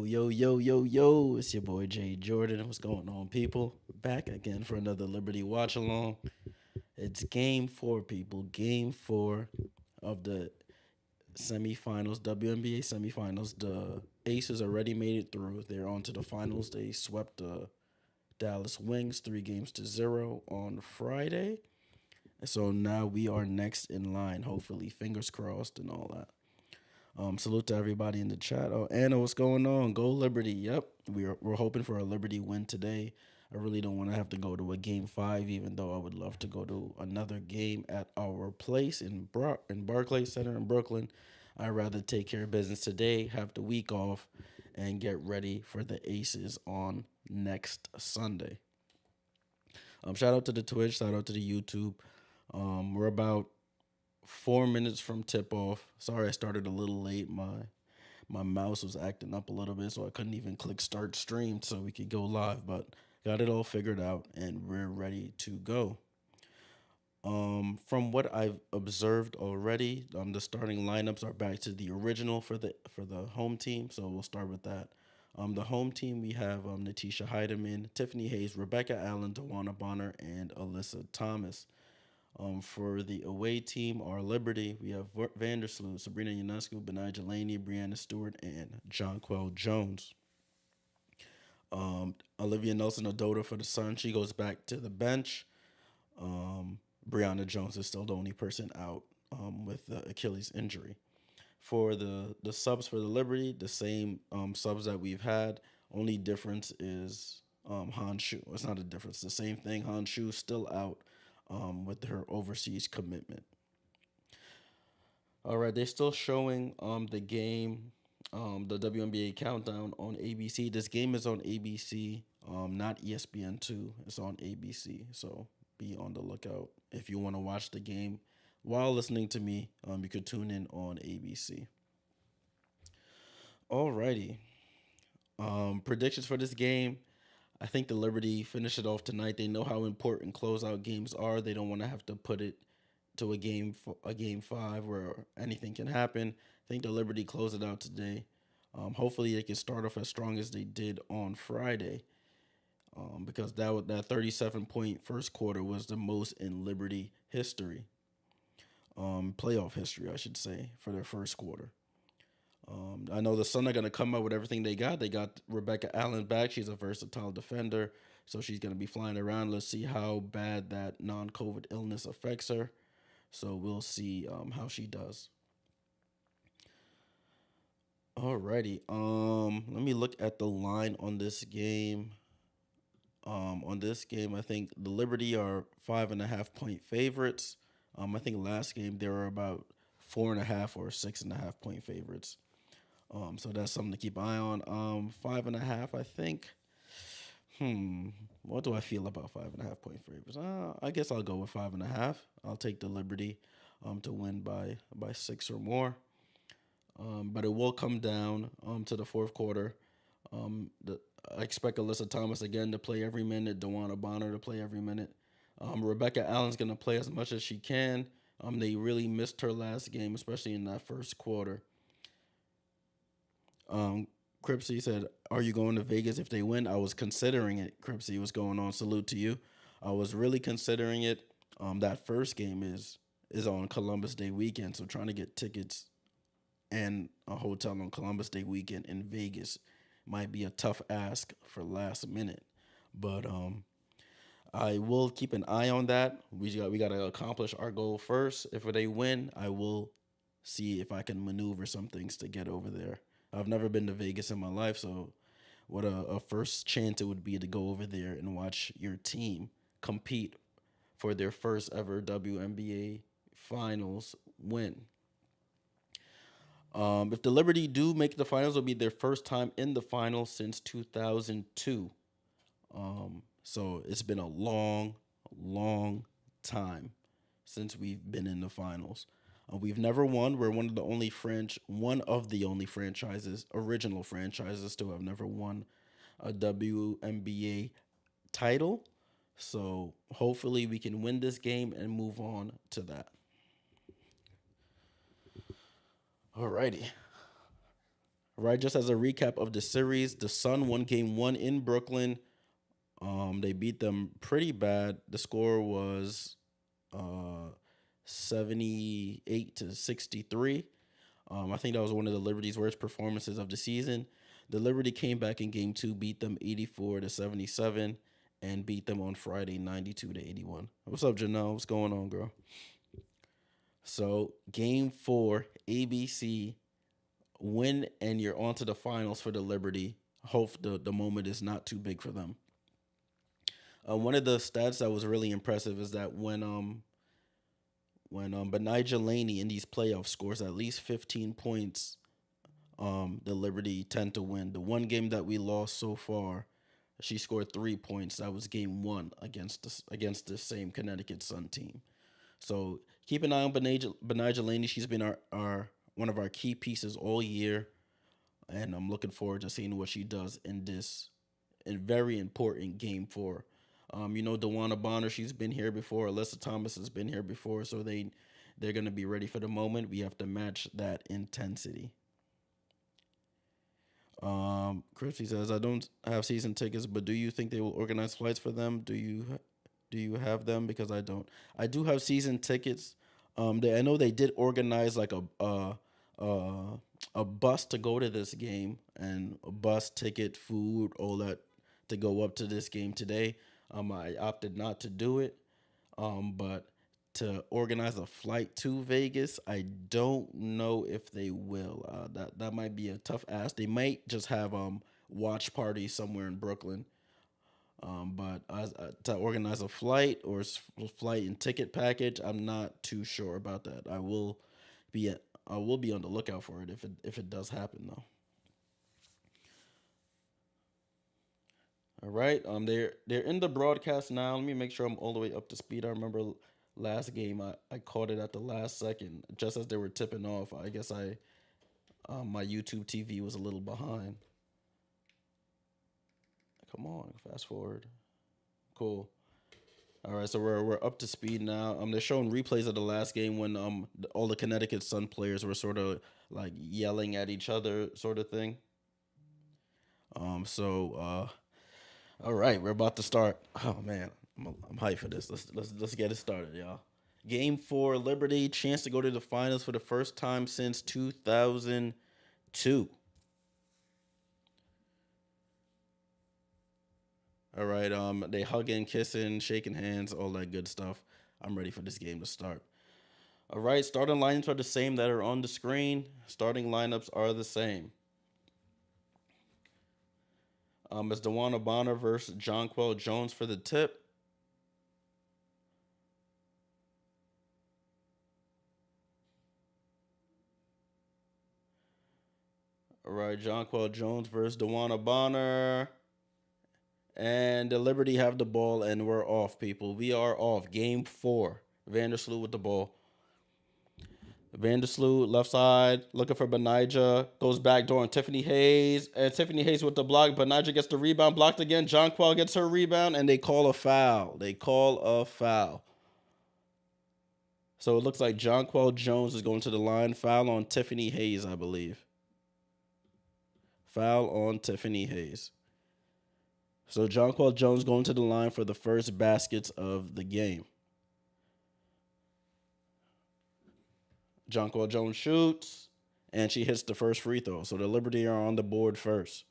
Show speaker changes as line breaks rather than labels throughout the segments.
Yo, it's your boy Jay Jordan. What's going on, people? Back again for another Liberty Watch Along. It's game four, people. Game four of the semifinals, WNBA semifinals. The Aces already made it through. They're on to the finals. They swept the Dallas Wings 3-0 on Friday. So now we are next in line, hopefully. Fingers crossed and all that. Salute to everybody in the chat. Oh, Anna, what's going on? Go Liberty. Yep, we're hoping for a Liberty win today. I really don't want to have to go to a game five, even though I would love to go to another game at our place in Barclays Center in Brooklyn. I'd rather take care of business today, have the week off, and get ready for the Aces on next Sunday. Shout out to the Twitch, shout out to the YouTube. We're about 4 minutes from tip off. Sorry, I started a little late. My mouse was acting up a little bit, so I couldn't even click start stream so we could go live. But got it all figured out, and we're ready to go. From what I've observed already, the starting lineups are back to the original for the home team. So we'll start with that. The home team, we have Natisha Heidemann, Tiffany Hayes, Rebecca Allen, Tawana Bonner, and Alyssa Thomas. For the away team, our Liberty, we have Vandersloot, Sabrina Ionescu, Benija Laney, Brianna Stewart, and Jonquel Jones. Olivia Nelson-Ododa for the Sun, she goes back to the bench. Brianna Jones is still the only person out with the Achilles injury. For the subs for the Liberty, the same subs that we've had. Only difference is Han Shu. It's not a difference. The same thing. Han Shu still out with her overseas commitment. All right, they're still showing the game, the WNBA Countdown on ABC. This game is on ABC, not ESPN2. It's on ABC, so be on the lookout. If you want to watch the game while listening to me, you could tune in on ABC. Alrighty. Predictions for this game. I think the Liberty finish it off tonight. They know how important closeout games are. They don't want to have to put it to a game five where anything can happen. I think the Liberty close it out today. Hopefully they can start off as strong as they did on Friday, because that 37-point first quarter was the most in Liberty history, playoff history, I should say, for their first quarter. I know the Sun are going to come out with everything they got. They got Rebecca Allen back. She's a versatile defender, so she's going to be flying around. Let's see how bad that non-COVID illness affects her. So we'll see how she does. Alrighty. Let me look at the line on this game. I think the Liberty are 5.5-point favorites. I think last game they were about 4.5 or 6.5-point favorites. So that's something to keep an eye on. 5.5, I think. What do I feel about 5.5-point favorites? I guess I'll go with 5.5. I'll take the Liberty to win by 6 or more. But it will come down to the fourth quarter. I expect Alyssa Thomas again to play every minute. Tawana Bonner to play every minute. Rebecca Allen's going to play as much as she can. They really missed her last game, especially in that first quarter. Cripsy said, "Are you going to Vegas if they win?" I was considering it. Cripsy, what's going on? Salute to you. I was really considering it. That first game is on Columbus Day weekend, so trying to get tickets and a hotel on Columbus Day weekend in Vegas might be a tough ask for last minute. But I will keep an eye on that. We got to accomplish our goal first. If they win, I will see if I can maneuver some things to get over there. I've never been to Vegas in my life, so what a first chance it would be to go over there and watch your team compete for their first ever WNBA Finals win. If the Liberty do make the finals, it'll be their first time in the finals since 2002. So it's been a long, long time since we've been in the finals. We've never won. We're one of the only franchises, original franchises, to have never won a WNBA title. So hopefully we can win this game and move on to that. Alrighty. Right, just as a recap of the series, the Sun won game one in Brooklyn. They beat them pretty bad. The score was uh 78-63. I think that was one of the Liberty's worst performances of the season. The Liberty came back in game two, beat them 84-77, and beat them on Friday 92-81. What's up, Janelle? What's going on, girl? So game four, ABC win, and you're on to the finals for the Liberty. Hope the moment is not too big for them. One of the stats that was really impressive is that when Benijah Laney in these playoffs scores at least 15 points, the Liberty tend to win. The one game that we lost so far, she scored 3 points. That was game one against the same Connecticut Sun team. So keep an eye on Benijah Laney. She's been our one of our key pieces all year, and I'm looking forward to seeing what she does in this very important game four. DeWanna Bonner, she's been here before. Alyssa Thomas has been here before, so they're gonna be ready for the moment. We have to match that intensity. Christy says, I don't have season tickets, but do you think they will organize flights for them? Do you have them? Because I don't. I do have season tickets. I know they did organize like a bus to go to this game, and a bus ticket, food, all that to go up to this game today. I opted not to do it. But to organize a flight to Vegas, I don't know if they will. That might be a tough ask. They might just have watch parties somewhere in Brooklyn. But to organize a flight or flight and ticket package, I'm not too sure about that. I will be on the lookout for it if it does happen though. All right. They're in the broadcast now. Let me make sure I'm all the way up to speed. I remember last game I caught it at the last second, just as they were tipping off. I guess my YouTube TV was a little behind. Come on, fast forward. Cool. All right, so we're up to speed now. They're showing replays of the last game when all the Connecticut Sun players were sort of like yelling at each other, sort of thing. All right, we're about to start. Oh man, I'm hyped for this. Let's get it started, y'all. Game four, Liberty, chance to go to the finals for the first time since 2002. All right, they hugging, kissing, shaking hands, all that good stuff. I'm ready for this game to start. All right, starting lineups are the same that are on the screen. Starting lineups are the same. It's DeWanna Bonner versus Jonquel Jones for the tip. All right, Jonquel Jones versus DeWanna Bonner. And the Liberty have the ball, and we're off, people. We are off. Game four. Vandersloot with the ball. Vandersloot, left side, looking for Benijah. Goes back door on Tiffany Hayes. And Tiffany Hayes with the block. Benijah gets the rebound, blocked again. Jonquel gets her rebound, and they call a foul. So it looks like Jonquel Jones is going to the line. Foul on Tiffany Hayes, I believe. Foul on Tiffany Hayes. So Jonquel Jones going to the line for the first baskets of the game. Jonquel Jones shoots, and she hits the first free throw. So the Liberty are on the board first.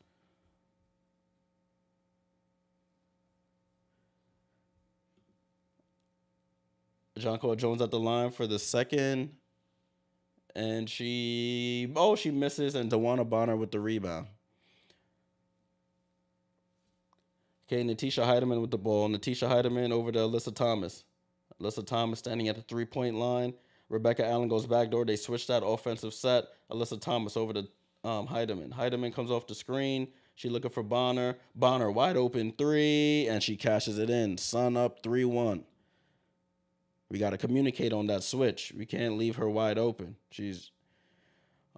Jonquel Jones at the line for the second. And she misses, and DeWanna Bonner with the rebound. Okay, Natisha Heideman with the ball. Natisha Heideman over to Alyssa Thomas. Alyssa Thomas standing at the three-point line. Rebecca Allen goes back door. They switch that offensive set. Alyssa Thomas over to Heideman. Heideman comes off the screen. She looking for Bonner. Bonner wide open three, and she cashes it in. Sun up 3-1. We got to communicate on that switch. We can't leave her wide open. She's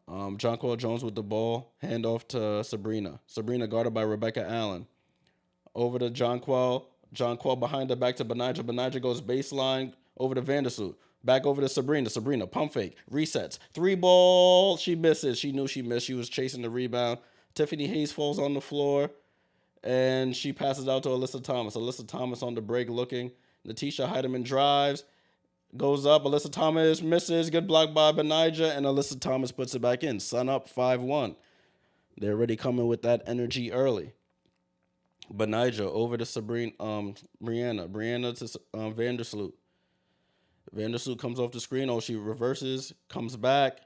Jonquel Jones with the ball. Hand off to Sabrina. Sabrina guarded by Rebecca Allen. Over to Jonquel. Jonquel behind the back to Benijah. Benijah goes baseline over to Vandersloot. Back over to Sabrina. Sabrina, pump fake, resets, three ball. She misses. She knew she missed. She was chasing the rebound. Tiffany Hayes falls on the floor, and she passes out to Alyssa Thomas. Alyssa Thomas on the break looking. Natisha Heidemann drives, goes up. Alyssa Thomas misses. Good block by Benija, and Alyssa Thomas puts it back in. Sun up 5-1. They're already coming with that energy early. Benija over to Sabrina, Brianna to Vandersloot. Vandersloot comes off the screen. Oh, she reverses, comes back,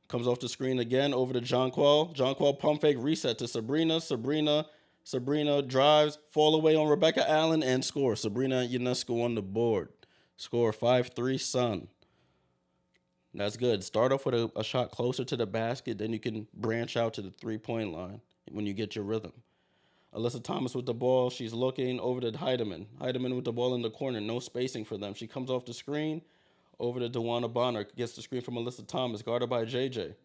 comes off the screen again, over to Jonquel. Jonquel pump fake, reset to Sabrina. Sabrina drives, fall away on Rebecca Allen, and score. Sabrina Ionescu on the board. Score 5-3 Sun. That's good. Start off with a shot closer to the basket, then you can branch out to the three-point line when you get your rhythm. Alyssa Thomas with the ball. She's looking over to Heidemann. Heidemann with the ball in the corner. No spacing for them. She comes off the screen. Over to DeWanna Bonner. Gets the screen from Alyssa Thomas. Guarded by JJ.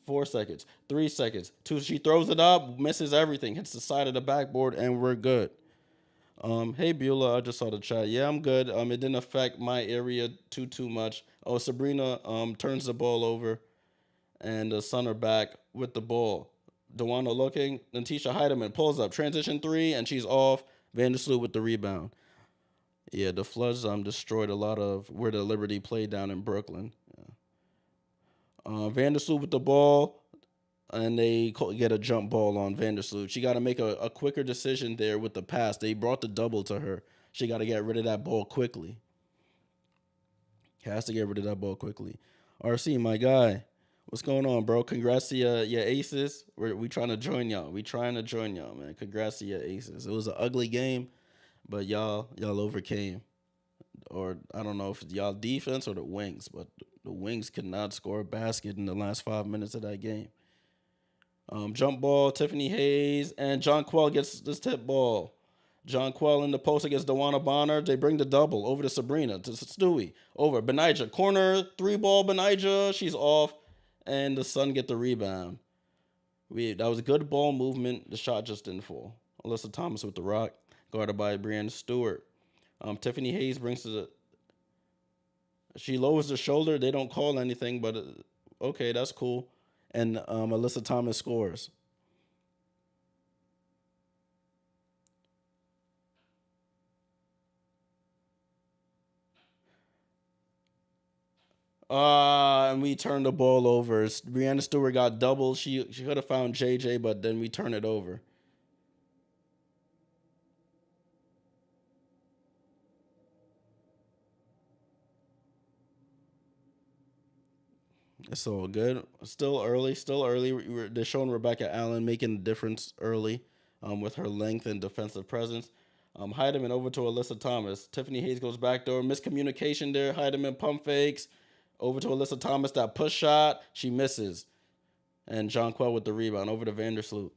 4 seconds. 3 seconds. 2. She throws it up. Misses everything. Hits the side of the backboard. And we're good. Hey, Beulah. I just saw the chat. Yeah, I'm good. It didn't affect my area too much. Oh, Sabrina turns the ball over. And the Sun are back with the ball. DeWanna looking. Natisha Heidemann pulls up. Transition 3, and she's off. Vandersloot with the rebound. Yeah, the Floods destroyed a lot of where the Liberty played down in Brooklyn. Vandersloot with the ball, and they get a jump ball on Vandersloot. She got to make a quicker decision there with the pass. They brought the double to her. She got to get rid of that ball quickly. Has to get rid of that ball quickly. RC, my guy. What's going on, bro? Congrats to your aces. We trying to join y'all. Man. Congrats to your aces. It was an ugly game, but y'all overcame. Or I don't know if it's y'all defense or the Wings, but the Wings could not score a basket in the last 5 minutes of that game. Jump ball, Tiffany Hayes, and Jonquel gets this tip ball. Jonquel in the post against DeWanna Bonner. They bring the double over to Sabrina, to Stewie. Over, Benija. Corner, 3-ball, Benija. She's off. And the Sun get the rebound. That was a good ball movement. The shot just didn't fall. Alyssa Thomas with the rock, guarded by Brianna Stewart. Tiffany Hayes brings to the. She lowers the shoulder. They don't call anything, but okay, that's cool. And Alyssa Thomas scores. And we turned the ball over. Brianna Stewart got doubled. She could have found JJ, but then we turn it over. It's all good. Still early. They're showing Rebecca Allen making a difference early with her length and defensive presence. Heidemann over to Alyssa Thomas. Tiffany Hayes goes back door. Miscommunication there. Heidemann pump fakes. Over to Alyssa Thomas. That push shot. She misses. And Jonquel with the rebound. Over to Vandersloot.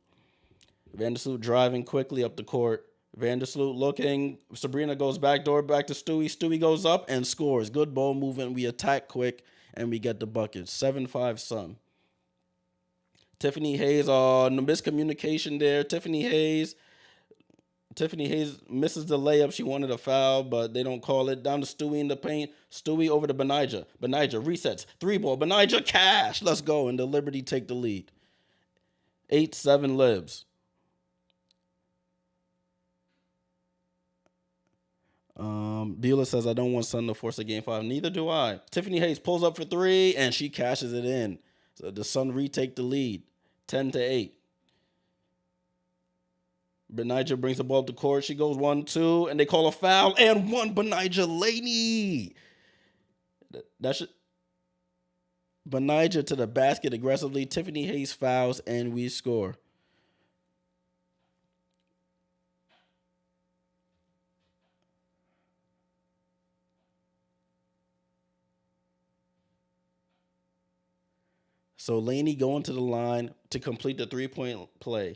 Vandersloot driving quickly up the court. Vandersloot looking. Sabrina goes back door. Back to Stewie. Stewie goes up and scores. Good ball movement. We attack quick. And we get the bucket. 7-5 Sun. Tiffany Hayes, no miscommunication there. Tiffany Hayes misses the layup. She wanted a foul, but they don't call it. Down to Stewie in the paint. Stewie over to Benija. Benija resets. 3-ball. Benija cash. Let's go. And the Liberty take the lead. 8-7 Libs. Beulah says, I don't want Sun to force a game 5. Neither do I. Tiffany Hayes pulls up for 3, and she cashes it in. So the Sun retake the lead, 10-8. Benija brings the ball up the court. She goes 1-2, and they call a foul, and one Benija Laney. Benija to the basket aggressively. Tiffany Hayes fouls, and we score. So Laney going to the line to complete the 3-point play.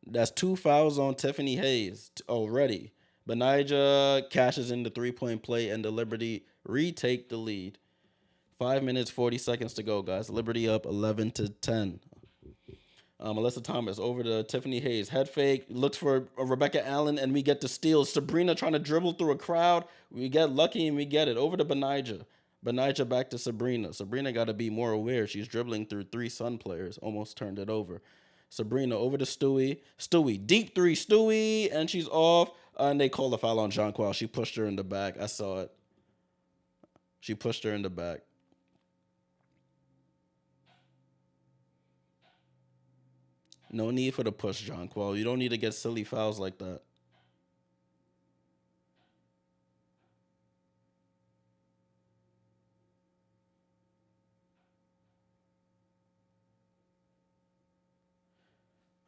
That's 2 fouls on Tiffany Hayes already. Benija cashes in the 3-point play, and the Liberty retake the lead. 5 minutes, 40 seconds to go, guys. Liberty up 11-10. Alyssa Thomas over to Tiffany Hayes. Head fake. Looks for Rebecca Allen, and we get the steal. Sabrina trying to dribble through a crowd. We get lucky, and we get it. Over to Benija. Benija back to Sabrina. Sabrina got to be more aware. She's dribbling through three Sun players. Almost turned it over. Sabrina over to Stewie. Stewie, deep three. Stewie, and she's off. And they call the foul on Jonquil. She pushed her in the back. I saw it. She pushed her in the back. No need for the push, Jonquil. You don't need to get silly fouls like that.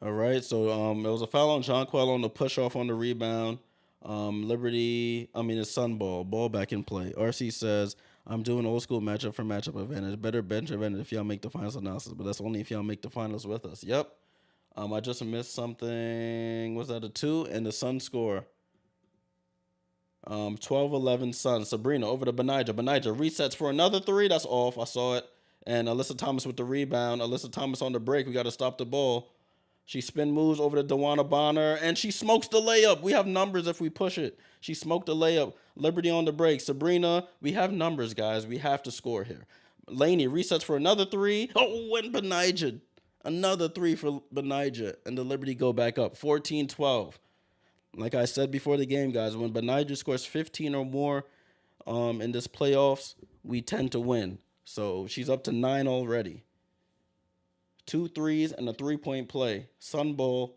All right, so it was a foul on Jonquil on the push off on the rebound. It's Sun ball back in play. RC says, I'm doing old school matchup for matchup advantage. Better bench advantage if y'all make the finals analysis, but that's only if y'all make the finals with us. Yep. I just missed something. Was that a two? And the Sun score. 12-11 Sun. Sabrina over to Benija. Benija resets for another three. That's off. I saw it. And Alyssa Thomas with the rebound. Alyssa Thomas on the break. We got to stop the ball. She spin moves over to Dewana Bonner, and she smokes the layup. We have numbers if we push it. She smoked the layup. Liberty on the break. Sabrina, we have numbers, guys. We have to score here. Laney resets for another three. Oh, and Benija. Another three for Benija. And the Liberty go back up. 14-12. Like I said before the game, guys, when Benija scores 15 or more in this playoffs, we tend to win. So she's up to 9 already. 2 threes and a 3-point play. Sun Bowl.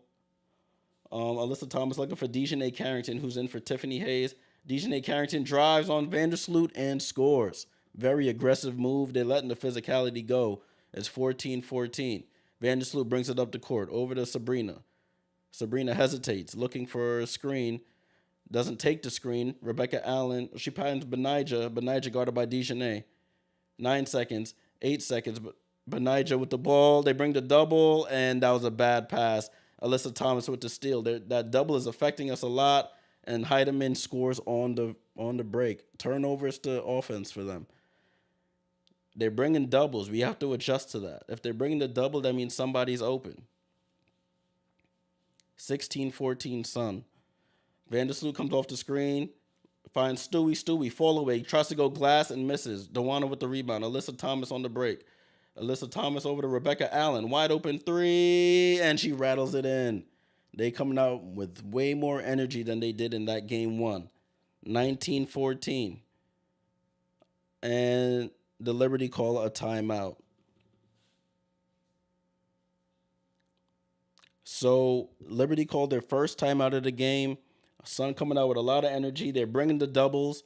Alyssa Thomas looking for Dejanay Carrington, who's in for Tiffany Hayes. Dejanay Carrington drives on Vandersloot and scores. Very aggressive move. They're letting the physicality go. It's 14-14. Vandersloot brings it up the court. Over to Sabrina. Sabrina hesitates, looking for a screen. Doesn't take the screen. Rebecca Allen. She patterns Benija. Benija guarded by Dejanay. 9 seconds. 8 seconds. But Benija with the ball. They bring the double, and that was a bad pass. Alyssa Thomas with the steal. That double is affecting us a lot, and Heidemann scores on the break. Turnovers to offense for them. They're bringing doubles. We have to adjust to that. If they're bringing the double, that means somebody's open. 16-14 Sun. Vandersloot comes off the screen. Finds Stewie. Stewie fall away. Tries to go glass and misses. Dewana with the rebound. Alyssa Thomas on the break. Alyssa Thomas over to Rebecca Allen. Wide open three. And she rattles it in. They coming out with way more energy than they did in that game one. 19-14. And the Liberty call a timeout. So Liberty called their first timeout of the game. Sun coming out with a lot of energy. They're bringing the doubles,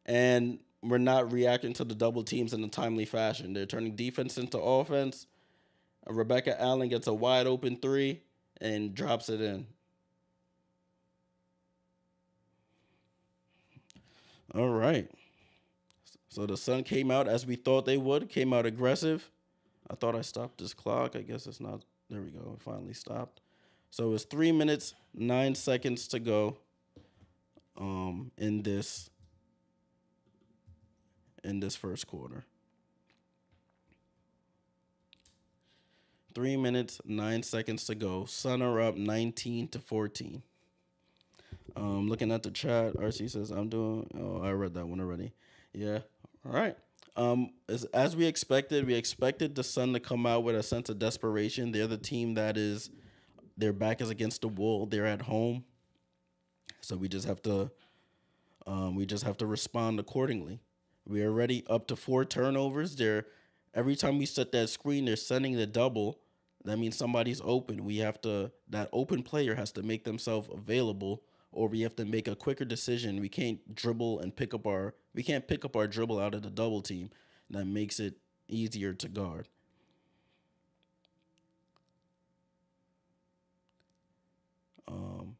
and we're not reacting to the double teams in a timely fashion. They're turning defense into offense. Rebecca Allen gets a wide open three and drops it in. All right. So the Sun came out as we thought they would. Came out aggressive. I thought I stopped this clock. I guess it's not. There we go. It finally stopped. So it's 3 minutes, 9 seconds to go in this first quarter. 3 minutes, 9 seconds to go. Sun are up 19-14. Looking at the chat, RC says, I read that one already. Yeah. All right. As we expected the Sun to come out with a sense of desperation. They're the team that is, their back is against the wall. They're at home. So we just have to respond accordingly. We're already up to 4 turnovers. Every time we set that screen, they're sending the double. That means somebody's open. That open player has to make themselves available, or we have to make a quicker decision. We can't dribble and pick up our dribble out of the double team. That makes it easier to guard.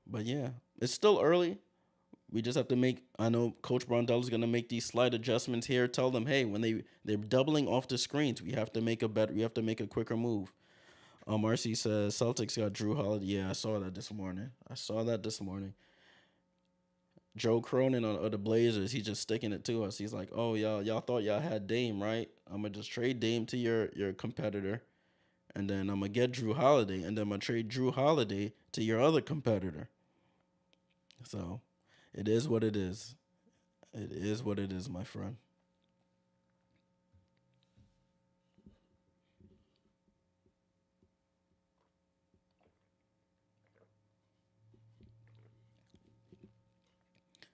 But yeah, it's still early. We just have to I know Coach Brondell is going to make these slight adjustments here. Tell them, hey, when they're doubling off the screens, we have to make a quicker move. RC says Celtics got Drew Holiday. Yeah, I saw that this morning. Joe Cronin of the Blazers, he's just sticking it to us. He's like, oh, y'all thought y'all had Dame, right? I'm going to just trade Dame to your competitor, and then I'm gonna get Drew Holiday, and then I'm gonna trade Drew Holiday to your other competitor. So it is what it is. It is what it is, my friend.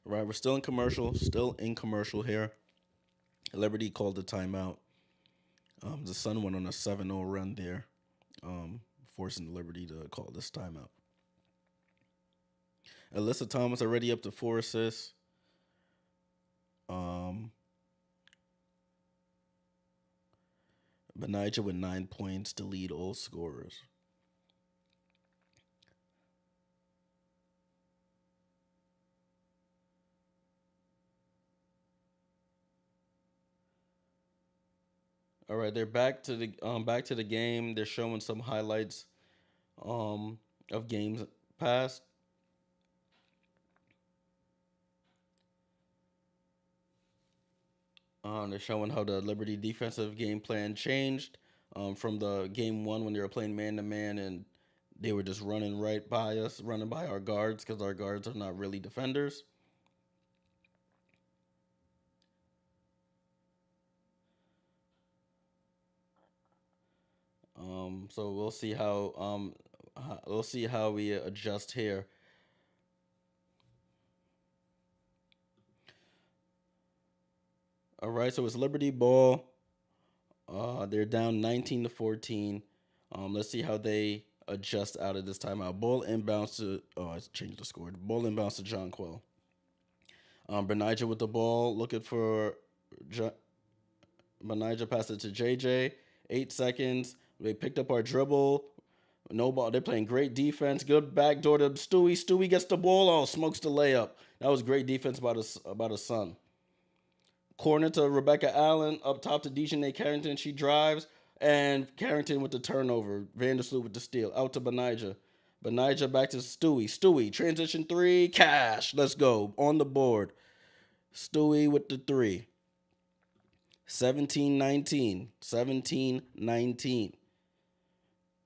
All right, we're still in commercial here. Liberty called the timeout. The Sun went on a 7-0 run there, forcing the Liberty to call this timeout. Alyssa Thomas already up to 4 assists. Benija with 9 points to lead all scorers. All right, they're back to the game. They're showing some highlights of games past. They're showing how the Liberty defensive game plan changed from the game one when they were playing man to man and they were just running right by us, running by our guards because our guards are not really defenders. So we'll see how we adjust here. All right, so it's Liberty ball. They're down 19-14. Let's see how they adjust out of this timeout. Ball inbounds to I changed the score. Ball inbounds to John Quill. Benija with the ball, looking for Benija passed it to JJ. 8 seconds. They picked up our dribble. No ball. They're playing great defense. Good backdoor to Stewie. Stewie gets the ball. Oh, smokes the layup. That was great defense by the Sun. Corner to Rebecca Allen. Up top to Dejanay Carrington. She drives. And Carrington with the turnover. Vandersloot with the steal. Out to Benija. Benija back to Stewie. Stewie. Transition three. Cash. Let's go. On the board. Stewie with the three. 17-19. 17-19.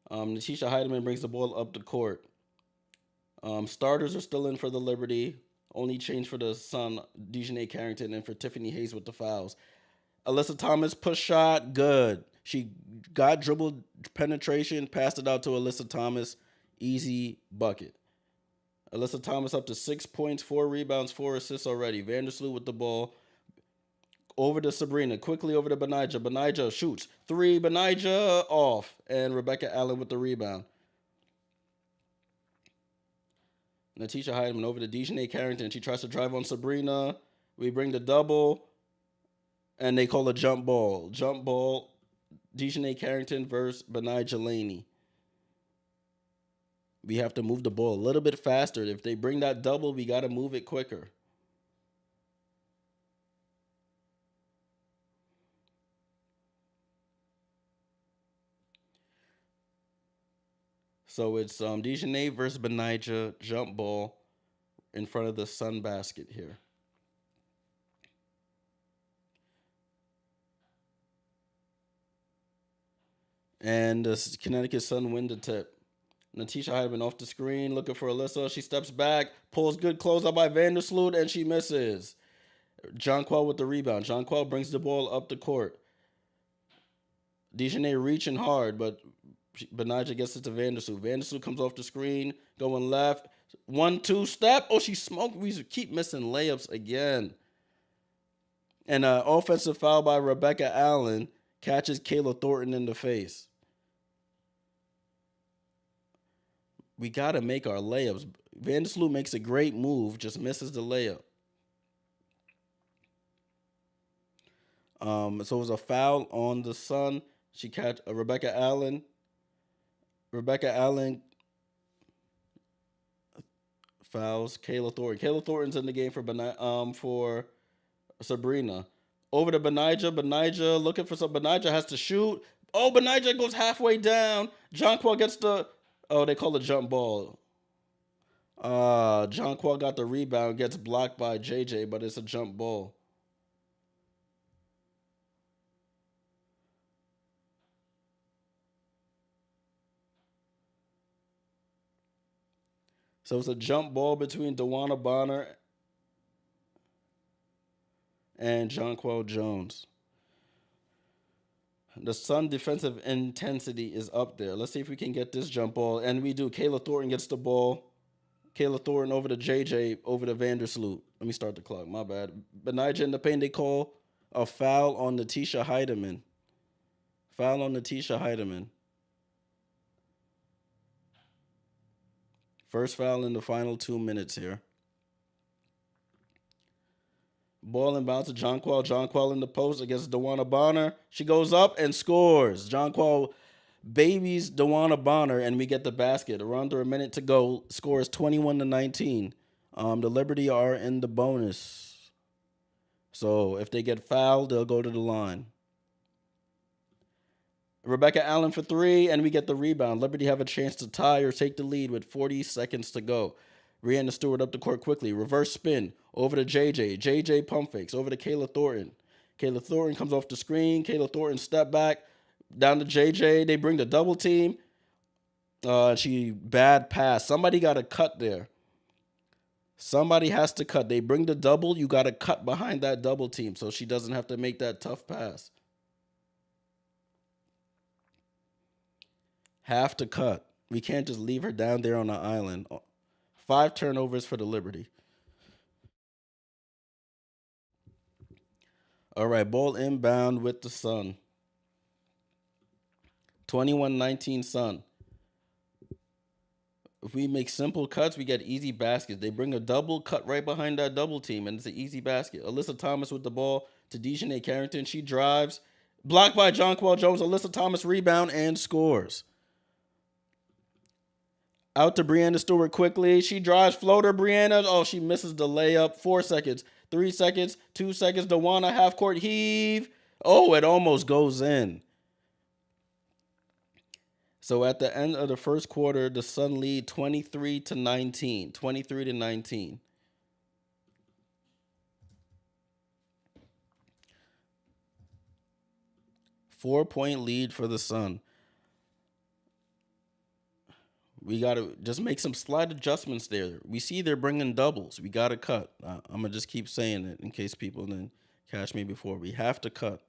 Natisha Heideman brings the ball up the court. Starters are still in for the Liberty. Only change for the Sun, Dejanay Carrington, and for Tiffany Hayes with the fouls. Alyssa Thomas, push shot, good. She got dribble penetration, passed it out to Alyssa Thomas. Easy bucket. Alyssa Thomas up to 6 points, 4 rebounds, 4 assists already. Vandersloot with the ball. Over to Sabrina. Quickly over to Benija. Benija shoots. 3. Benija off. And Rebecca Allen with the rebound. Natisha Heideman over to Dejanay Carrington. She tries to drive on Sabrina. We bring the double. And they call a jump ball. Jump ball. Dejanay Carrington versus Benija Laney. We have to move the ball a little bit faster. If they bring that double, we got to move it quicker. So it's Dejanay versus Benija, jump ball in front of the Sun basket here. And the Connecticut Sun win the tip. Natisha Heideman off the screen, looking for Alyssa. She steps back, pulls good close up by Vandersloot, and she misses. John Quell with the rebound. John Quell brings the ball up the court. Dejanay reaching hard, but Benija gets it to Vandersloot. Vandersloot comes off the screen, going left. 1-2 step. Oh, she smoked. We keep missing layups again. And an offensive foul by Rebecca Allen catches Kayla Thornton in the face. We got to make our layups. Vandersloot makes a great move, just misses the layup. So it was a foul on the Sun. She catch Rebecca Allen. Rebecca Allen fouls Kayla Thornton. Kayla Thornton's in the game for Sabrina. Over to Benija. Benija looking for some. Benija has to shoot. Oh, Benija goes halfway down. Jonquil gets the. Oh, they call it jump ball. Jonquil got the rebound. Gets blocked by JJ, but it's a jump ball. So it's a jump ball between DeWanna Bonner and Jonquel Jones. The Sun defensive intensity is up there. Let's see if we can get this jump ball. And we do. Kayla Thornton gets the ball. Kayla Thornton over to JJ, over to Vandersloot. Let me start the clock. My bad. Benija in the paint, they call a foul on Natisha Heidemann. Foul on Natisha Heidemann. First foul in the final 2 minutes here. Ball inbound to Jonquel. Jonquel in the post against DeWanna Bonner. She goes up and scores. Jonquel babies DeWanna Bonner, and we get the basket. Around a minute to go. Scores 21-19. The Liberty are in the bonus. So if they get fouled, they'll go to the line. Rebecca Allen for three, and we get the rebound. Liberty have a chance to tie or take the lead with 40 seconds to go. Rihanna Stewart up the court quickly. Reverse spin. Over to JJ. JJ pump fakes. Over to Kayla Thornton. Kayla Thornton comes off the screen. Kayla Thornton step back. Down to JJ. They bring the double team. She bad pass. Somebody got to cut there. Somebody has to cut. They bring the double. You got to cut behind that double team so she doesn't have to make that tough pass. Have to cut. We can't just leave her down there on the island. 5 turnovers for the Liberty. All right, ball inbound with the Sun. 21-19 Sun. If we make simple cuts, we get easy baskets. They bring a double, cut right behind that double team, and it's an easy basket. Alyssa Thomas with the ball to Dejanay Carrington. She drives. Blocked by Jonquel Jones. Alyssa Thomas rebound and scores. Out to Brianna Stewart quickly. She drives, floater, Brianna. Oh, she misses the layup. 4 seconds, 3 seconds, 2 seconds. DeWanna half court heave. Oh, it almost goes in. So at the end of the first quarter, the Sun lead 23-19. 23-19. Four-point lead for the Sun. We got to just make some slight adjustments there. We see they're bringing doubles. We got to cut. I'm going to just keep saying it in case people didn't catch me before. We have to cut.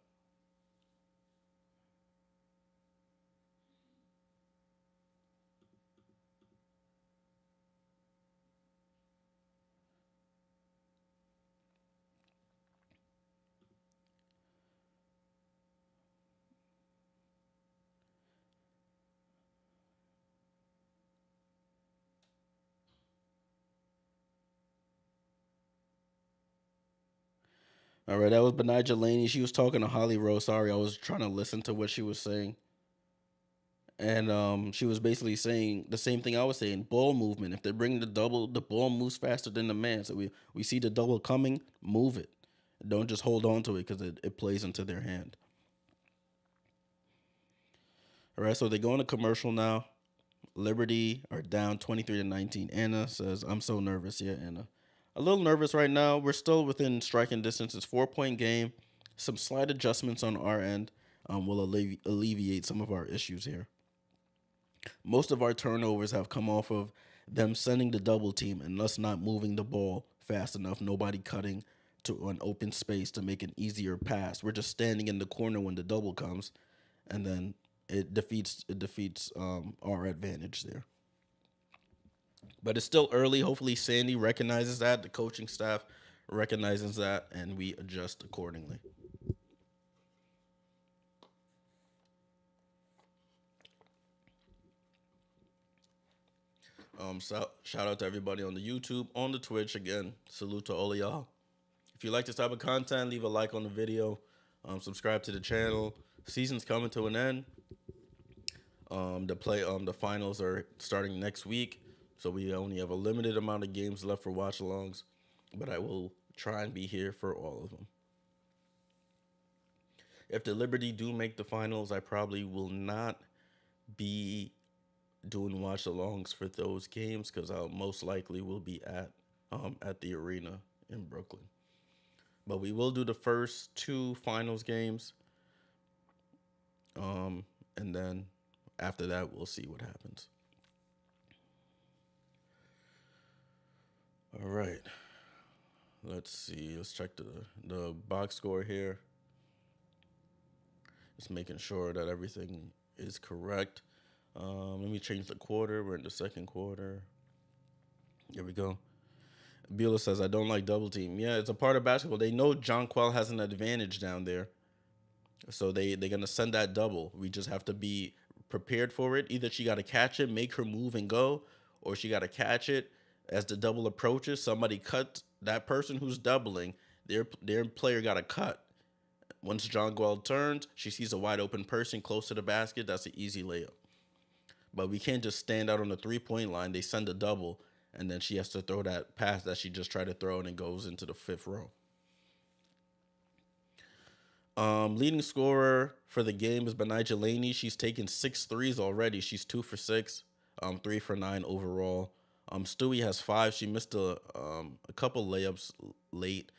All right, that was Benija Laney. She was talking to Holly Rose. Sorry, I was trying to listen to what she was saying. And she was basically saying the same thing I was saying. Ball movement. If they bring the double, the ball moves faster than the man. So we see the double coming, move it. Don't just hold on to it because it plays into their hand. All right, so they go into commercial now. Liberty are down 23-19. Anna says, I'm so nervous. Yeah, Anna. A little nervous right now. We're still within striking distance. It's 4-point game. Some slight adjustments on our end will alleviate some of our issues here. Most of our turnovers have come off of them sending the double team and us not moving the ball fast enough. Nobody cutting to an open space to make an easier pass. We're just standing in the corner when the double comes, and then it defeats our advantage there. But it's still early. Hopefully Sandy recognizes that. The coaching staff recognizes that, and we adjust accordingly. So shout out to everybody on the YouTube, on the Twitch. Again, salute to all of y'all. If you like this type of content, leave a like on the video. Subscribe to the channel. Season's coming to an end. The finals are starting next week, so we only have a limited amount of games left for watch-alongs, but I will try and be here for all of them. If the Liberty do make the finals, I probably will not be doing watch-alongs for those games because I'll most likely will be at the arena in Brooklyn. But we will do the first 2 finals games, and then after that we'll see what happens. Let's see. Let's check the box score here. Just making sure that everything is correct. Let me change the quarter. We're in the second quarter. Here we go. Beulah says, I don't like double team. Yeah, it's a part of basketball. They know Jonquel has an advantage down there. So they're going to send that double. We just have to be prepared for it. Either she got to catch it, make her move and go, or she got to catch it as the double approaches. Somebody cut that person who's doubling. Their player got to cut. Once Jonquel turns, she sees a wide open person close to the basket. That's an easy layup. But we can't just stand out on the 3-point line. They send a double, and then she has to throw that pass that she just tried to throw, and it goes into the fifth row. Leading scorer for the game is Benijah Laney. She's taken 6 threes already. She's 2 for 6, 3 for 9 overall. Stewie has 5. She missed a couple layups late.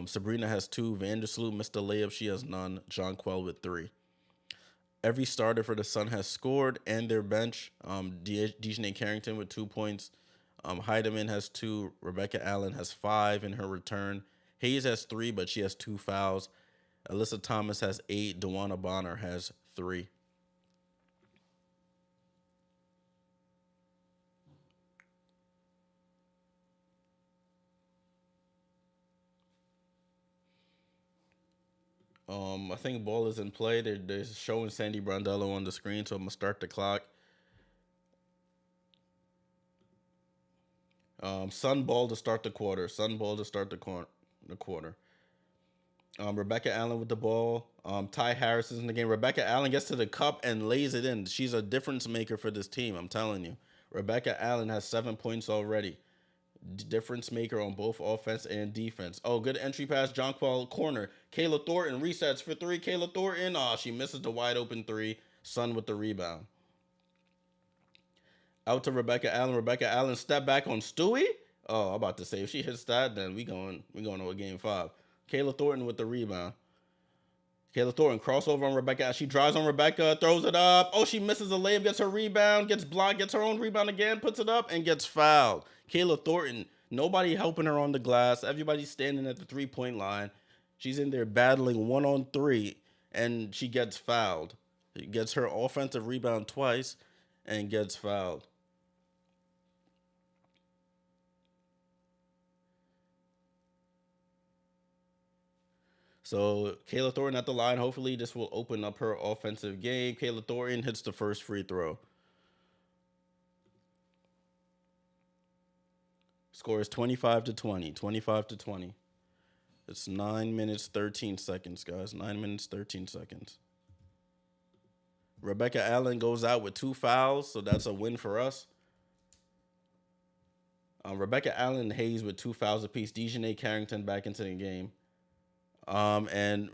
Sabrina has 2. Vandersloot missed a layup. She has none. Jonquel with 3. Every starter for the Sun has scored, and their bench, Dejanay Carrington with 2 points. Heidemann has 2. Rebecca Allen has 5 in her return. Hayes has 3, but she has 2 fouls. Alyssa Thomas has 8. DeWanna Bonner has 3. I think ball is in play. They're showing Sandy Brondello on the screen, so I'm going to start the clock. Sun ball to start the quarter. Rebecca Allen with the ball. Ty Harris is in the game. Rebecca Allen gets to the cup and lays it in. She's a difference maker for this team, I'm telling you. Rebecca Allen has 7 points already. Difference maker on both offense and defense. Oh, good entry pass. Jonquel corner. Kayla Thornton resets for 3. Kayla Thornton. She misses the wide open 3. Sun with the rebound. Out to Rebecca Allen. Rebecca Allen step back on Stewie. Oh, I'm about to say if she hits that, then we going to a game 5. Kayla Thornton with the rebound. Kayla Thornton crossover on Rebecca. She drives on Rebecca, throws it up. Oh, she misses a layup, gets her rebound, gets blocked, gets her own rebound again, puts it up, and gets fouled. Kayla Thornton, nobody helping her on the glass. Everybody's standing at the 3-point line. She's in there battling 1-on-3, and she gets fouled. She gets her offensive rebound twice and gets fouled. So Kayla Thornton at the line. Hopefully this will open up her offensive game. Kayla Thornton hits the first free throw. Score is 25-20. 25-20. It's 9 minutes, 13 seconds, guys. 9 minutes, 13 seconds. Rebecca Allen goes out with 2 fouls, so that's a win for us. Rebecca Allen and Hayes with 2 fouls apiece. Dejanay Carrington back into the game. And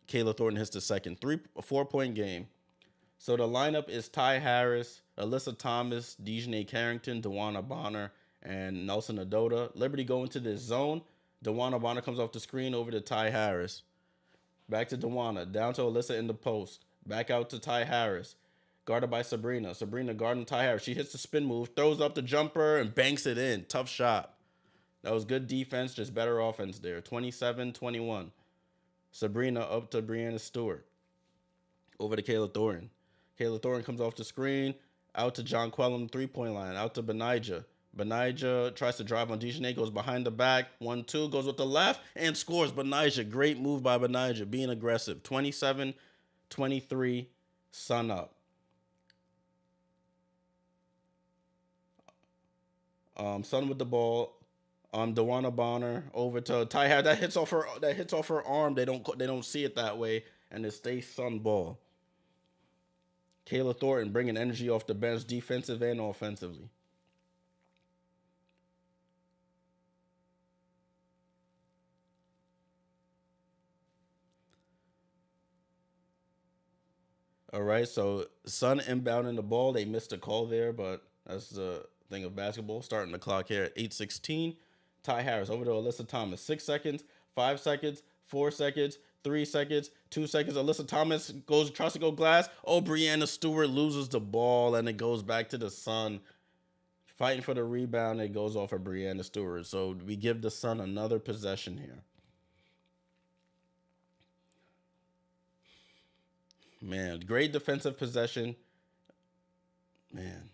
Kayla Thornton hits the second. 4-point game. So the lineup is Ty Harris, Alyssa Thomas, Dejanay Carrington, DeWanna Bonner, and Nelson Adota. Liberty go into this zone. DeWanna Bonner comes off the screen over to Ty Harris. Back to DeWanna. Down to Alyssa in the post. Back out to Ty Harris. Guarded by Sabrina. Sabrina guarding Ty Harris. She hits the spin move, throws up the jumper, and banks it in. Tough shot. That was good defense, just better offense there. 27-21. Sabrina up to Breanna Stewart. Over to Kayla Thornton. Kayla Thornton comes off the screen. Out to Jonquel on the 3-point line. Out to Benijah. Benijah tries to drive on Dejanay. Goes behind the back. 1-2. Goes with the left. And scores. Benijah. Great move by Benijah. Being aggressive. 27-23. Sun up. Sun with the ball. DeWanna Bonner over to Ty Harris. That hits off her arm. They don't see it that way, and it stays Sun ball. Kayla Thornton bringing energy off the bench, defensive and offensively. All right, so Sun inbounding the ball. They missed a call there, but that's the thing of basketball. Starting the clock here at 8:16. Ty Harris over to Alyssa Thomas. 6 seconds, 5 seconds, 4 seconds, 3 seconds, 2 seconds. Alyssa Thomas tries to go glass. Oh, Breanna Stewart loses the ball, and it goes back to the Sun. Fighting for the rebound, it goes off of Brianna Stewart. So we give the Sun another possession here. Man, great defensive possession. Man.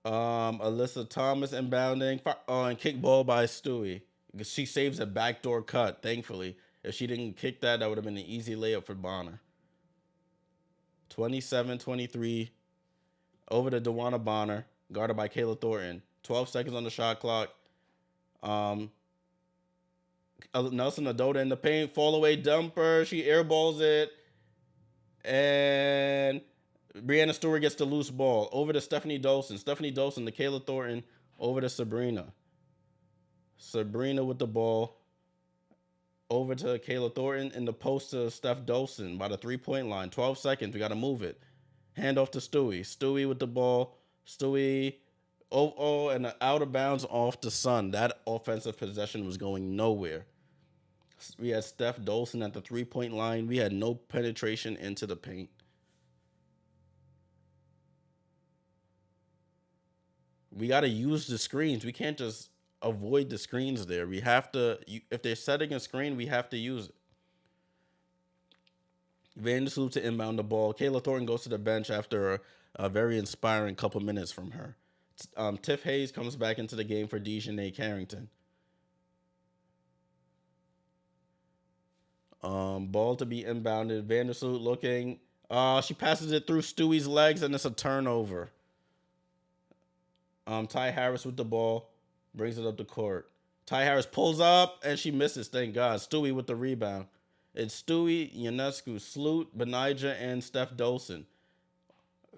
Alyssa Thomas inbounding and kick ball by Stewie. She saves a backdoor cut, thankfully. If she didn't kick that, that would have been an easy layup for Bonner. 27-23 over to DeWanna Bonner, guarded by Kayla Thornton. 12 seconds on the shot clock. Um, Nelson Adota in the paint, fall away dumper. She airballs it, and Brianna Stewart gets the loose ball over to Stephanie Dolson. Stephanie Dolson to Kayla Thornton, over to Sabrina. Sabrina with the ball over to Kayla Thornton in the post to Steph Dolson by the 3-point line. 12 seconds. We got to move it. Hand off to Stewie. Stewie with the ball. Stewie. And out of bounds off the Sun. That offensive possession was going nowhere. We had Steph Dolson at the 3-point line. We had no penetration into the paint. We got to use the screens. We can't just avoid the screens there. We have to, if they're setting a screen, we have to use it. Vandersloot to inbound the ball. Kayla Thornton goes to the bench after a very inspiring couple minutes from her. Tiff Hayes comes back into the game for Dejanay Carrington. Ball to be inbounded. Vandersloot looking. She passes it through Stewie's legs, and it's a turnover. Ty Harris with the ball. Brings it up the court. Ty Harris pulls up, and she misses, thank God. Stewie with the rebound. It's Stewie, Ionescu, Sloot, Benija, and Steph Dolson.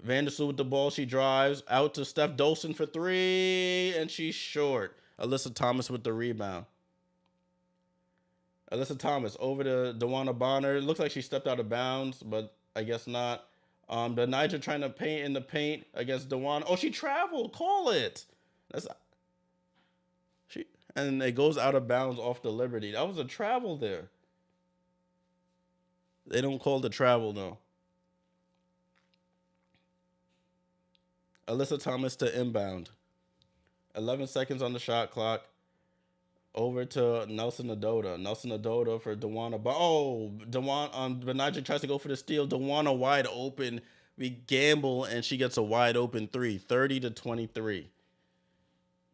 Vandersloot with the ball. She drives out to Steph Dolson for three, and she's short. Alyssa Thomas with the rebound. Alyssa Thomas over to DeWanna Bonner. It looks like she stepped out of bounds, but I guess not. Benija trying to paint in the paint against DeWanna. Oh, she traveled. Call it. And it goes out of bounds off the Liberty. That was a travel there. They don't call the travel, though. Alyssa Thomas to inbound. 11 seconds on the shot clock. Over to Nelson Adota. Nelson Adota for DeWanna. Benija tries to go for the steal. DeWanna wide open. We gamble, and she gets a wide open three. 30-23.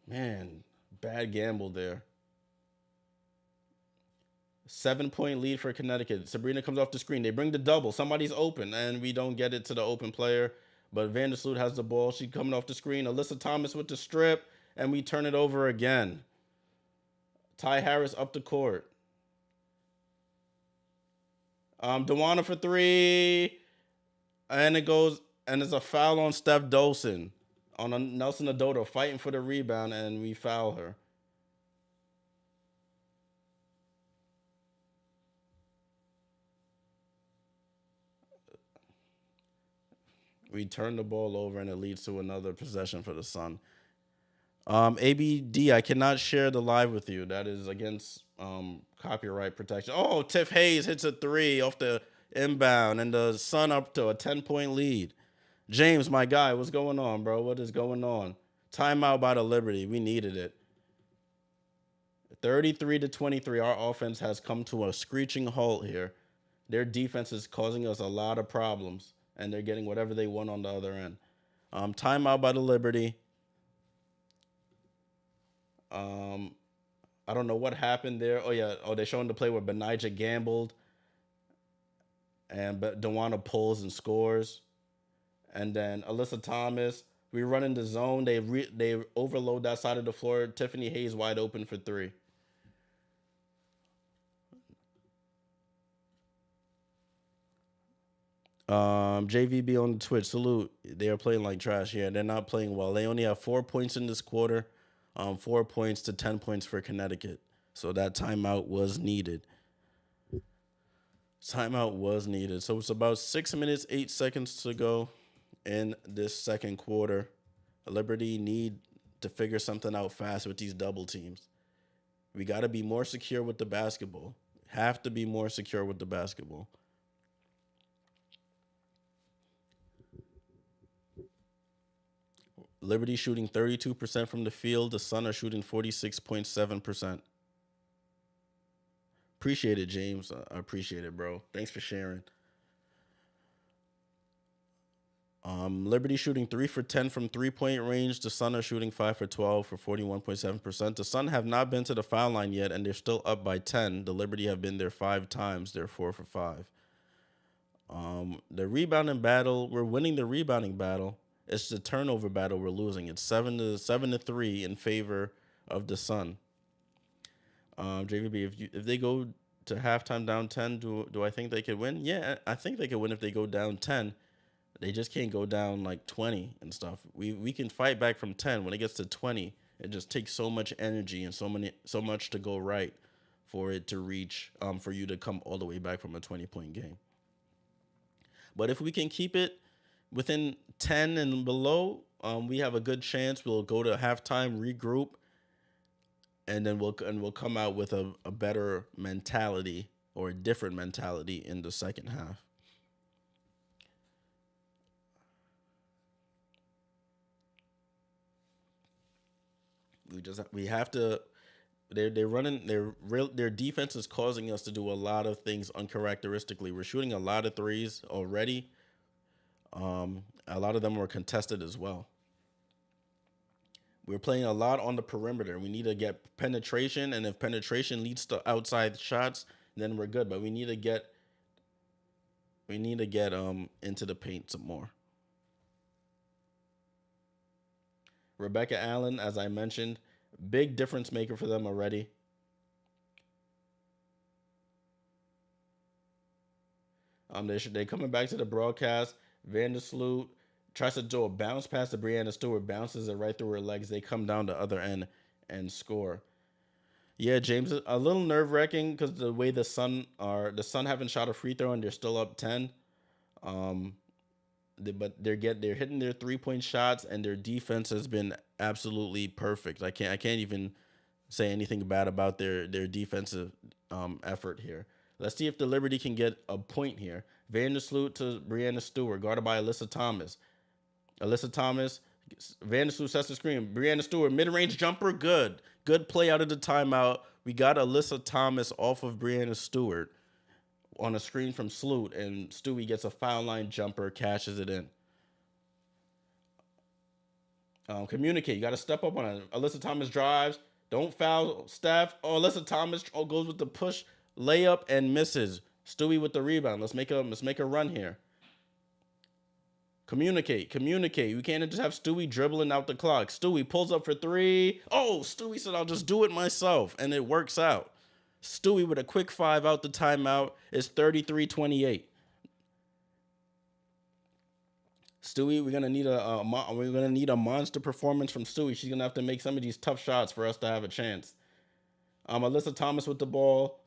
Man, bad gamble there. 7-point lead for Connecticut. Sabrina comes off the screen. They bring the double. Somebody's open, and we don't get it to the open player. But Vandersloot has the ball. She's coming off the screen. Alyssa Thomas with the strip, and we turn it over again. Ty Harris up the court. DeWanna for three. And it goes, and it's a foul on Steph Dolson. On a Nelson Adota fighting for the rebound, and we foul her. We turn the ball over, and it leads to another possession for the Sun. ABD, I cannot share the live with you. That is against copyright protection. Oh, Tiff Hayes hits a three off the inbound, and the Sun up to a 10-point lead. James, my guy, what's going on, bro? What is going on? Timeout by the Liberty. We needed it. 33-23. Our offense has come to a screeching halt here. Their defense is causing us a lot of problems, and they're getting whatever they want on the other end. Timeout by the Liberty. I don't know what happened there. Oh, yeah. Oh, they're showing the play where Benija gambled, and DeWanna pulls and scores. And then Alyssa Thomas, we run in the zone. They overload that side of the floor. Tiffany Hayes wide open for three. JVB on Twitch, salute. They are playing like trash. Yeah, they're not playing well. They only have 4 points in this quarter. 4 points to 10 points for Connecticut. So that timeout was needed. So it's about 6 minutes, 8 seconds to go in this second quarter. Liberty need to figure something out fast with these double teams. We got to be more secure with the basketball. Have to be more secure with the basketball. Liberty shooting 32% from the field. The Sun are shooting 46.7%. Appreciate it, James. I appreciate it, bro. Thanks for sharing. Liberty shooting 3 for 10 from 3-point range. The Sun are shooting 5 for 12 for 41.7%. The Sun have not been to the foul line yet, and they're still up by 10. The Liberty have been there 5 times. They're 4 for 5. The rebounding battle, we're winning the rebounding battle. It's the turnover battle we're losing. It's 7-3 in favor of the Sun. JVB, if they go to halftime down 10, do I think they could win? Yeah, I think they could win if they go down 10. They just can't go down like 20 and stuff. We can fight back from 10. When it gets to 20, it just takes so much energy and so much to go right for it to reach for you to come all the way back from a 20-point game. But if we can keep it within 10 and below, we have a good chance. We'll go to halftime, regroup, and then we'll come out with a better mentality or a different mentality in the second half. We have to. They're running. Their defense is causing us to do a lot of things uncharacteristically. We're shooting a lot of threes already. A lot of them were contested as well. We're playing a lot on the perimeter. We need to get penetration, and if penetration leads to outside shots, then we're good. But we need to get into the paint some more. Rebecca Allen, as I mentioned, big difference maker for them already. They coming back to the broadcast. Vandersloot tries to do a bounce pass to Breanna Stewart, bounces it right through her legs. They come down the other end and score. Yeah, James, a little nerve wracking because the way the Sun haven't shot a free throw and they're still up 10. But they're hitting their 3-point shots and their defense has been absolutely perfect. I can't even say anything bad about their defensive effort here. Let's see if the Liberty can get a point here. Vandersloot to Breanna Stewart, guarded by Alyssa Thomas. Vandersloot sets the screen. Breanna Stewart, mid-range jumper, good. Good play out of the timeout. We got Alyssa Thomas off of Breanna Stewart on a screen from Sloot, and Stewie gets a foul line jumper, cashes it in. Communicate. You got to step up on it. Alyssa Thomas drives. Don't foul Steph. Alyssa Thomas goes with the push layup and misses. Stewie with the rebound. Let's make a run here. Communicate. We can't just have Stewie dribbling out the clock. Stewie pulls up for 3. Stewie said, I'll just do it myself. And it works out. Stewie with a quick 5 out the timeout is 33-28. Stewie, we're gonna need a monster performance from Stewie. She's gonna have to make some of these tough shots for us to have a chance. Alyssa Thomas with the ball.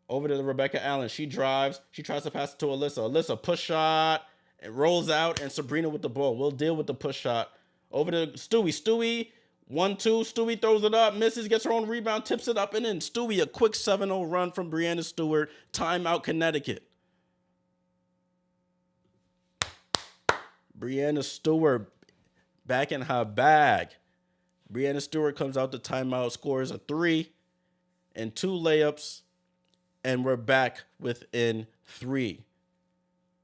Over to Rebecca Allen. She drives. She tries to pass it to Alyssa. Alyssa push shot. It rolls out, and Sabrina with the ball. We'll deal with the push shot. Over to Stewie. Stewie 1-2. Stewie throws it up. Misses. Gets her own rebound. Tips it up, and then Stewie a quick 7-0 run from Breanna Stewart. Timeout Connecticut. Breanna Stewart back in her bag. Breanna Stewart comes out the timeout, scores a 3 and 2 layups, and we're back within 3.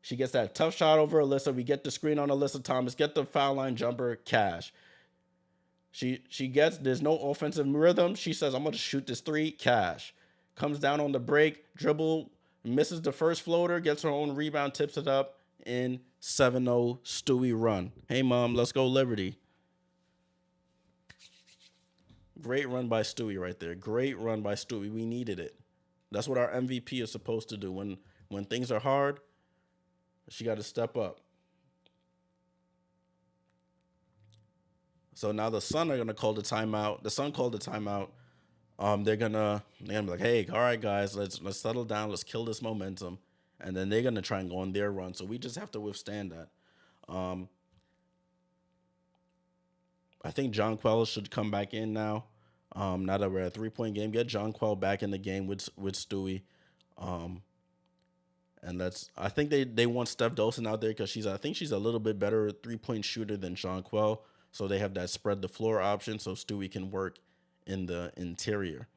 She gets that tough shot over Alyssa. We get the screen on Alyssa Thomas, get the foul line jumper, cash. There's no offensive rhythm. She says, I'm going to shoot this 3, cash. Comes down on the break, dribble, misses the first floater, gets her own rebound, tips it up in 7-0 Stewie run. Hey, Mom, let's go Liberty. Great run by Stewie right there. Great run by Stewie. We needed it. That's what our MVP is supposed to do. When things are hard, she got to step up. So now the Sun are going to call the timeout. The Sun called the timeout. They're gonna be like, hey, all right, guys, let's settle down. Let's kill this momentum. And then they're going to try and go on their run. So we just have to withstand that. I think John Quell should come back in now. Now that we're at a 3-point game, get John Quell back in the game with Stewie. And I think they want Steph Dolson out there because I think she's a little bit better 3-point shooter than John Quell. So they have that spread the floor option so Stewie can work in the interior.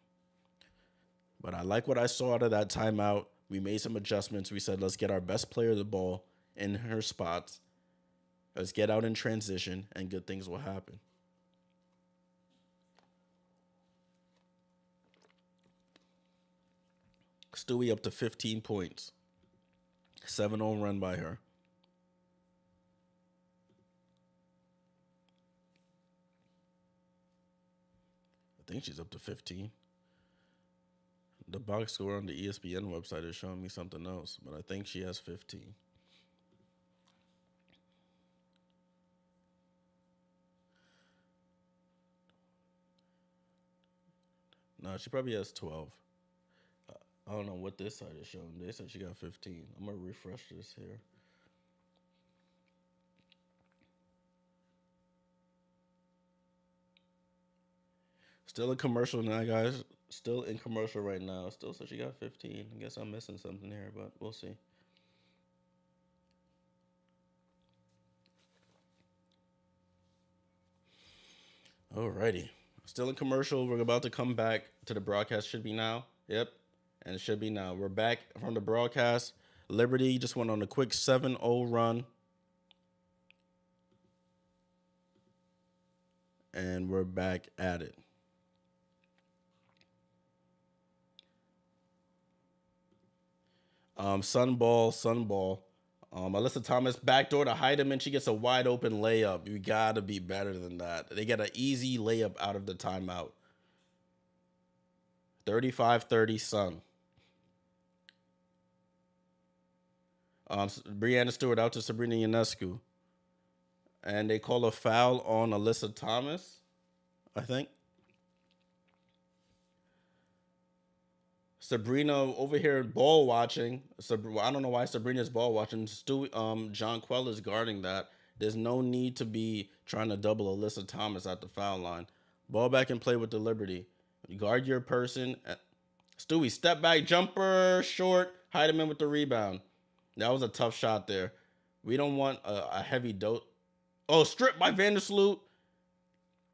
But I like what I saw out of that timeout. We made some adjustments. We said, let's get our best player the ball in her spots. Let's get out in transition, and good things will happen. Stewie up to 15 points. 7-0 run by her. I think she's up to 15. The box score on the ESPN website is showing me something else, but I think she has 15. No, she probably has 12. I don't know what this side is showing. They said she got 15. I'm going to refresh this here. Still a commercial now, guys. Still in commercial right now. Still said she got 15. I guess I'm missing something here, but we'll see. Alrighty. Still in commercial. We're about to come back to the broadcast. Should be now. Yep. And it should be now. We're back from the broadcast. Liberty just went on a quick 7-0 run. And we're back at it. Sunball. Alyssa Thomas backdoor to Heidemann. She gets a wide open layup. You gotta be better than that. They get an easy layup out of the timeout. 35-30 Sun. Breanna Stewart out to Sabrina Ionescu. And they call a foul on Alyssa Thomas, I think. Sabrina over here ball watching. I don't know why Sabrina's ball watching. John Quell is guarding that. There's no need to be trying to double Alyssa Thomas at the foul line. Ball back and play with the Liberty. Guard your person. Stewie, step back, jumper, short. Heidemann with the rebound. That was a tough shot there. We don't want a heavy dose. Oh, stripped by Vandersloot.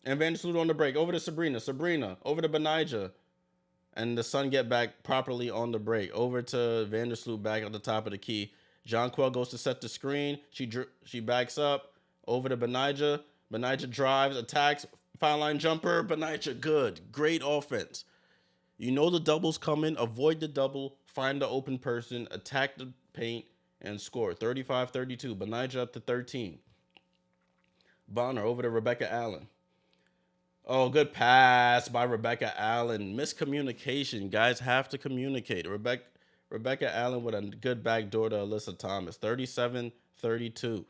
And Vandersloot on the break. Over to Sabrina. Sabrina. Over to Benijah. And the Sun get back properly on the break. Over to Vandersloot back at the top of the key. Jonquel goes to set the screen. She backs up. Over to Benijah. Benijah drives, attacks. Foul line jumper. Benijah, good. Great offense. You know the double's coming. Avoid the double. Find the open person. Attack the paint. And score. 35-32. Benijah up to 13. Bonner over to Rebecca Allen. Oh, good pass by Rebecca Allen. Miscommunication. Guys have to communicate. Rebecca Allen with a good backdoor to Alyssa Thomas. 37-32.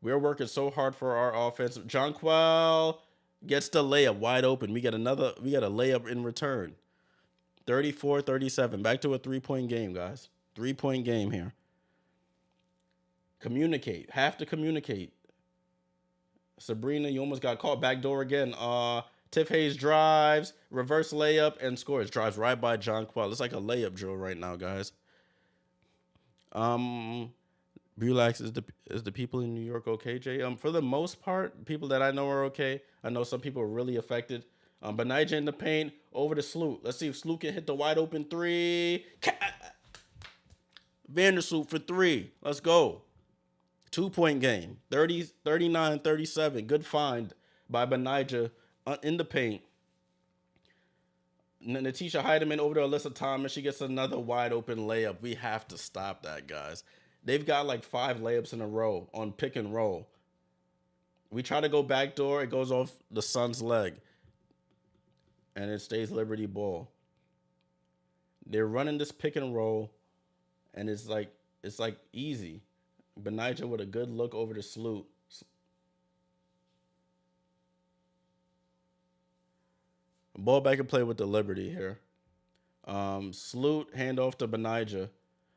We're working so hard for our offense. Jonquel gets the layup wide open. We get a layup in return. 34-37. Back to a 3-point game, guys. 3-point game here. Communicate. Have to communicate. Sabrina, you almost got caught. Backdoor again. Tiff Hayes drives, reverse layup, and scores. Drives right by Jonquel. It's like a layup drill right now, guys. Relax, is the people in New York okay, Jay? For the most part, people that I know are okay. I know some people are really affected. Benijah in the paint, over to Sloot. Let's see if Sloot can hit the wide open three. Vandersloot for 3. Let's go. 2-point game. 39-37. Good find by Benijah in the paint. Natisha Heidemann over to Alyssa Thomas. She gets another wide open layup. We have to stop that, guys. They've got like 5 layups in a row on pick and roll. We try to go backdoor. It goes off the Sun's leg. And it stays Liberty ball. They're running this pick and roll. And it's like easy. Benijah with a good look over to Sloot. Ball back and play with the Liberty here. Sloot, handoff to Benijah.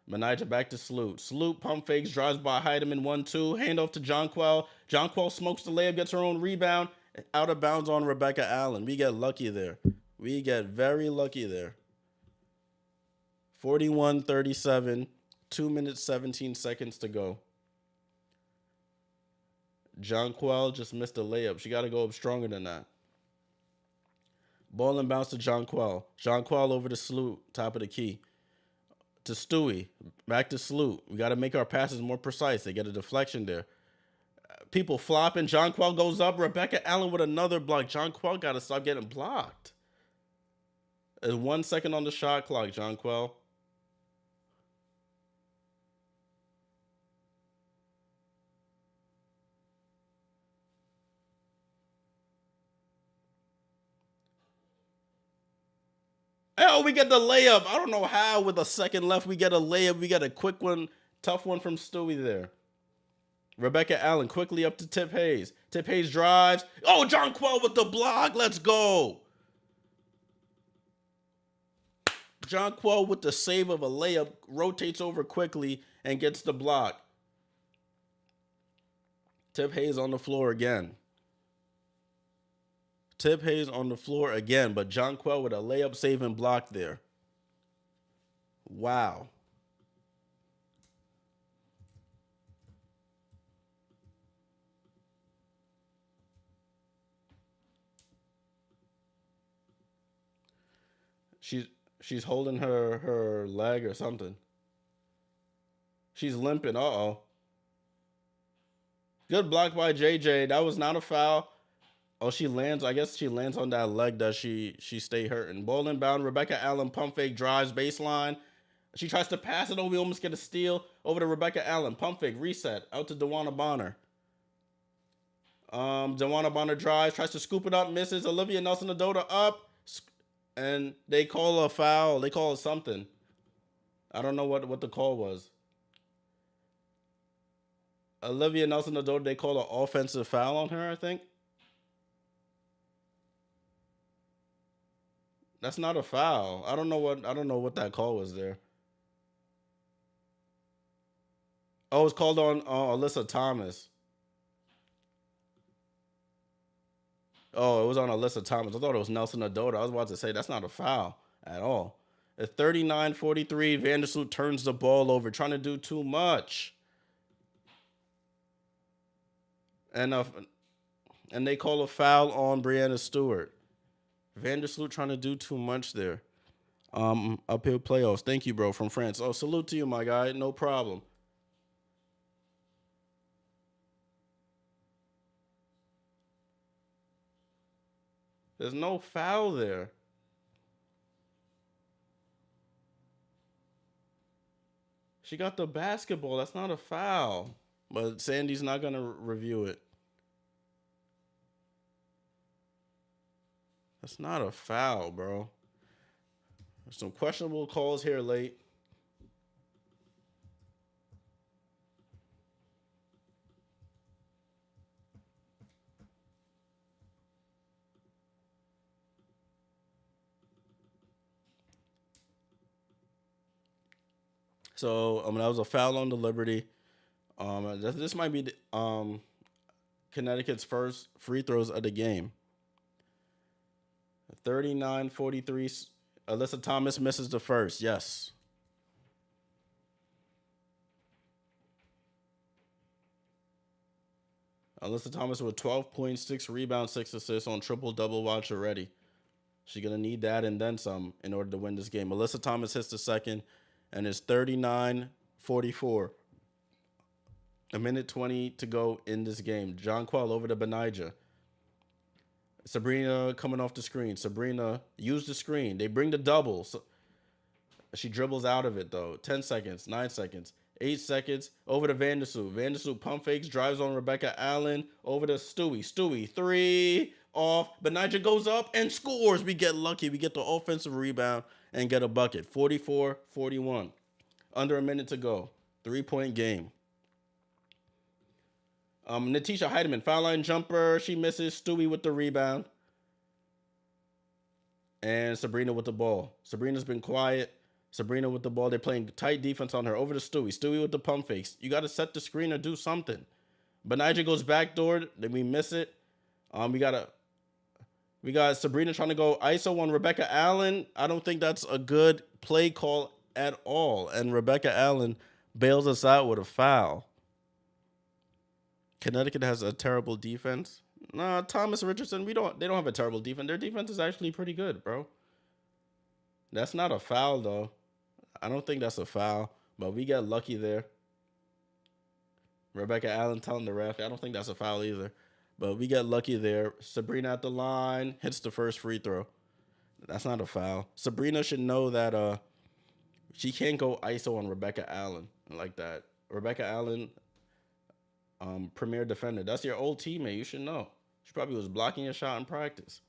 Benijah back to Sloot. Sloot pump fakes, drives by Heidemann 1-2. Handoff to Jonquel. Jonquel smokes the layup, gets her own rebound. Out of bounds on Rebecca Allen. We get lucky there. We get very lucky there. 41-37. 2 minutes, 17 seconds to go. Jonquel just missed a layup. She got to go up stronger than that. Ball and bounce to Jonquel. Jonquel over to Sloot, top of the key. To Stewie, back to Sloot. We got to make our passes more precise. They get a deflection there. People flopping. Jonquel goes up. Rebecca Allen with another block. Jonquel got to stop getting blocked. There's 1 second on the shot clock, Jonquel. Oh, we get the layup. I don't know how with a second left we get a layup. We get a quick one, tough one from Stewie there. Rebecca Allen quickly up to Tip Hayes. Tip Hayes drives. Oh, Jonquel with the block. Let's go. Jonquel with the save of a layup, rotates over quickly and gets the block. Tip Hayes on the floor again. Tip Hayes on the floor again, but Jonquel with a layup, save, and block there. Wow. She's holding her leg or something. She's limping. Uh-oh. Good block by JJ. That was not a foul. Oh, she lands. I guess she lands on that leg that she stay hurting. Ball inbound. Rebecca Allen pump fake drives baseline. She tries to pass it over. We almost get a steal over to Rebecca Allen. Pump fake reset out to DeWanna Bonner. DeWanna Bonner drives, tries to scoop it up, misses. Olivia Nelson-Ododa up, and they call a foul. They call it something. I don't know what the call was. Olivia Nelson-Ododa, they call an offensive foul on her, I think. That's not a foul. I don't know what that call was there. Oh, it's called on Alyssa Thomas. Oh, it was on Alyssa Thomas. I thought it was Nelson-Ododa. I was about to say that's not a foul at all. At 39-43, Vandersloot turns the ball over, trying to do too much. And they call a foul on Brianna Stewart. Vandersloot trying to do too much there. Uphill playoffs. Thank you, bro, from France. Oh, salute to you, my guy. No problem. There's no foul there. She got the basketball. That's not a foul. But Sandy's not going to review it. That's not a foul, bro. There's some questionable calls here late. So, that was a foul on the Liberty. This might be Connecticut's first free throws of the game. 39-43. Alyssa Thomas misses the first. Yes. Alyssa Thomas with 12 points, 6 rebounds, 6 assists on triple-double watch already. She's going to need that and then some in order to win this game. Alyssa Thomas hits the second, and it's 39-44. A minute 20 to go in this game. Jonquel over to Benijah. Sabrina coming off the screen. Sabrina used the screen. They bring the double. So she dribbles out of it, though. 10 seconds, 9 seconds, 8 seconds. Over to Vandersloot. Vandersloot pump fakes, drives on Rebecca Allen. Over to Stewie. Stewie, 3, off. Benijah goes up and scores. We get lucky. We get the offensive rebound and get a bucket. 44-41. Under a minute to go. 3-point game. Natisha Heidemann, foul line jumper. She misses. Stewie with the rebound. And Sabrina with the ball. Sabrina's been quiet. Sabrina with the ball. They're playing tight defense on her. Over to Stewie. Stewie with the pump fakes. You got to set the screen or do something. Benijah goes backdoor. Then we miss it. We got Sabrina trying to go ISO on Rebecca Allen. I don't think that's a good play call at all. And Rebecca Allen bails us out with a foul. Connecticut has a terrible defense. Nah, Thomas Richardson, we don't. They don't have a terrible defense. Their defense is actually pretty good, bro. That's not a foul though. I don't think that's a foul, but we got lucky there. Rebecca Allen telling the ref, I don't think that's a foul either, but we got lucky there. Sabrina at the line hits the first free throw. That's not a foul. Sabrina should know that she can't go ISO on Rebecca Allen like that. Rebecca Allen, premier defender. That's your old teammate. You should know. She probably was blocking your shot in practice.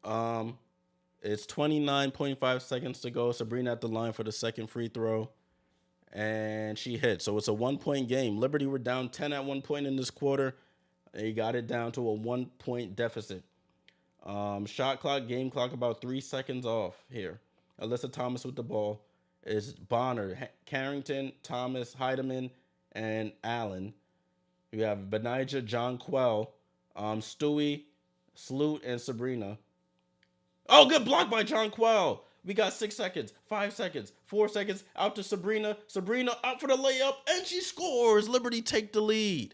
Um, it's 29.5 seconds to go. Sabrina at the line for the second free throw, and she hit. So it's a 1 point game. Liberty were down 10 at one point in this quarter. They got it down to a 1 point deficit. Shot clock, game clock, about 3 seconds off here. Alyssa Thomas with the ball is Bonner, Carrington, Thomas, Heidemann, and Allen. You have Benijah, John Quell, Stewie, Sloot, and Sabrina. Oh, good block by John Quell. We got 6 seconds, 5 seconds, 4 seconds. Out to Sabrina. Sabrina out for the layup, and she scores. Liberty take the lead.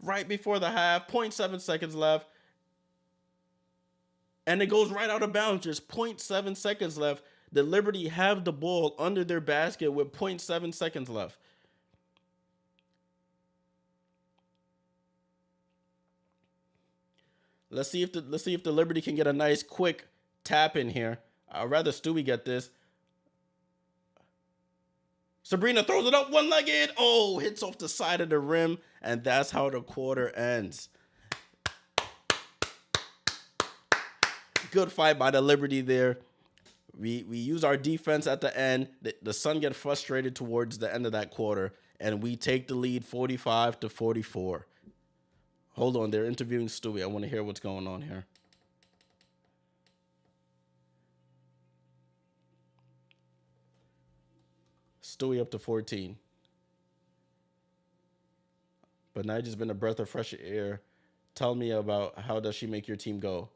Right before the half, 0.7 seconds left. And it goes right out of bounds. There's 0.7 seconds left. The Liberty have the ball under their basket with 0.7 seconds left. Let's see if the Liberty can get a nice quick tap in here. I'd rather Stewie get this. Sabrina throws it up one-legged. Oh, hits off the side of the rim, and that's how the quarter ends. Good fight by the Liberty there. We use our defense at the end. The Sun get frustrated towards the end of that quarter, and we take the lead 45-44. Hold on, they're interviewing Stewie. I want to hear what's going on here. Stewie up to 14. But Nigel's been a breath of fresh air. Tell me about how does she make your team go?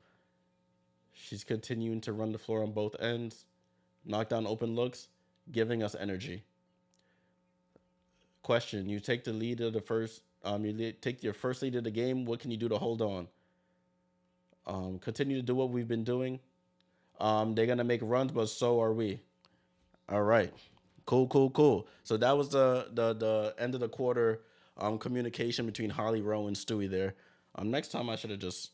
She's continuing to run the floor on both ends, knock down open looks, giving us energy. Question: you take the lead of the first, take your first lead of the game. What can you do to hold on? Continue to do what we've been doing. They're gonna make runs, but so are we. All right, cool. So that was the end of the quarter. Communication between Holly Rowe and Stewie there. Next time I should have just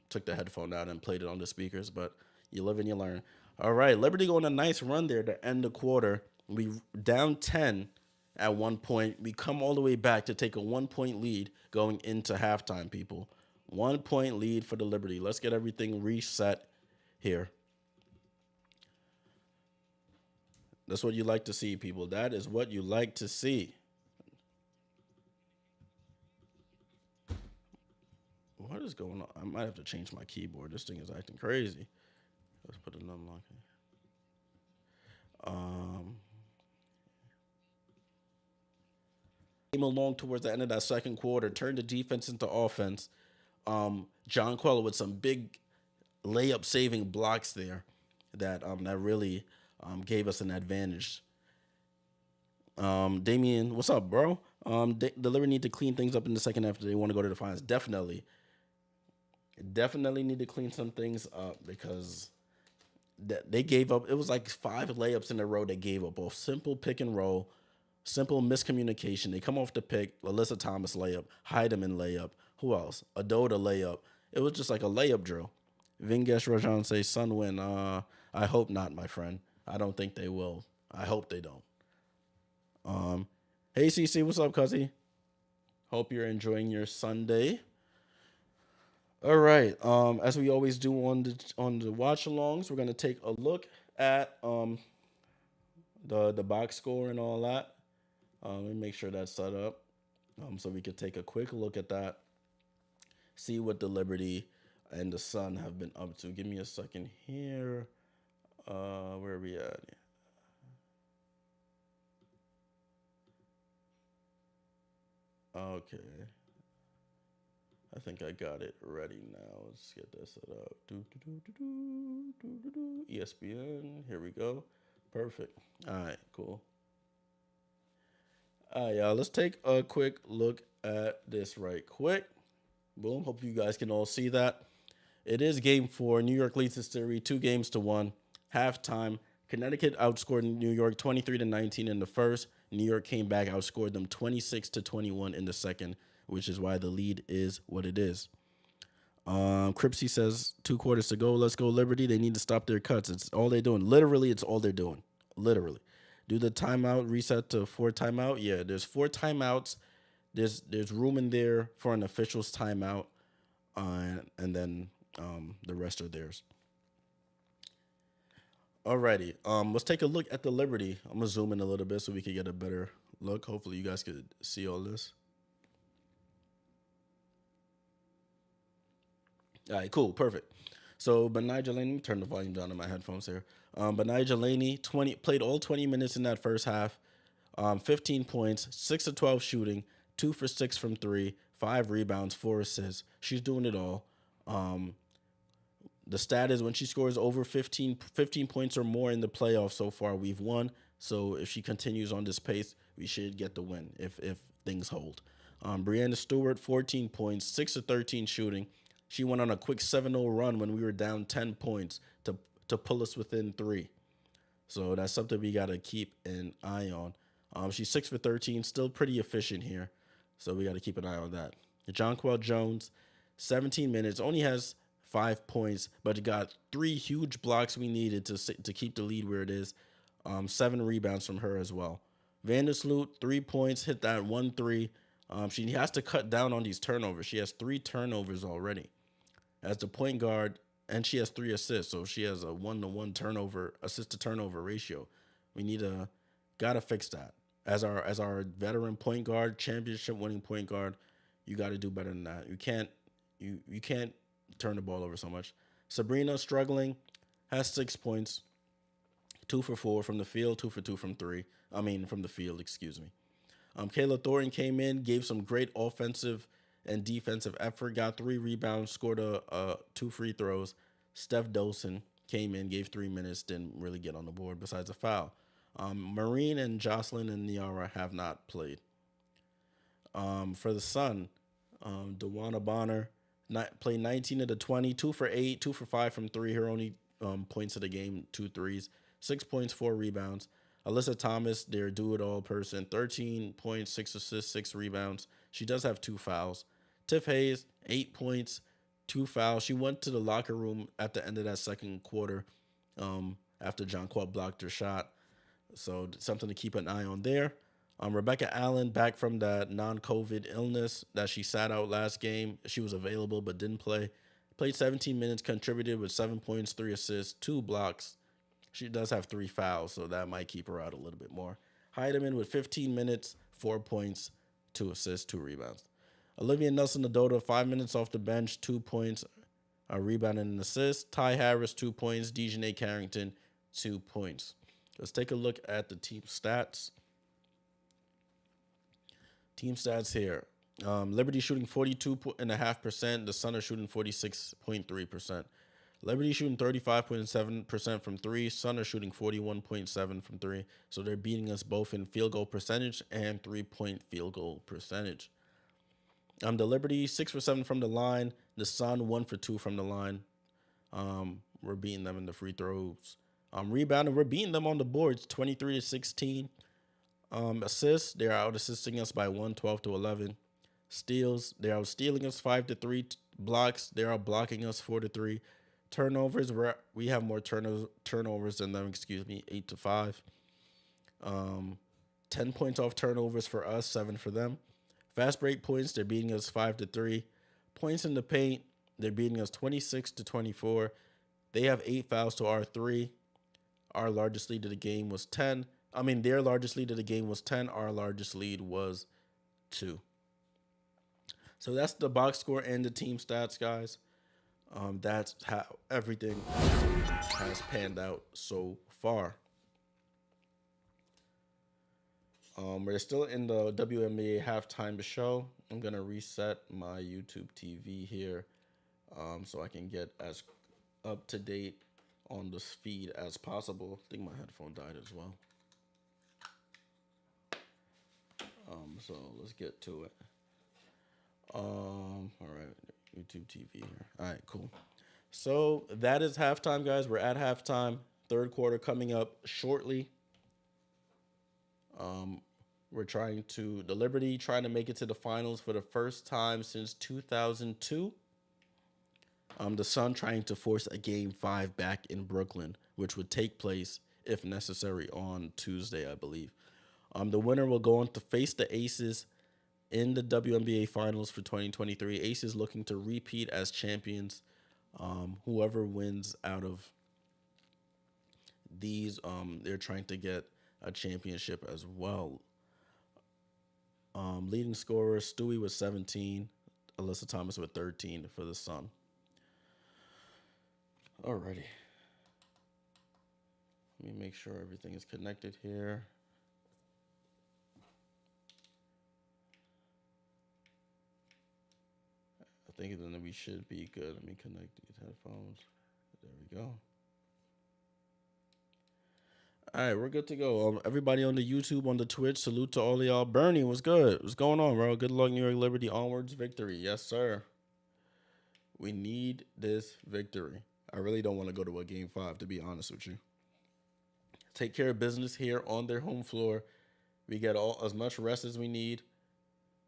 took the headphone out and played it on the speakers, but you live and you learn. All right, Liberty going a nice run there to end the quarter. We down 10 at one point. We come all the way back to take a 1 point lead going into halftime, people. 1 point lead for the Liberty. Let's get everything reset here. That's what you like to see, people. That is what you like to see. What is going on? I might have to change my keyboard. This thing is acting crazy. Let's put an unlock here. Came along towards the end of that second quarter, turned the defense into offense. John Queller with some big layup saving blocks there that really gave us an advantage. Damian, what's up, bro? The Liberty need to clean things up in the second half if they want to go to the finals. Definitely need to clean some things up because they gave up. It was like 5 layups in a row they gave up. Both simple pick and roll, simple miscommunication. They come off the pick. Alyssa Thomas layup, Heidemann layup. Who else? Adoda layup. It was just like a layup drill. Vingesh Rajan says, Sun win. I hope not, my friend. I don't think they will. I hope they don't. Hey, CC, what's up, cuzzy? Hope you're enjoying your Sunday. All right. As we always do on the watch alongs, we're gonna take a look at the box score and all that. Let me make sure that's set up so we could take a quick look at that. See what the Liberty and the Sun have been up to. Give me a second here. Where are we at? Okay. I think I got it ready now. Let's get this set up. ESPN. Here we go. Perfect. All right, cool. All right, y'all. Let's take a quick look at this right quick. Boom. Hope you guys can all see that. It is game four. New York leads the series 2-1. Halftime. Connecticut outscored New York 23-19 in the first. New York came back, outscored them 26-21 in the second, which is why the lead is what it is. Cripsy says 2 quarters to go. Let's go Liberty. They need to stop their cuts. It's all they're doing. Literally, it's all they're doing. Literally. Do the timeout reset to 4 timeout? Yeah, there's 4 timeouts. There's room in there for an official's timeout, and then the rest are theirs. Alrighty. Let's take a look at the Liberty. I'm gonna zoom in a little bit so we can get a better look. Hopefully, you guys could see all this. All right, cool, perfect. So Benai Jelani, turn the volume down on my headphones here. Benai Jelani, 20 played all 20 minutes in that first half. 15 points, 6 of 12 shooting, 2 for 6 from three, 5 rebounds, 4 assists. She's doing it all. Um, the stat is when she scores over 15 points or more in the playoffs so far, we've won. So if she continues on this pace, we should get the win if things hold. Brianna Stewart, 14 points, 6 of 13 shooting. She went on a quick 7-0 run when we were down 10 points to pull us within three. So that's something we got to keep an eye on. She's 6 for 13, still pretty efficient here. So we got to keep an eye on that. Jonquel Jones, 17 minutes, only has 5 points, but it got 3 huge blocks we needed to keep the lead where it is. 7 rebounds from her as well. Vandersloot, 3 points, hit that 1-3. She has to cut down on these turnovers. She has 3 turnovers already as the point guard, and she has 3 assists. So she has a 1-to-1 turnover assist to turnover ratio. Gotta fix that. As our veteran point guard, championship winning point guard, you got to do better than that. You can't turn the ball over so much. Sabrina struggling, has 6 points, 2 for 4 from the field, 2 for 2 from three. I mean from the field, excuse me. Kayla Thornton came in, gave some great offensive and defensive effort, got 3 rebounds, scored 2 free throws. Steph Dolson came in, gave 3 minutes, didn't really get on the board besides a foul. Marine and Jocelyn and Niara have not played. For the Sun, Dewana Bonner played 19 of the 20, 2 for 8, 2 for 5 from three. Her only points of the game, 2 threes, 6 points, 4 rebounds. Alyssa Thomas, their do-it-all person, 13 points, 6 assists, 6 rebounds. She does have 2 fouls. Tiff Hayes, 8 points, 2 fouls. She went to the locker room at the end of that second quarter after Jonquel blocked her shot. So something to keep an eye on there. Rebecca Allen, back from that non-COVID illness that she sat out last game. She was available but didn't play. Played 17 minutes, contributed with 7 points, 3 assists, 2 blocks. She does have 3 fouls, so that might keep her out a little bit more. Heidemann with 15 minutes, 4 points, 2 assists, 2 rebounds. Olivia Nelson-Nadota, 5 minutes off the bench, 2 points, a rebound and an assist. Ty Harris, 2 points. Dejanay Carrington, 2 points. Let's take a look at the team stats. Team stats here. Liberty shooting 42.5%. The Sun are shooting 46.3%. Liberty shooting 35.7% from three. Sun are shooting 41.7% from three. So they're beating us both in field goal percentage and 3-point field goal percentage. The Liberty 6 for 7 from the line. The Sun 1 for 2 from the line. We're beating them in the free throws. Rebounding, we're beating them on the boards 23-16. Assists, they're out assisting us by 1, 12-11. Steals, they're out stealing us 5-3. Blocks, they're out blocking us 4-3. Turnovers, we have more turnovers than them, 8-5. 10 points off turnovers for us, 7 for them. Fast break points, they're beating us 5-3. Points in the paint, they're beating us 26-24. They have 8 fouls to our 3. Our largest lead of the game was 10. Their largest lead of the game was 10. Our largest lead was 2. So that's the box score and the team stats, guys. That's how everything has panned out so far. We're still in the WNBA halftime show. I'm going to reset my YouTube TV here so I can get as up to date on the feed as possible. I think my headphone died as well. So let's get to it. All right, YouTube TV here. All right, cool. So that is halftime, guys. We're at halftime. Third quarter coming up shortly. We're the Liberty trying to make it to the finals for the first time since 2002. The Sun trying to force a game 5 back in Brooklyn, which would take place, if necessary, on Tuesday, I believe. The winner will go on to face the Aces in the WNBA Finals for 2023. Aces looking to repeat as champions. Whoever wins out of these, they're trying to get a championship as well. Leading scorer, Stewie with 17, Alyssa Thomas with 13 for the Sun. Alrighty. Let me make sure everything is connected here. I think then we should be good. Let me connect these headphones. There we go. All right, we're good to go. Everybody on the YouTube, on the Twitch, salute to all of y'all. Bernie, what's good? What's going on, bro? Good luck, New York Liberty. Onwards, victory. Yes, sir. We need this victory. I really don't want to go to a game 5, to be honest with you. Take care of business here on their home floor. We get as much rest as we need.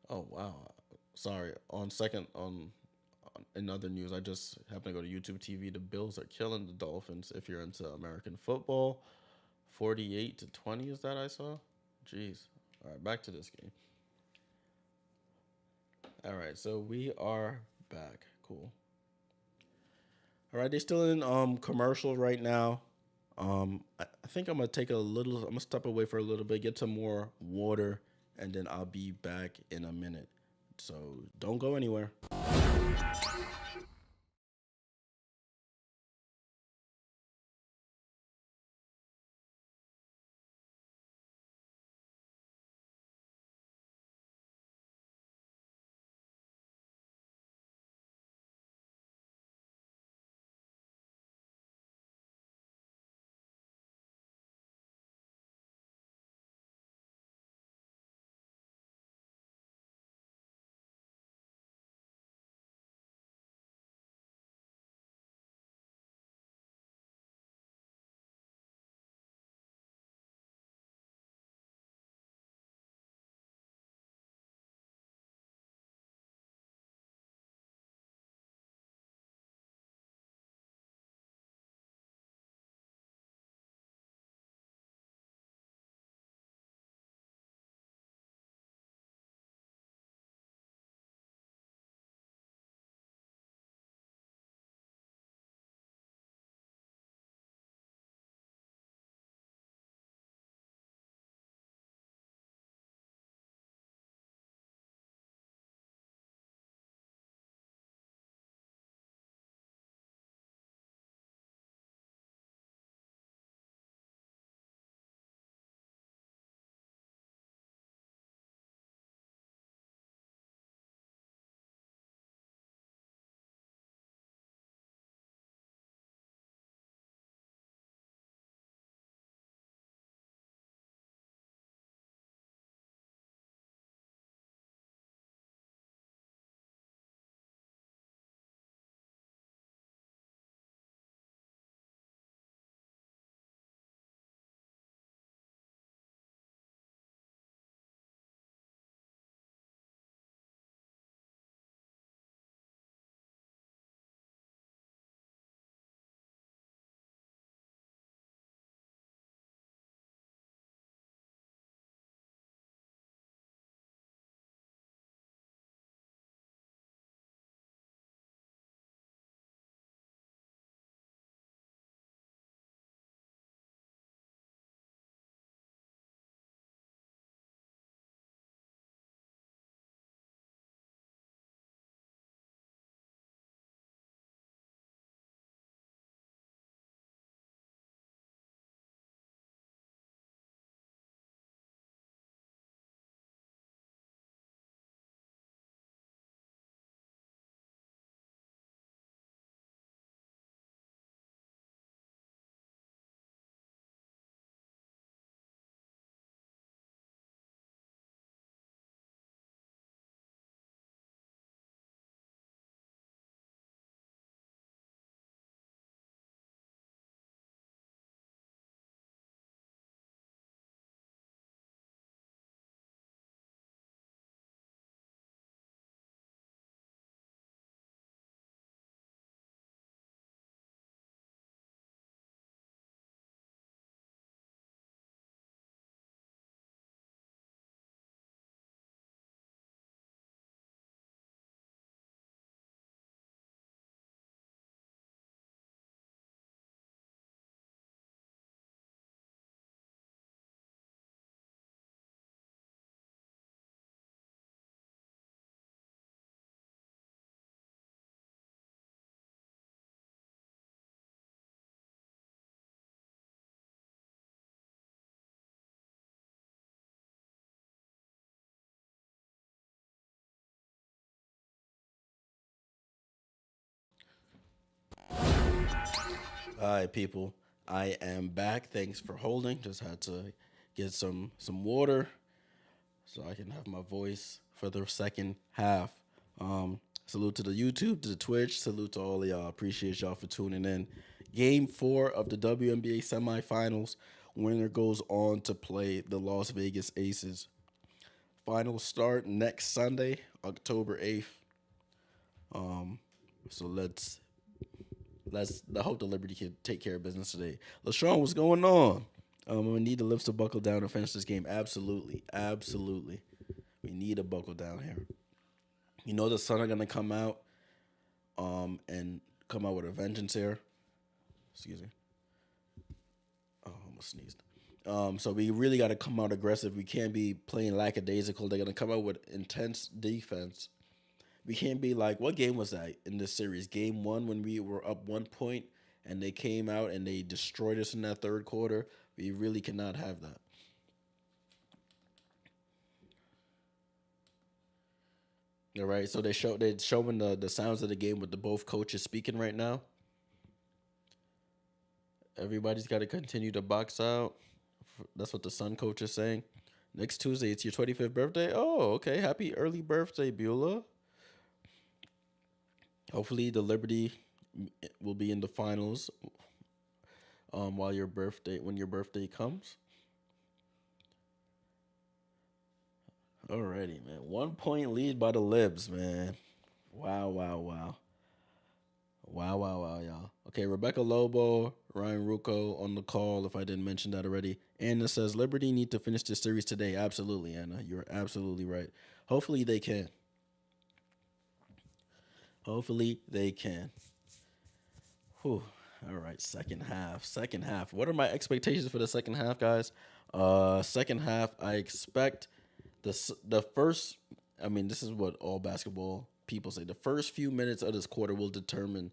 Oh, wow. Sorry. In other news, I just happened to go to YouTube TV. The Bills are killing the Dolphins. If you're into American football, 48-20 is that I saw. Jeez. All right, back to this game. All right, so we are back. Cool. All right, they're still in commercial right now. I think I'm gonna step away for a little bit, get some more water, and then I'll be back in a minute. So don't go anywhere. Hi, people. I am back. Thanks for holding. Just had to get some water so I can have my voice for the second half. Salute to the YouTube, to the Twitch. Salute to all of y'all. Appreciate y'all for tuning in. Game 4 of the WNBA semifinals. Winner goes on to play the Las Vegas Aces. Finals start next Sunday, October 8th. So let's I hope the Liberty can take care of business today. LaShawn, what's going on? We need the lips to buckle down and finish this game. Absolutely. Absolutely. We need a buckle down here. You know the Sun are gonna come out and come out with a vengeance here. Excuse me. Oh, I almost sneezed. So we really gotta come out aggressive. We can't be playing lackadaisical. They're gonna come out with intense defense. We can't be like, what game was that in this series? Game 1 when we were up 1 point and they came out and they destroyed us in that third quarter. We really cannot have that. All right, so they're showing the sounds of the game with the both coaches speaking right now. Everybody's got to continue to box out. That's what the Sun coach is saying. Next Tuesday, it's your 25th birthday. Oh, okay. Happy early birthday, Beulah. Hopefully, the Liberty will be in the finals when your birthday comes. Alrighty, man. 1 point lead by the Libs, man. Wow, wow, wow. Wow, wow, wow, y'all. Okay, Rebecca Lobo, Ryan Rucco on the call, if I didn't mention that already. Anna says, Liberty need to finish this series today. Absolutely, Anna. You're absolutely right. Hopefully they can. Hopefully they can. Whew. All right, second half. Second half. What are my expectations for the second half, guys? Second half, I expect the first. I mean, this is what all basketball people say. The first few minutes of this quarter will determine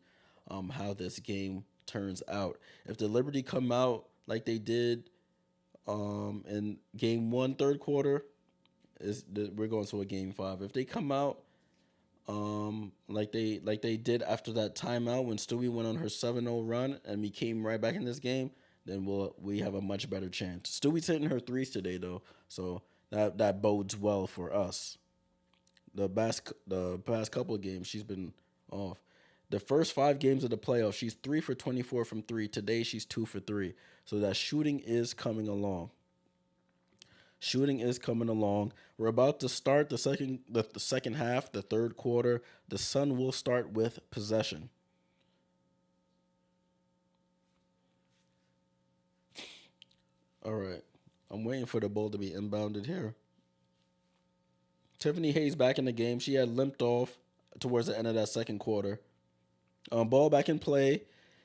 how this game turns out. If the Liberty come out like they did in game 1, third quarter, we're going to a game 5. If they come out like they did after that timeout when Stewie went on her 7-0 run and we came right back in this game, then we have a much better chance. Stewie's hitting her threes today though, so that bodes well for us. The past couple of games she's been off. The first 5 games of the playoffs, she's 3 for 24 from 3. Today she's 2 for 3. So that shooting is coming along. Shooting is coming along. We're about to start the second half, the third quarter. The Sun will start with possession. All right. I'm waiting for the ball to be inbounded here. Tiffany Hayes back in the game. She had limped off towards the end of that second quarter. Ball back in play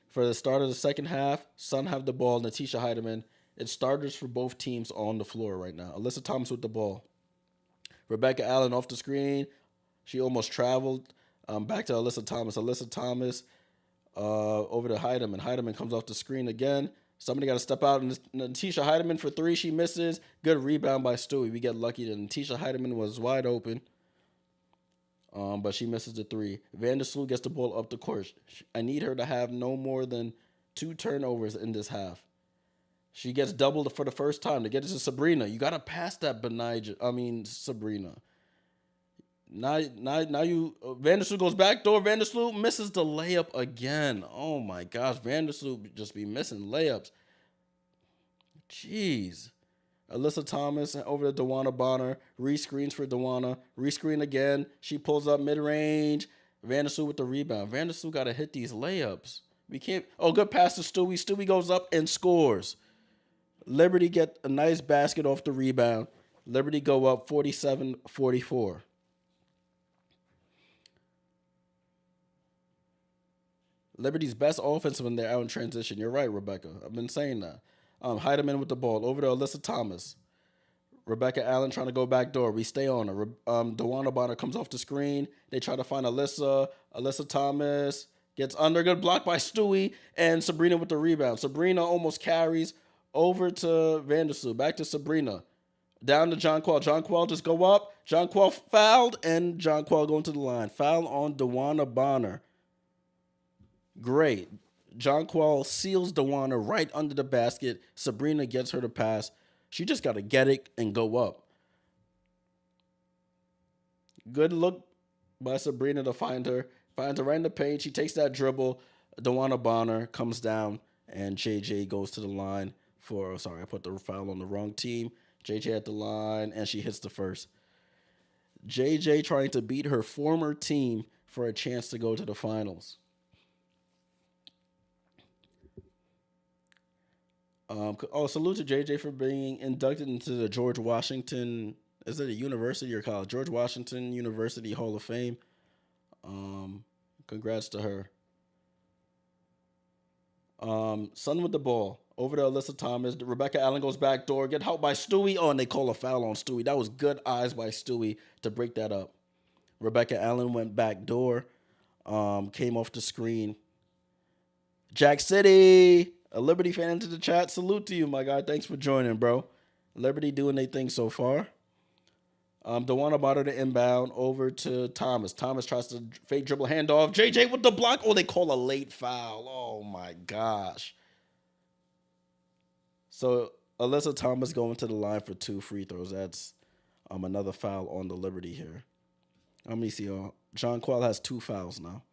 for the start of the second half. Sun have the ball. Natisha Heidemann. It's starters for both teams on the floor right now. Alyssa Thomas with the ball. Rebecca Allen off the screen. She almost traveled. Back to Alyssa Thomas. Alyssa Thomas over to Heidemann. Heidemann comes off the screen again. Somebody got to step out. And Natisha Heidemann for 3. She misses. Good rebound by Stewie. We get lucky that Natisha Heidemann was wide open. But she misses the 3. Vandersloot gets the ball up the court. I need her to have no more than 2 turnovers in this half. She gets doubled for the first time. To get it to Sabrina. You got to pass that Sabrina. Now you Vandersloot goes back door. Vandersloot misses the layup again. Oh my gosh, Vandersloot just be missing layups. Jeez. Alyssa Thomas over to Dewana Bonner. Rescreens for Dewana. Rescreen again. She pulls up mid-range. Vandersloot with the rebound. Vandersloot got to hit these layups. We can't. Oh, good pass to Stewie. Stewie goes up and scores. Liberty get a nice basket off the rebound. Liberty go up 47-44. Liberty's best offense when they're out in transition. You're right, Rebecca. I've been saying that. Heidemann with the ball. Over to Alyssa Thomas. Rebecca Allen trying to go back door. We stay on her. Dewana Bonner comes off the screen. They try to find Alyssa. Alyssa Thomas gets under. Good block by Stewie. And Sabrina with the rebound. Sabrina almost carries over to Vandersloot. Back to Sabrina. Down to John Quall. John Quall just go up. John Quall fouled. And John Quall going to the line. Foul on Dewana Bonner. Great. Jonquil seals Dewana right under the basket. Sabrina gets her to pass. She just got to get it and go up. Good look by Sabrina to find her. Finds her right in the paint. She takes that dribble. Dewana Bonner comes down, and JJ goes to the line for. Sorry, I put the foul on the wrong team. JJ at the line, and she hits the first. JJ trying to beat her former team for a chance to go to the finals. Salute to JJ for being inducted into the George Washington. Is it a university or college? George Washington University Hall of Fame. Congrats to her. Sun with the ball. Over to Alyssa Thomas. Rebecca Allen goes back door. Get helped by Stewie. Oh, and they call a foul on Stewie. That was good eyes by Stewie to break that up. Rebecca Allen went back door. Came off the screen. Jack City. A Liberty fan into the chat. Salute to you, my guy. Thanks for joining, bro. Liberty doing their thing so far. Dewana Bonner to inbound over to Thomas. Thomas tries to fake dribble handoff. JJ with the block. Oh, they call a late foul. Oh, my gosh. So, Alyssa Thomas going to the line for 2 free throws. That's another foul on the Liberty here. Let me see. John Quell has 2 fouls now.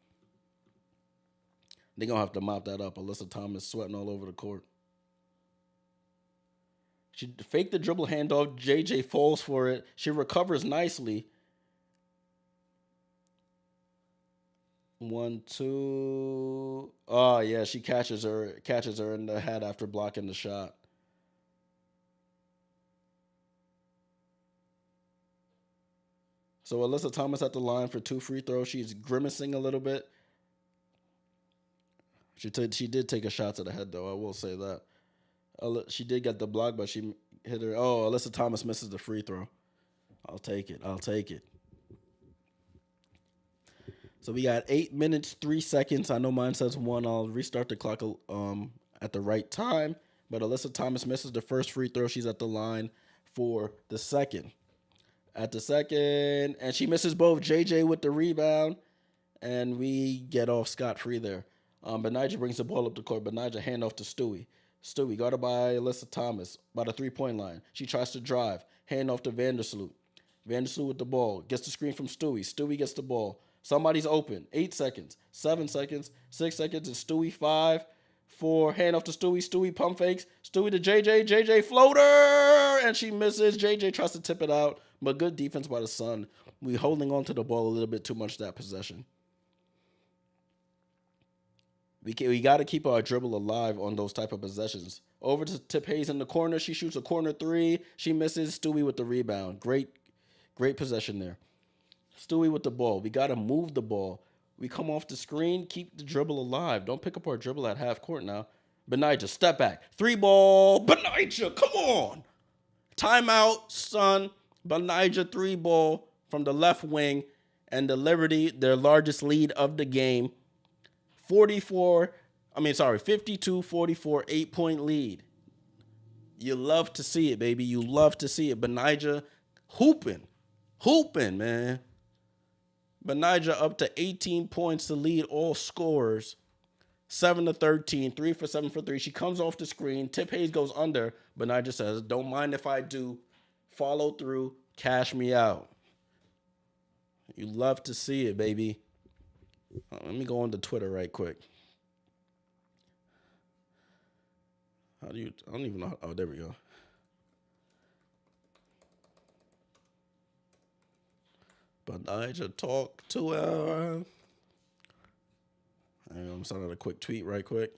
They're going to have to mop that up. Alyssa Thomas sweating all over the court. She faked the dribble handoff. JJ falls for it. She recovers nicely. 1, 2. Oh, yeah, she catches her in the head after blocking the shot. So Alyssa Thomas at the line for 2 free throws. She's grimacing a little bit. She did take a shot to the head, though. I will say that. She did get the block, but she hit her. Oh, Alyssa Thomas misses the free throw. I'll take it. So we got 8 minutes, 3 seconds. I know mine says 1. I'll restart the clock at the right time. But Alyssa Thomas misses the first free throw. She's at the line for the second. At the second, and she misses both. JJ with the rebound, and we get off scot-free there. Benija brings the ball up the court. Benija hand off to Stewie. Stewie guarded by Alyssa Thomas by the 3-point line. She tries to drive. Hand off to Vandersloot. Vandersloot with the ball. Gets the screen from Stewie. Stewie gets the ball. Somebody's open. 8 seconds. 7 seconds. 6 seconds. It's Stewie 5. 4. Hand off to Stewie. Stewie pump fakes. Stewie to JJ. JJ floater. And she misses. JJ tries to tip it out. But good defense by the Sun. We holding on to the ball a little bit too much that possession. We got to keep our dribble alive on those type of possessions. Over to Tip Hayes in the corner. She shoots a corner 3. She misses. Stewie with the rebound. Great possession there. Stewie with the ball. We got to move the ball. We come off the screen. Keep the dribble alive. Don't pick up our dribble at half court now. Benija, step back. 3 ball. Benija, come on. Timeout, Sun. Benija 3 ball from the left wing. And the Liberty, their largest lead of the game. 52-44, 8-point lead. You love to see it, baby. You love to see it. Benija hooping, man. Benija up to 18 points to lead all scorers. 7-13, 3 for 7 for 3. She comes off the screen. Tip Hayes goes under. Benija says, don't mind if I do. Follow through. Cash me out. You love to see it, baby. Let me go on to Twitter right quick. I don't even know. Oh, there we go. Benija talk to her. I'm sending a quick tweet right quick.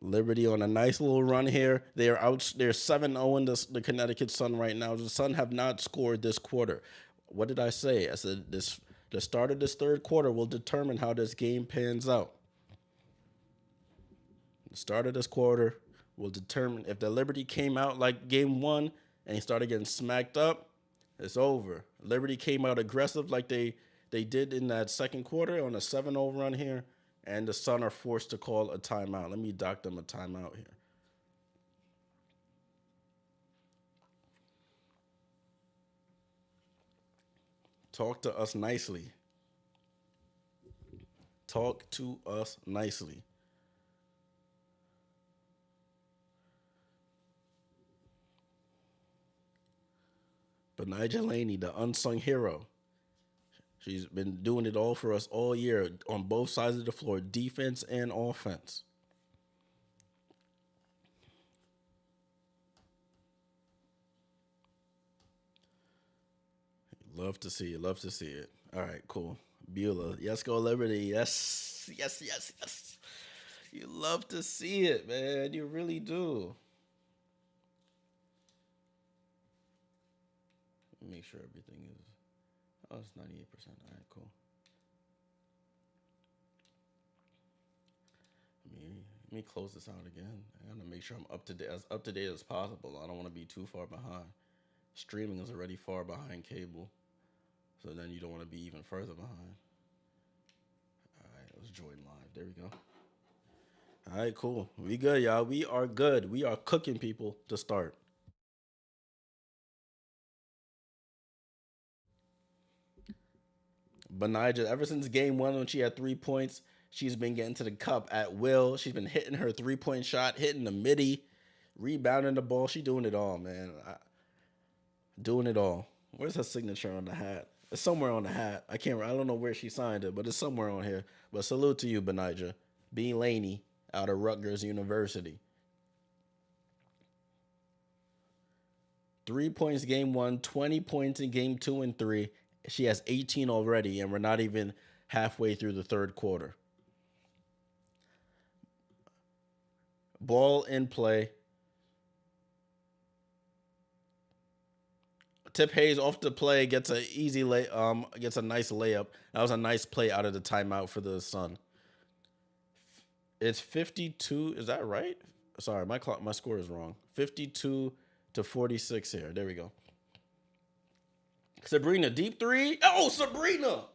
Liberty on a nice little run here. They're 7-0 the Connecticut Sun right now. The Sun have not scored this quarter. What did I say? I said the start of this third quarter will determine how this game pans out. The start of this quarter will determine if the Liberty came out like game 1 and started getting smacked up, it's over. Liberty came out aggressive like they did in that second quarter on a 7-0 run here. And the Sun are forced to call a timeout. Let me dock them a timeout here. Talk to us nicely. Talk to us nicely. But Nigel Laney, the unsung hero, she's been doing it all for us all year on both sides of the floor, defense and offense. Love to see it. Love to see it. All right, cool. Beulah. Yes, go Liberty. Yes, yes, yes, yes. You love to see it, man. You really do. Make sure everything is. Oh, it's 98%. All right, cool. Let me close this out again. I gotta make sure I'm up to date as possible. I don't want to be too far behind. Streaming is already far behind cable, so then you don't want to be even further behind. All right, let's join live. There we go. All right, cool. We good, y'all. We are good. We are cooking, people, to start. Benija, ever since game one when she had 3 points, she's been getting to the cup at will. She's been hitting her 3-point shot, hitting the midi, rebounding the ball. She doing it all, man. Doing it all. Where's her signature on the hat? It's somewhere on the hat. I don't know where she signed it, but it's somewhere on here. But salute to you, Benija. B. Laney out of Rutgers University. 3 points game one, 20 points in game 2 and 3. She has 18 already, and we're not even halfway through the third quarter. Ball in play. Tip Hayes off the play gets a gets a nice layup. That was a nice play out of the timeout for the Sun. It's 52. Is that right? Sorry, my score is wrong. 52-46 here. There we go. Sabrina, deep three. Oh, Sabrina.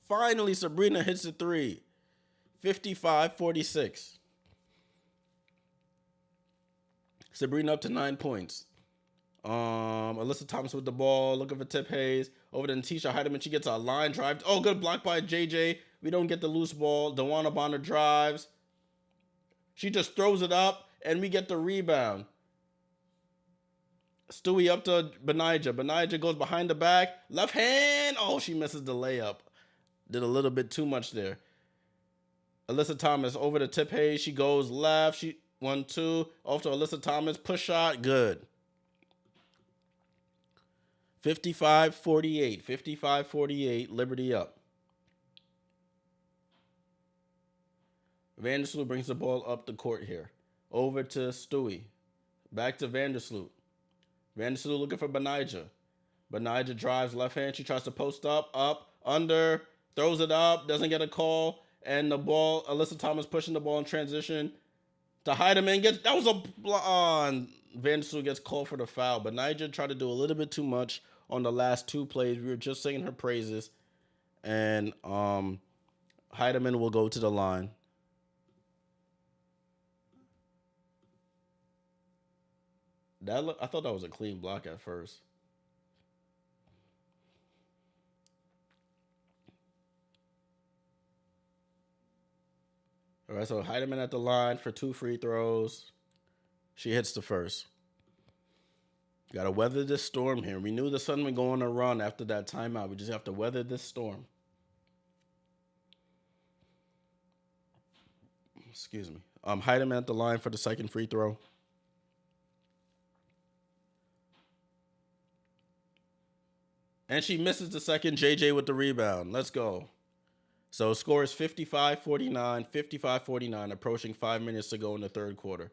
Finally, Sabrina hits the three. 55-46. Sabrina up to 9 points. Alyssa Thomas with the ball, looking for Tip Hayes. Over to Tisha Heidemann. She gets a line drive. Oh, good block by JJ. We don't get the loose ball. DeWanna Bonner drives. She just throws it up, and we get the rebound. Stewie up to Benija. Benija goes behind the back. Left hand. Oh, she misses the layup. Did a little bit too much there. Alyssa Thomas over to Tip Hayes. She goes left. 1-2. Off to Alyssa Thomas. Push shot. Good. 55-48. 55-48. Liberty up. Vandersloot brings the ball up the court here. Over to Stewie. Back to Vandersloot. Vandersloot looking for Benija. Benija drives left hand. She tries to post up, under, throws it up, doesn't get a call. And the ball, Alyssa Thomas pushing the ball in transition to Heidemann. That was a Vandersloot gets called for the foul. Benija tried to do a little bit too much on the last two plays. We were just singing her praises. And Heidemann will go to the line. I thought that was a clean block at first. All right, so Heidemann at the line for 2 free throws. She hits the first. Got to weather this storm here. We knew the Sun would go on a run after that timeout. We just have to weather this storm. Excuse me. Heidemann at the line for the second free throw. And she misses the second. JJ with the rebound. Let's go. So score is 55-49, 55-49, approaching 5 minutes to go in the third quarter.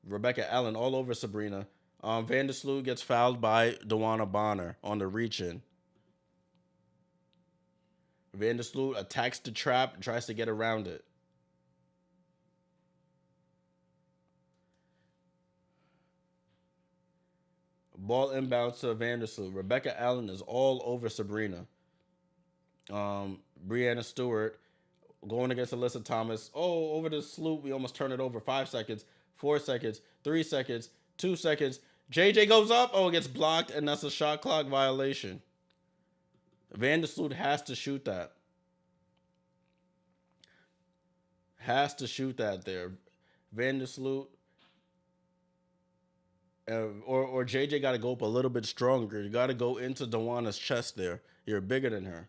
Rebecca Allen all over Sabrina. Vandersloot gets fouled by DeWanna Bonner on the reach-in. Vandersloot attacks the trap and tries to get around it. Ball inbounds to Vandersloot. Rebecca Allen is all over Sabrina. Brianna Stewart going against Alyssa Thomas. Oh, over the Sloot. We almost turn it over. 5 seconds, 4 seconds, 3 seconds, 2 seconds. JJ goes up. Oh, it gets blocked, and that's a shot clock violation. Vandersloot has to shoot that. Has to shoot that there. Vandersloot or JJ got to go up a little bit stronger. You got to go into Dewana's chest there. You're bigger than her.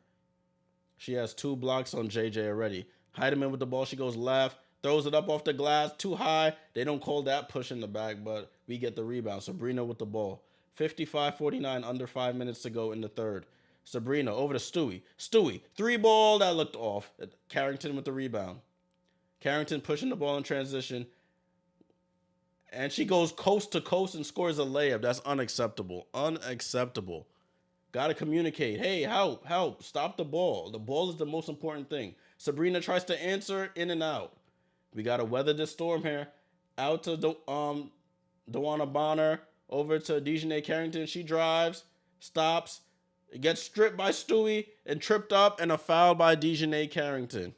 She has 2 blocks on JJ already. Heidemann with the ball. She goes left. Throws it up off the glass. Too high. They don't call that push in the back, but we get the rebound. Sabrina with the ball. 55-49, under 5 minutes to go in the third. Sabrina over to Stewie. Stewie, 3-ball. That looked off. Carrington with the rebound. Carrington pushing the ball in transition. And she goes coast to coast and scores a layup. That's unacceptable. Unacceptable. Got to communicate. Hey, help, help. Stop the ball. The ball is the most important thing. Sabrina tries to answer, in and out. We got to weather this storm here. Out to Dewana Bonner. Over to Dejanay Carrington. She drives, stops, gets stripped by Stewie and tripped up, and a foul by Dejanay Carrington.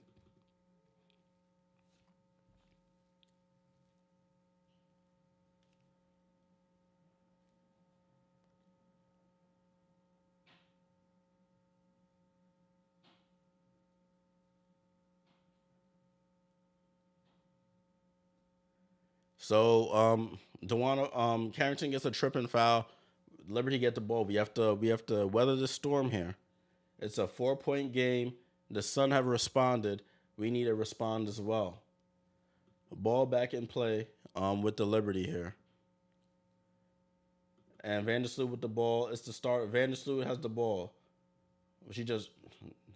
So Dewana Carrington gets a tripping foul. Liberty get the ball. We have to weather the storm here. It's a 4-point game. The Sun have responded. We need to respond as well. Ball back in play with the Liberty here. And Vandersloot with the ball. It's the start. Vandersloot has the ball. She just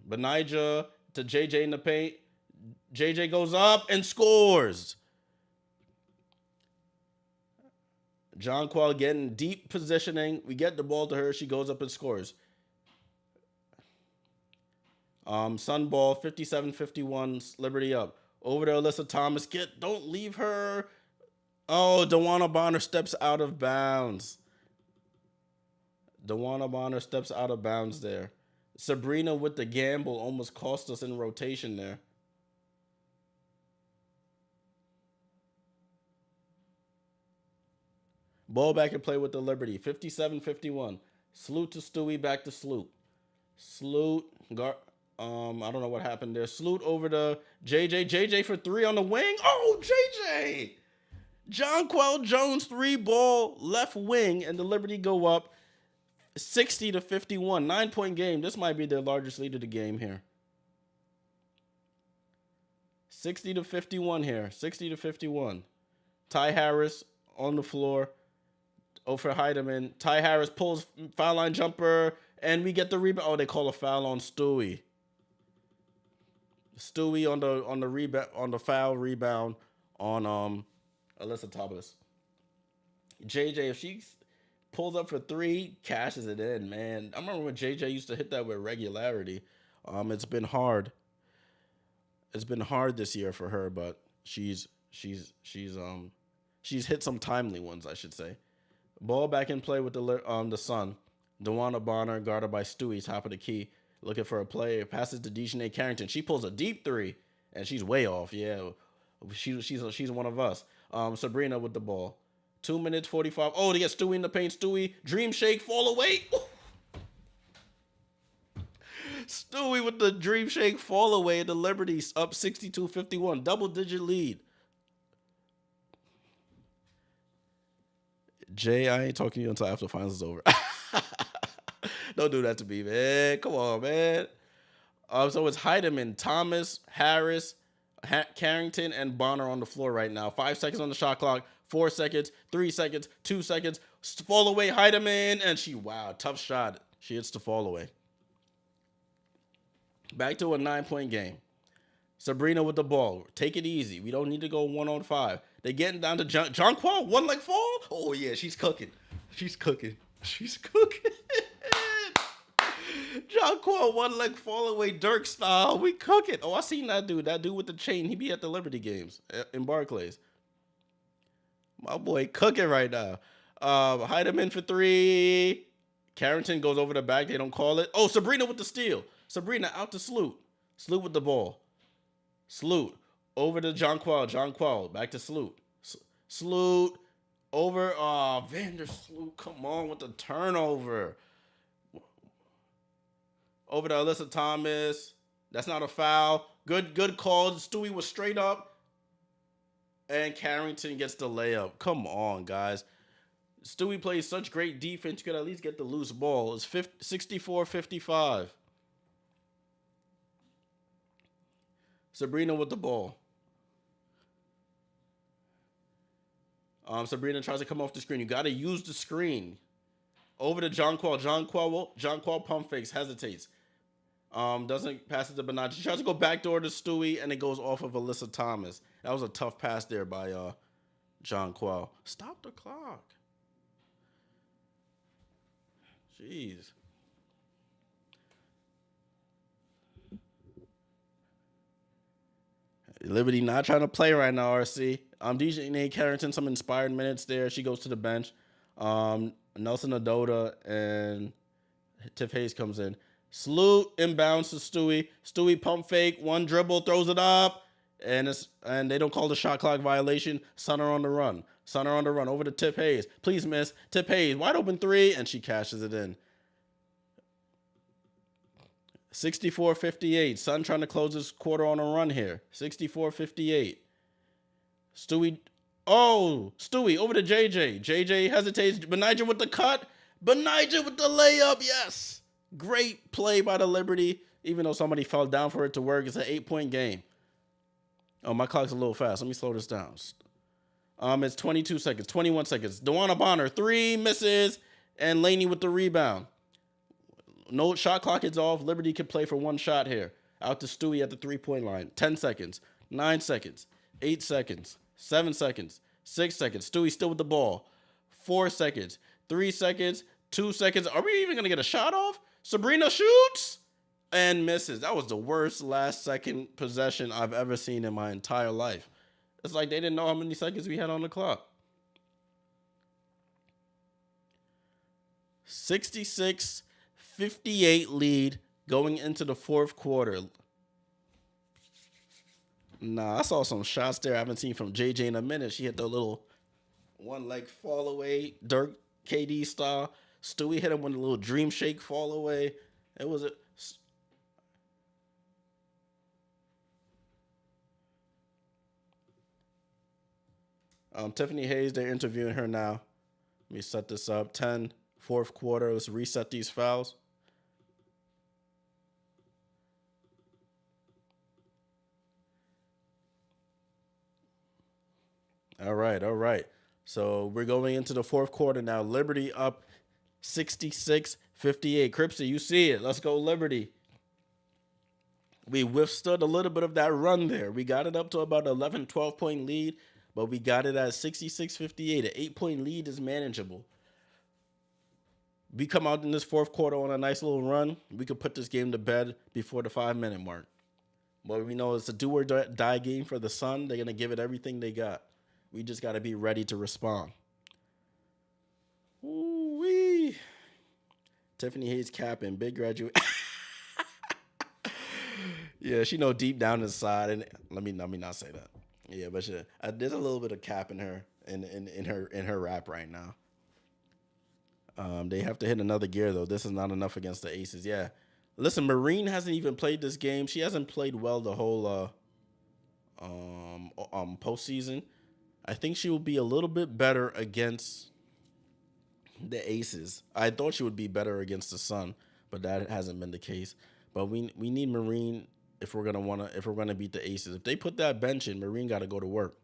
Benija to JJ in the paint. JJ goes up and scores. Jonquil getting deep positioning. We get the ball to her. She goes up and scores. Sun ball, 57-51, Liberty up. Over to Alyssa Thomas. Don't leave her. Oh, Dewana Bonner steps out of bounds. Dewana Bonner steps out of bounds there. Sabrina with the gamble almost cost us in rotation there. Ball back and play with the Liberty. 57-51. Sloot to Stewie, back to Sloot. Sloot, I don't know what happened there. Sloot over to JJ. JJ for 3 on the wing. Oh, JJ! Jonquil Jones 3-ball left wing, and the Liberty go up 60-51. 9-point game. This might be their largest lead of the game here. 60-51 here. 60-51. Ty Harris on the floor. For Heidemann. Ty Harris pulls foul line jumper, and we get the rebound. Oh, they call a foul on Stewie. Stewie on the rebound, on the foul rebound on Alyssa Thomas. JJ, if she pulls up for 3, cashes it in, man. I remember when JJ used to hit that with regularity. It's been hard. It's been hard this year for her, but she's hit some timely ones, I should say. Ball back in play with the Sun. Dewana Bonner guarded by Stewie, top of the key, looking for a play. Passes to Dejanay Carrington. She pulls a deep 3, and she's way off. Yeah, she's one of us. Sabrina with the ball. 2 minutes 45. Oh, they get Stewie in the paint. Stewie dream shake, fall away. Stewie with the dream shake, fall away. The Liberty's up 62-51, double-digit lead. Jay, I ain't talking to you until after the finals is over. Don't do that to me, man. Come on, man. So it's Heidemann, Thomas, Harris, Carrington, and Bonner on the floor right now. 5 seconds on the shot clock. 4 seconds. 3 seconds. 2 seconds. Fall away, Heidemann. And tough shot. She hits the fall away. Back to a 9-point game. Sabrina with the ball. Take it easy. We don't need to go 1-on-5. They're getting down to Jonquil. 1 leg fall. Oh, yeah. She's cooking. She's cooking. Jonquil 1 leg fall away, Dirk style. We cooking. Oh, I seen that dude. That dude with the chain. He be at the Liberty games in Barclays. My boy cooking right now. Heidemann for 3. Carrington goes over the back. They don't call it. Oh, Sabrina with the steal. Sabrina out to Sloot. Sloot with the ball. Sloot over to Jonquil. Jonquil back to Sloot. Sloot over. Vandersloot. Come on with the turnover. Over to Alyssa Thomas. That's not a foul. Good call. Stewie was straight up. And Carrington gets the layup. Come on, guys. Stewie plays such great defense. You could at least get the loose ball. It's 64-55. Sabrina with the ball. Sabrina tries to come off the screen. You got to use the screen. Over to John Qual. John Qual pump fakes, hesitates. Doesn't pass it to Benaji. She tries to go backdoor to Stewie, and it goes off of Alyssa Thomas. That was a tough pass there by John Qual. Stop the clock. Jeez. Liberty not trying to play right now, RC. DJ Nate Carrington, some inspired minutes there. She goes to the bench. Nelson Adota and Tiff Hayes comes in. Salute, inbounds to Stewie. Stewie pump fake, one dribble, throws it up, and they don't call the shot clock violation. Sunner on the run. Over to Tiff Hayes. Please miss. Tiff Hayes, wide open three, and she cashes it in. 64-58. Sun trying to close this quarter on a run here. 64-58. Stewie over to JJ. JJ hesitates. Benija with the cut. Benija with the layup. Yes. Great play by the Liberty. Even though somebody fell down for it to work, it's an 8-point game. Oh, my clock's a little fast. Let me slow this down. It's 22 seconds, 21 seconds. DeWanna Bonner, 3 misses, and Laney with the rebound. No shot clock is off. Liberty can play for one shot here. Out to Stewie at the 3-point line. 10 seconds, 9 seconds, 8 seconds, 7 seconds, 6 seconds. Stewie still with the ball. 4 seconds, 3 seconds, 2 seconds. Are we even going to get a shot off? Sabrina shoots and misses. That was the worst last second possession I've ever seen in my entire life. It's like they didn't know how many seconds we had on the clock. 66-58 lead going into the fourth quarter. Nah, I saw some shots there I haven't seen from JJ in a minute. She hit the little one leg fall away, Dirk KD style. Stewie hit him with a little dream shake fall away. It was Tiffany Hayes, they're interviewing her now. Let me set this up. 10, fourth quarter. Let's reset these fouls. All right. So we're going into the fourth quarter now. Liberty up 66-58. Cripsy, you see it. Let's go, Liberty. We withstood a little bit of that run there. We got it up to about 11, 12-point lead, but we got it at 66-58. An 8-point lead is manageable. We come out in this fourth quarter on a nice little run. We could put this game to bed before the 5-minute mark. But we know it's a do or die game for the Sun. They're going to give it everything they got. We just got to be ready to respond. Ooh-wee. Tiffany Hayes capping, big graduate. Yeah, she know deep down inside, and let me not say that. Yeah, but there's a little bit of cap in her in her rap right now. They have to hit another gear though. This is not enough against the Aces. Yeah, listen, Marine hasn't even played this game. She hasn't played well the whole postseason. I think she will be a little bit better against the Aces. I thought she would be better against the Sun, but that hasn't been the case. But we need Marine if we're gonna beat the Aces. If they put that bench in, Marine got to go to work.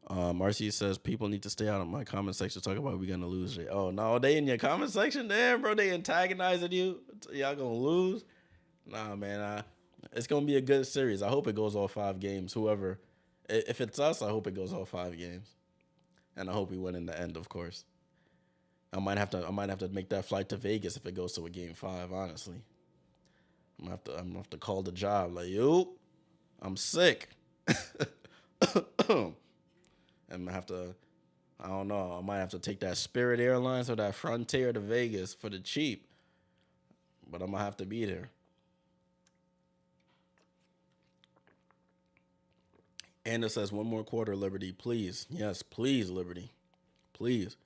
RC says people need to stay out of my comment section talk about we're gonna lose. Oh no, they in your comment section, damn bro, they antagonizing you. Y'all gonna lose? Nah, man. It's gonna be a good series. I hope it goes all 5 games. Whoever, if it's us, I hope it goes all 5 games, and I hope we win in the end. Of course, I might have to make that flight to Vegas if it goes to a game 5. Honestly, I'm gonna have to call the job like, yo, I'm sick. And I don't know, I might have to take that Spirit Airlines or that Frontier to Vegas for the cheap. But I'm going to have to be there. And it says one more quarter, Liberty, please. Yes, please, Liberty. Please.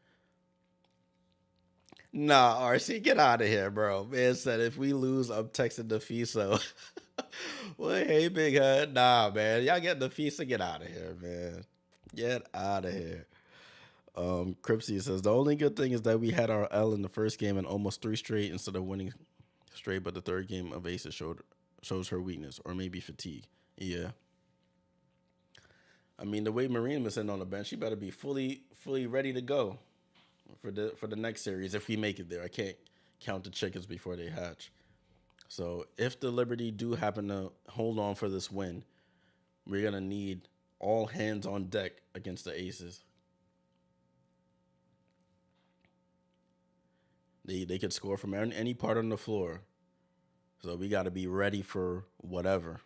Nah, RC, get out of here, bro. Man said if we lose, I'm texting the FISO. Well, hey, big head. Nah, man. Y'all get the FISA, get out of here, man. Get out of here. Cripsy says the only good thing is that we had our L in the first game and almost three straight instead of winning straight, but the third game of Aces shows her weakness or maybe fatigue. Yeah. I mean, the way Marine was sitting on the bench, she better be fully ready to go for the next series if we make it there. I can't count the chickens before they hatch. So if the Liberty do happen to hold on for this win, we're gonna need all hands on deck against the Aces. They could score from any part on the floor, so we got to be ready for whatever.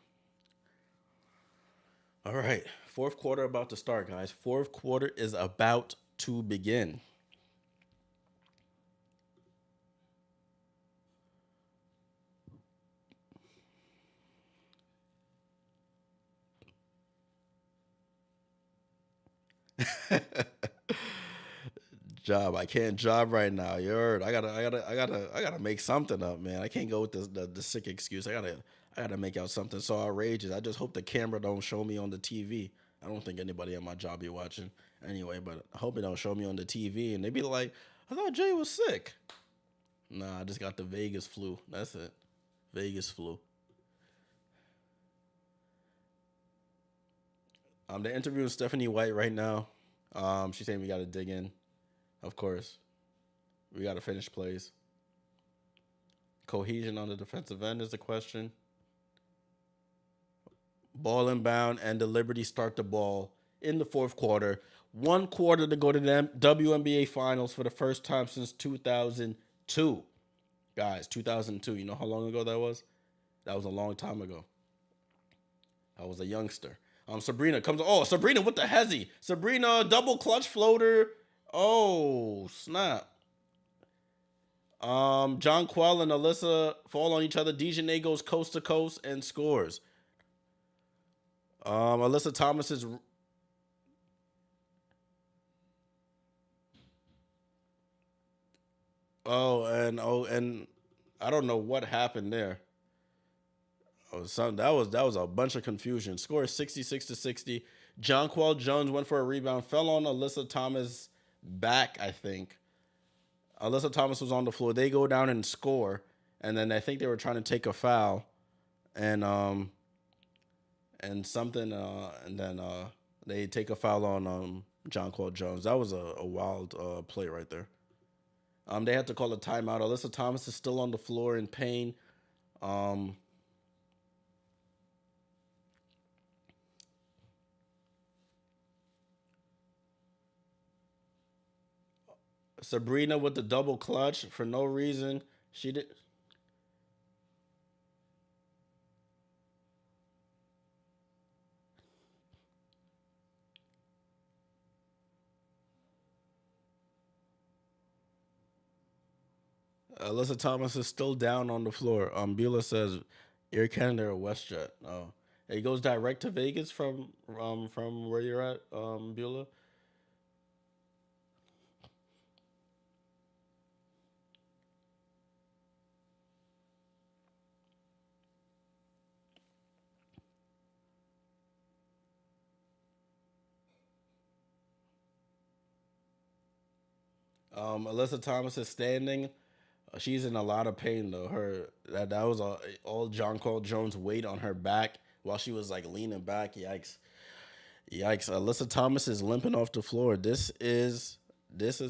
All right, fourth quarter about to start, guys. Fourth quarter is about to begin. Job. I can't job right now. You heard? I gotta make something up, man. I can't go with the sick excuse. I gotta make out something so outrageous. I just hope the camera don't show me on the TV. I don't think anybody at my job be watching anyway, but I hope it don't show me on the TV and they be like, I thought Jay was sick. Nah, I just got the Vegas flu. That's it. Vegas flu. They're interviewing Stephanie White right now. She's saying we gotta dig in. Of course, we got to finish plays. Cohesion on the defensive end is the question. Ball inbound, and the Liberty start the ball in the fourth quarter. 1 quarter to go to the WNBA Finals for the first time since 2002. Guys, 2002. You know how long ago that was? That was a long time ago. I was a youngster. Sabrina comes. Oh, Sabrina with the hezzy. Sabrina double clutch floater. Oh, snap. John Quell and Alyssa fall on each other. Dejanay goes coast to coast and scores. Alyssa Thomas is. Oh, and I don't know what happened there. Oh, that was a bunch of confusion. Score 66-60. John Quell Jones went for a rebound, fell on Alyssa Thomas back, I think. Alyssa Thomas was on the floor. They go down and score, and then I think they were trying to take a foul, and something, and then they take a foul on John Quell Jones. That was a wild play right there. They had to call a timeout. Alyssa Thomas is still on the floor in pain. Um, Sabrina with the double clutch for no reason. She did. Alyssa Thomas is still down on the floor. Beulah says Air Canada or WestJet. Oh, it goes direct to Vegas from where you're at, Beulah. Alyssa Thomas is standing. She's in a lot of pain though. That was all John Cole Jones weight on her back while she was like leaning back. Yikes, yikes. Alyssa Thomas is limping off the floor. This is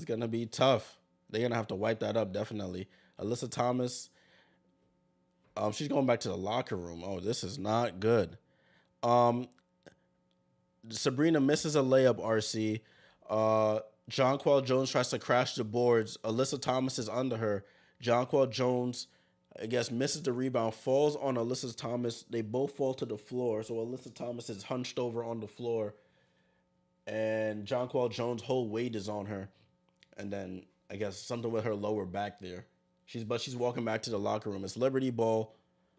gonna be tough. They're gonna have to wipe that up definitely. Alyssa Thomas, she's going back to the locker room. Oh, this is not good. Um, Sabrina misses a layup. RC. Uh, Jonquel Jones tries to crash the boards. Alyssa Thomas is under her. Jonquel Jones, I guess, misses the rebound, falls on Alyssa Thomas. They both fall to the floor. So Alyssa Thomas is hunched over on the floor, and Jonquel Jones' whole weight is on her. And then I guess something with her lower back there. She's walking back to the locker room. It's Liberty ball,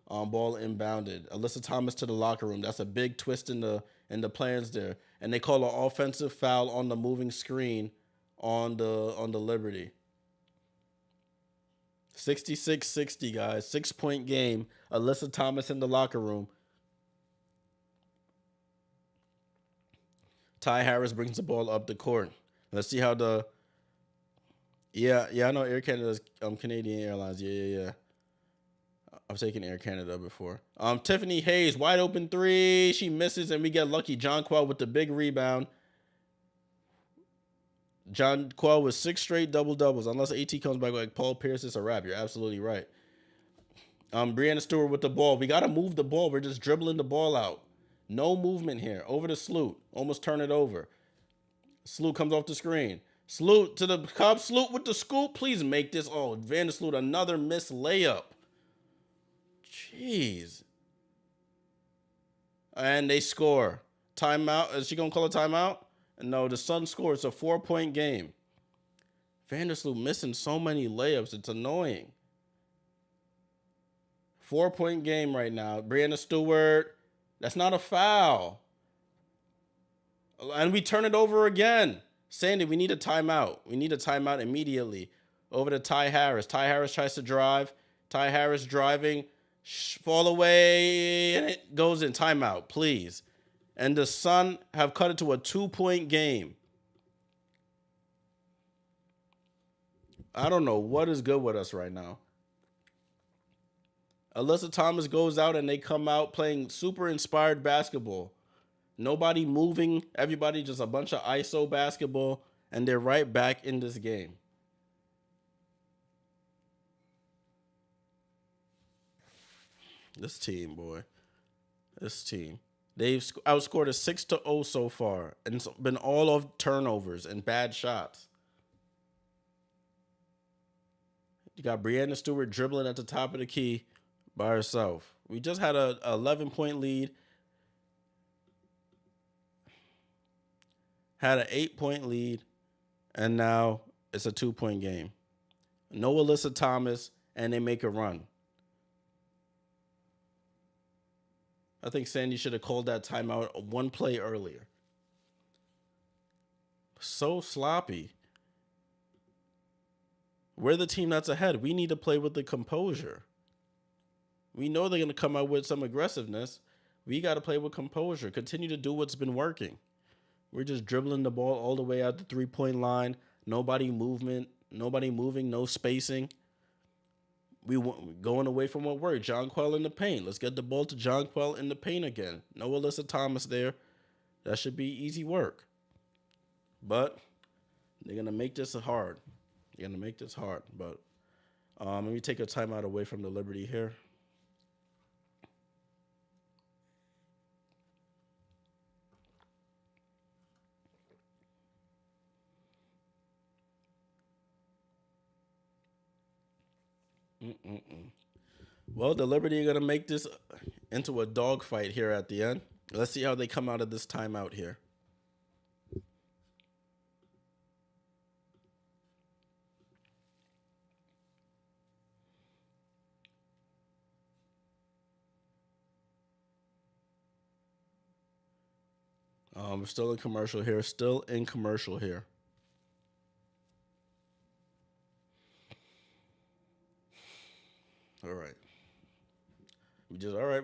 ball inbounded. Alyssa Thomas to the locker room. That's a big twist in the plans there. And they call an offensive foul on the moving screen on the Liberty. 66-60, guys. 6-point game. Alyssa Thomas in the locker room. Ty Harris brings the ball up the court. Let's see how the... Yeah, I know Air Canada's Canadian Airlines. Yeah. I've taken Air Canada before. Tiffany Hayes, wide open three. She misses, and we get lucky. John Quell with the big rebound. John Quell with 6 straight double-doubles. Unless AT comes back like Paul Pierce, it's a wrap. You're absolutely right. Brianna Stewart with the ball. We got to move the ball. We're just dribbling the ball out. No movement here. Over to Sloot. Almost turn it over. Sloot comes off the screen. Sloot to the cup. Sloot with the scoop. Please make this. Oh, Vandersloot, another missed layup. Jeez. And they score. Timeout. Is she going to call a timeout? No, the Suns score. It's a 4-point game. Vandersloot missing so many layups. It's annoying. 4-point game right now. Brianna Stewart. That's not a foul. And we turn it over again. Sandy, we need a timeout. We need a timeout immediately. Over to Ty Harris. Ty Harris tries to drive. Ty Harris driving. Fall away. And it goes in. Timeout, please. And the Sun have cut it to a 2-point game. I don't know what is good with us right now. Alyssa Thomas goes out and they come out playing super inspired basketball. Nobody moving. Everybody just a bunch of ISO basketball. And they're right back in this game. This team, boy. This team. They've outscored a 6-0 so far. And it's been all of turnovers and bad shots. You got Brianna Stewart dribbling at the top of the key by herself. We just had a 11-point lead. Had an 8-point lead. And now it's a 2-point game. No Alyssa Thomas, and they make a run. I think Sandy should have called that timeout one play earlier. So sloppy. We're the team that's ahead. We need to play with the composure. We know they're going to come out with some aggressiveness. We got to play with composure. Continue to do what's been working. We're just dribbling the ball all the way out the 3-point line. Nobody moving, no spacing. We going away from what worked. John Quell in the paint. Let's get the ball to John Quell in the paint again. No Alyssa Thomas there. That should be easy work. But they're going to make this hard. But let me take a timeout away from the Liberty here. Well, the Liberty are going to make this into a dogfight here at the end. Let's see how they come out of this timeout here. We're still in commercial here. All right.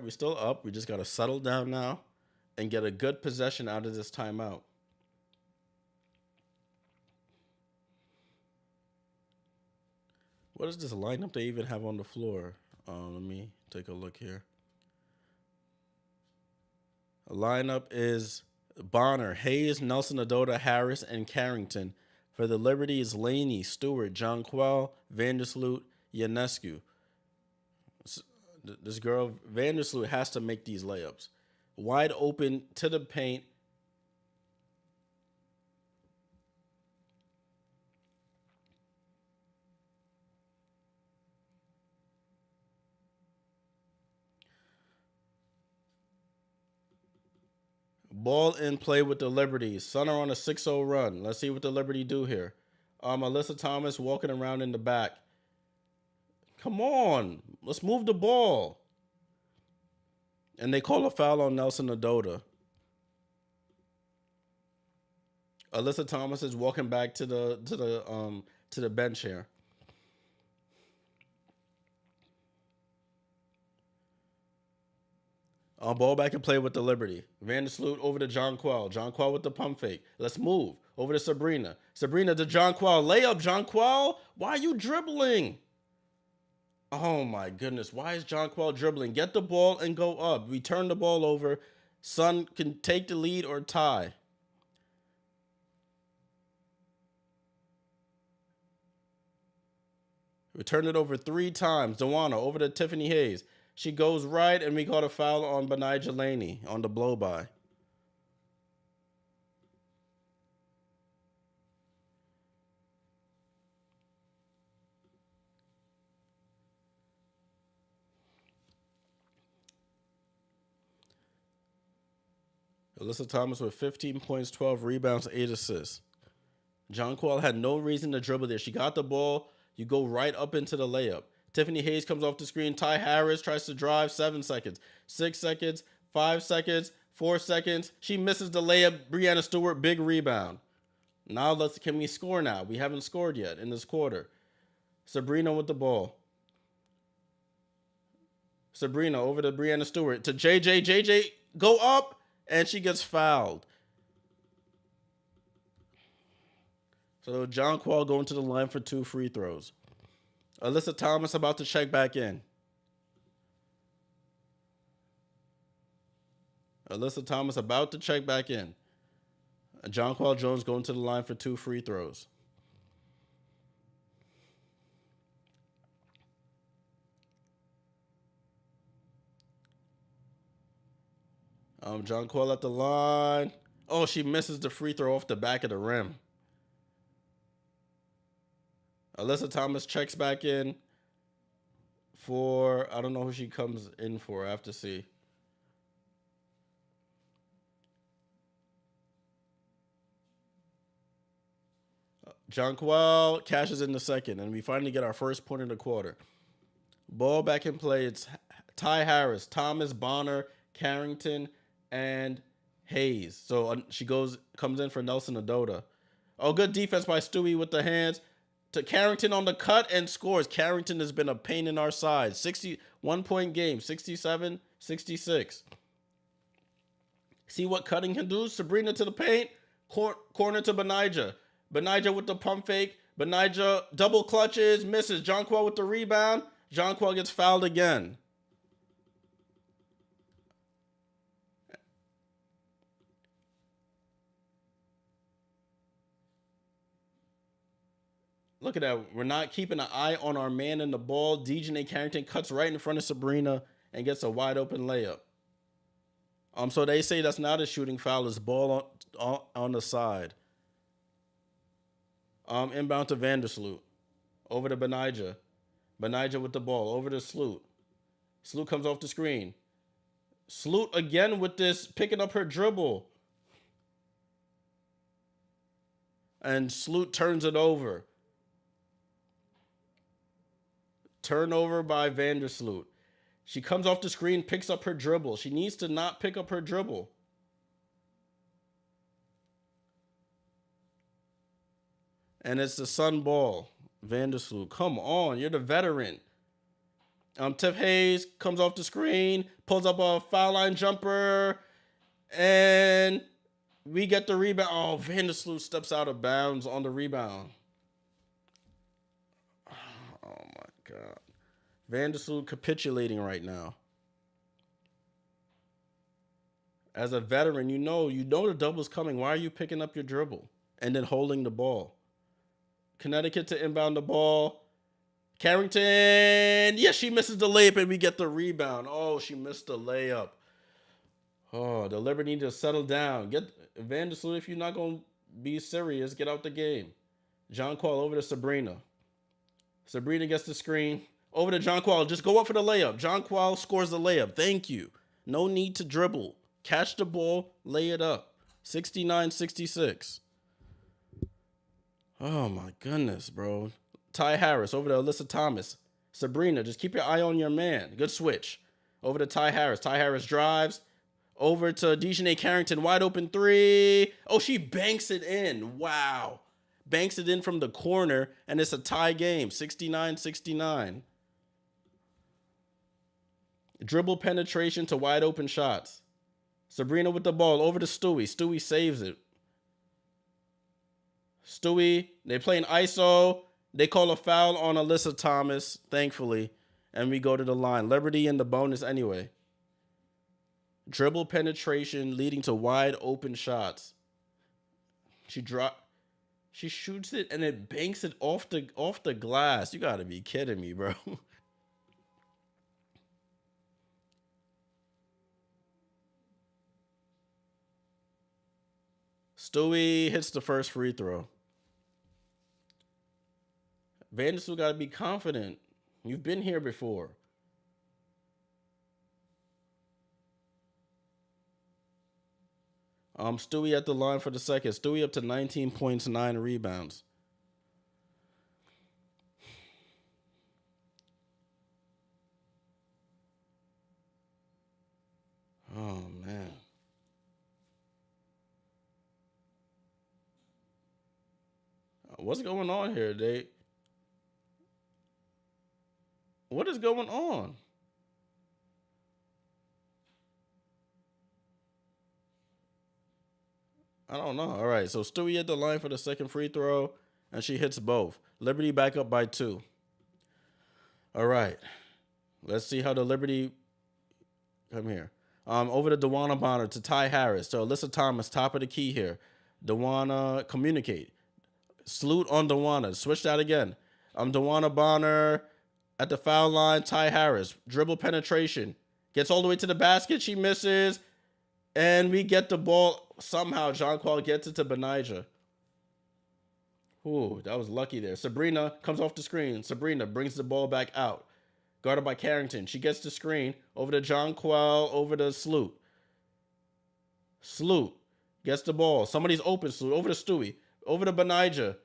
We're still up. We just got to settle down now and get a good possession out of this timeout. What is this lineup they even have on the floor? Let me take a look here. The lineup is Bonner, Hayes, Nelson Adota, Harris, and Carrington. For the Liberty is Laney, Stewart, John Quell, Vandersloot, Ionescu. This girl, Vandersloot, has to make these layups. Wide open to the paint. Ball in play with the Liberty. Sun are on a 6-0 run. Let's see what the Liberty do here. Alyssa Thomas walking around in the back. Come on. Let's move the ball. And they call a foul on Nelson Adota. Alyssa Thomas is walking back to the bench here. Ball back and play with the Liberty. Vandersloot over to Jonquel. Jonquel with the pump fake. Let's move. Over to Sabrina. Sabrina to Jonquel. Layup, Jonquel. Why are you dribbling? Oh my goodness. Why is Jonquel dribbling? Get the ball and go up. We turn the ball over. Sun can take the lead or tie. We turn it over 3 times. Dewana over to Tiffany Hayes. She goes right, and we caught a foul on Benijah Laney on the blow-by. Alyssa Thomas with 15 points, 12 rebounds, 8 assists. Jonquel had no reason to dribble there. She got the ball. You go right up into the layup. Tiffany Hayes comes off the screen. Ty Harris tries to drive. 7 seconds. 6 seconds. 5 seconds. 4 seconds. She misses the layup. Breanna Stewart, big rebound. Now can we score now? We haven't scored yet in this quarter. Sabrina with the ball. Sabrina over to Breanna Stewart. To JJ. JJ, go up. And she gets fouled. So Jonquel going to the line for 2 free throws. Alyssa Thomas about to check back in. Alyssa Thomas about to check back in. Jonquel Jones going to the line for 2 free throws. Jonquel at the line. Oh, she misses the free throw off the back of the rim. Alyssa Thomas checks back in for, I don't know who she comes in for. I have to see. Jonquel cashes in the second, and we finally get our first point in the quarter. Ball back in play. It's Ty Harris, Thomas, Bonner, Carrington, and Hayes. So she comes in for Nelson Adota. Oh, good defense by Stewie with the hands. To Carrington on the cut and scores. Carrington has been a pain in our side. 61-point game, 67-66. See what cutting can do? Sabrina to the paint. Corner to Benijah. Benijah with the pump fake. Benijah double clutches, misses. Jonquel with the rebound. Jonquel gets fouled again. Look at that. We're not keeping an eye on our man in the ball. DJ Carrington cuts right in front of Sabrina and gets a wide open layup. So they say that's not a shooting foul. It's ball on the side. Inbound to Vandersloot. Over to Benijah. Benijah with the ball. Over to Sloot. Sloot comes off the screen. Sloot again with this, picking up her dribble. And Sloot turns it over. Turnover by Vandersloot. She comes off the screen, picks up her dribble. She needs to not pick up her dribble. And it's the Sun ball. Vandersloot, come on. You're the veteran. Tiff Hayes comes off the screen, pulls up a foul line jumper, and we get the rebound. Oh, Vandersloot steps out of bounds on the rebound. Oh, my God. Vandersloot capitulating right now. As a veteran, you know the double's coming. Why are you picking up your dribble and then holding the ball? Connecticut to inbound the ball. Carrington. Yes, she misses the layup and we get the rebound. Oh, she missed the layup. Oh, the Liberty need to settle down. Get Vandersloot, if you're not going to be serious, get out the game. Jonquel over to Sabrina. Sabrina gets the screen. Over to Jonquel. Just go up for the layup. Jonquel scores the layup. Thank you. No need to dribble. Catch the ball, lay it up. 69-66. Oh, my goodness, bro. Ty Harris over to Alyssa Thomas. Sabrina, just keep your eye on your man. Good switch. Over to Ty Harris. Ty Harris drives. Over to DJ Carrington. Wide open 3. Oh, she banks it in. Wow. Banks it in from the corner, and it's a tie game. 69-69. Dribble penetration to wide open shots. Sabrina with the ball over to Stewie. Stewie saves it. Stewie, they playing ISO. They call a foul on Alyssa Thomas, thankfully. And we go to the line. Liberty in the bonus anyway. Dribble penetration leading to wide open shots. She shoots it and it banks it off the glass. You gotta be kidding me, bro. Stewie hits the first free throw. Vanderpool gotta be confident. You've been here before. Stewie at the line for the second. Stewie up to 19 points, 9 rebounds. Oh man. What's going on here? What is going on? I don't know. All right, so Stewie at the line for the second free throw, and she hits both. Liberty back up by 2. All right, let's see how the Liberty come here. Over to Dewana Bonner to Ty Harris to Alyssa Thomas, top of the key here. Dewana communicate. Salute on Dewana. Switch that again. Dewana Bonner at the foul line. Ty Harris dribble penetration, gets all the way to the basket. She misses, and we get the ball. Somehow Jonquil gets it to Benija. Ooh, that was lucky there. Sabrina comes off the screen. Sabrina brings the ball back out. Guarded by Carrington. She gets the screen. Over to Jonquil. Over to Sloot. Sloot gets the ball. Somebody's open. Sloot. Over to Stewie. Over to Benija.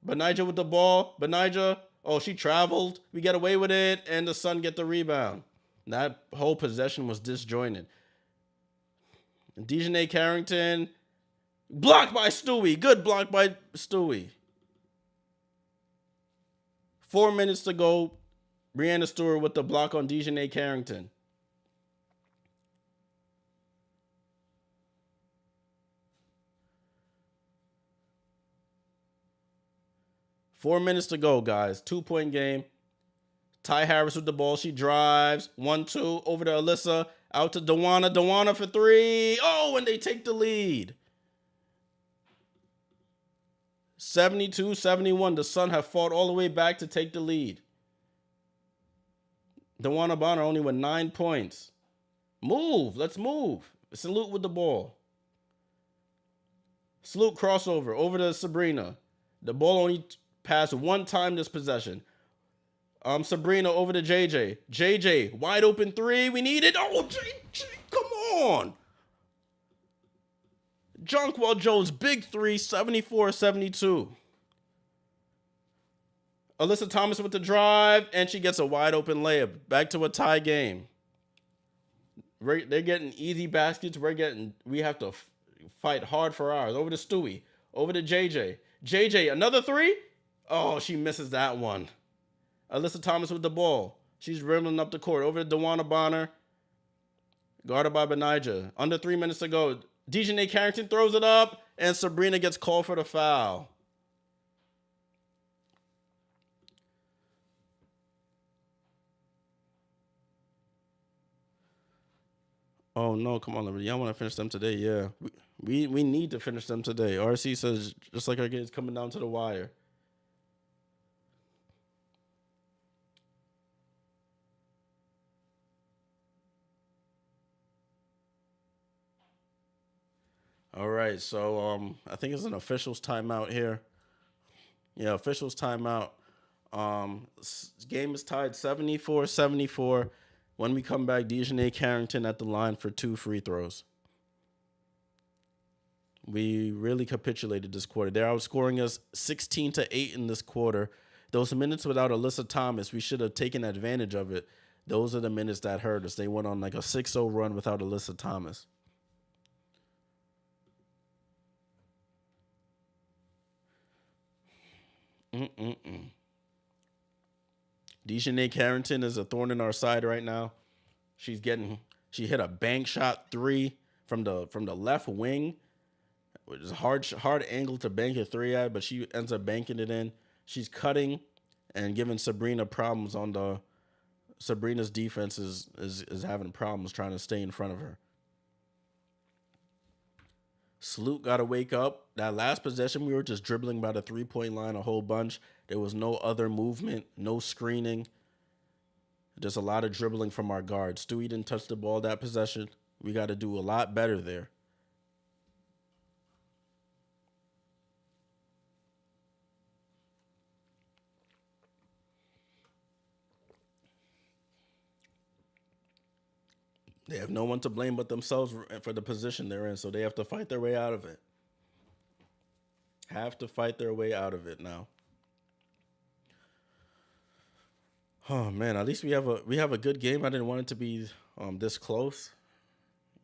Benija with the ball. Benija. Oh, she traveled. We get away with it. And the Sun get the rebound. That whole possession was disjointed. Dejanay Carrington. Blocked by Stewie. Good block by Stewie. 4 minutes to go. Brianna Stewart with the block on Dejanay Carrington. Four minutes to go, guys. 2-point game. Ty Harris with the ball. She drives. 1-2. Over to Alyssa. Out to Dewana. Dewana for 3. Oh, and they take the lead. 72-71. The Sun have fought all the way back to take the lead. Dewana Bonner only with 9 points. Move. Let's move. Salute with the ball. Salute crossover. Over to Sabrina. The ball only passed one time this possession. Sabrina over to JJ. JJ, wide open 3. We need it. Oh, JJ, come on. Jonquil Jones, big 3, 74-72. Alyssa Thomas with the drive, and she gets a wide open layup. Back to a tie game. They're getting easy baskets. We have to fight hard for ours. Over to Stewie. Over to JJ. JJ, another 3? Oh, she misses that one. Alyssa Thomas with the ball. She's dribbling up the court. Over to Dewana Bonner. Guarded by Benija. Under 3 minutes to go. Dejanay Carrington throws it up, and Sabrina gets called for the foul. Oh, no, come on, Liberty. Y'all want to finish them today? Yeah. We need to finish them today. RC says, just like our game's coming down to the wire. All right, so I think it's an officials timeout here. Yeah, officials timeout. Game is tied 74-74. When we come back, Dejanay Carrington at the line for 2 free throws. We really capitulated this quarter. They're outscoring us 16-8 in this quarter. Those minutes without Alyssa Thomas, we should have taken advantage of it. Those are the minutes that hurt us. They went on like a 6-0 run without Alyssa Thomas. Dejanay Carrington is a thorn in our side right now. She hit a bank shot three from the left wing, which is hard angle to bank a three at, but she ends up banking it in. She's cutting and giving Sabrina problems on the Sabrina's defense is having problems trying to stay in front of her. Salute got to wake up. That last possession, we were just dribbling by the 3-point line a whole bunch. There was no other movement, no screening. Just a lot of dribbling from our guards. Stewie didn't touch the ball that possession. We got to do a lot better there. They have no one to blame but themselves for the position they're in, so they have to fight their way out of it. Have to fight their way out of it now. Oh man, at least we have a good game. I didn't want it to be this close,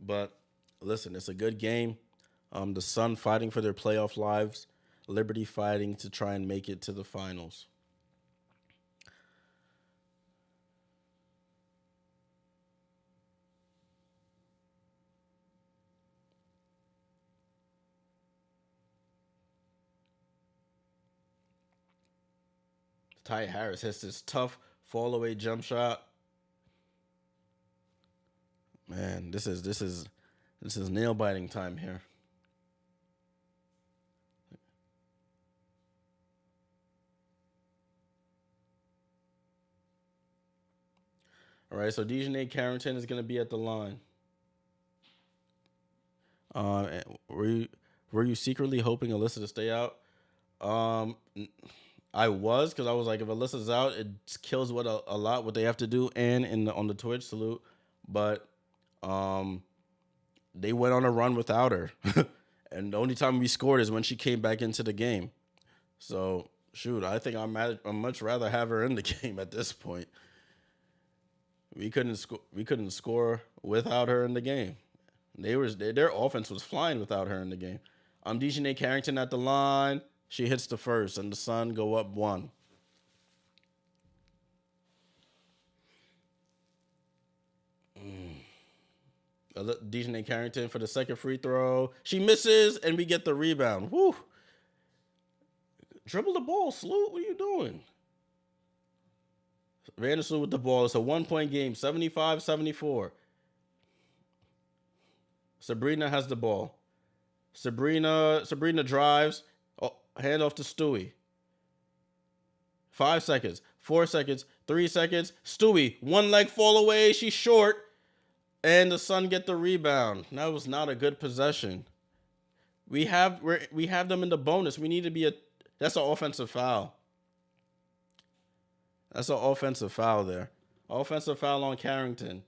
but listen, it's a good game. The Sun fighting for their playoff lives, Liberty fighting to try and make it to the finals. Ty Harris hits this tough fall away jump shot. Man, this is nail biting time here. All right, so Dejanay Carrington is going to be at the line. Were you secretly hoping Alyssa to stay out? I was, because I was like, if Alyssa's out, it kills what they have to do. And on the Twitch salute, but they went on a run without her, and the only time we scored is when she came back into the game. So shoot, I think I'd much rather have her in the game at this point. We couldn't score without her in the game. Their offense was flying without her in the game. Dejanay Carrington at the line. She hits the first, and the Sun go up 1. Dejanay Carrington for the second free throw. She misses, and we get the rebound. Woo! Dribble the ball, Sloot. What are you doing? Vandersloot with the ball. It's a 1-point game, 75-74. Sabrina has the ball. Sabrina drives. Hand off to Stewie. 5 seconds. 4 seconds. 3 seconds. Stewie, one leg fall away. She's short. And the Sun get the rebound. That was not a good possession. We have them in the bonus. We need to be that's an offensive foul. That's an offensive foul there. Offensive foul on Carrington.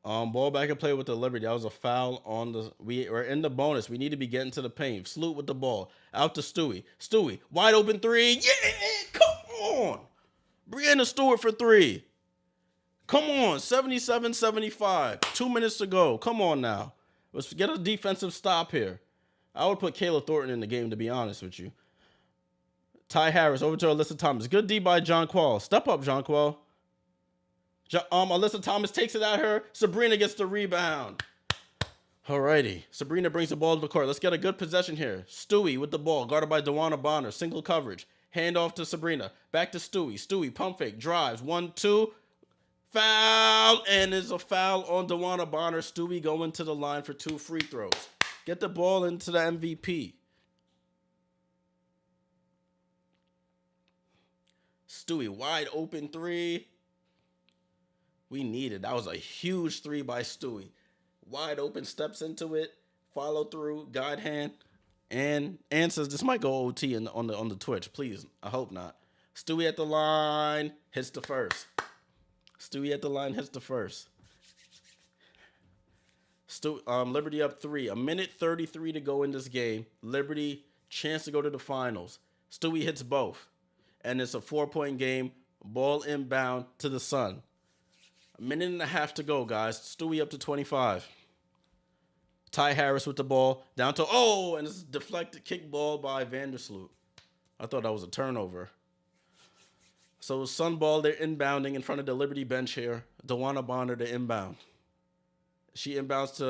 Ball back and play with the Liberty. That was a foul on the. We're in the bonus. We need to be getting to the paint. Sloot with the ball. Out to Stewie. Stewie, wide open three. Yeah, come on. Brianna Stewart for 3. Come on, 77-75. 2 minutes to go. Come on now. Let's get a defensive stop here. I would put Kayla Thornton in the game, to be honest with you. Ty Harris over to Alyssa Thomas. Good D by Jonquel. Step up, Jonquel. Alyssa Thomas takes it at her. Sabrina gets the rebound. Alrighty. Sabrina brings the ball to the court. Let's get a good possession here. Stewie with the ball, guarded by DeWanna Bonner. Single coverage. Hand off to Sabrina. Back to Stewie. Stewie, pump fake, drives. 1-2. Foul. And there's a foul on DeWanna Bonner. Stewie going to the line for 2 free throws. Get the ball into the MVP. Stewie, wide open 3. We need it. That was a huge 3 by Stewie. Wide open, steps into it, follow through, guide hand, and says this might go OT on the Twitch. Please, I hope not. Stewie at the line hits the first. Stewie at the line hits the first. Liberty up 3. 1:33 to go in this game. Liberty chance to go to the finals. Stewie hits both, and it's a 4-point game. Ball inbound to the Sun. Minute and a half to go, guys. Stewie up to 25. Ty Harris with the ball down to and it's deflected kick ball by Vandersloot. I thought that was a turnover. So Sun Ball, they're inbounding in front of the Liberty bench here. DeWanna Bonner to inbound. She inbounds to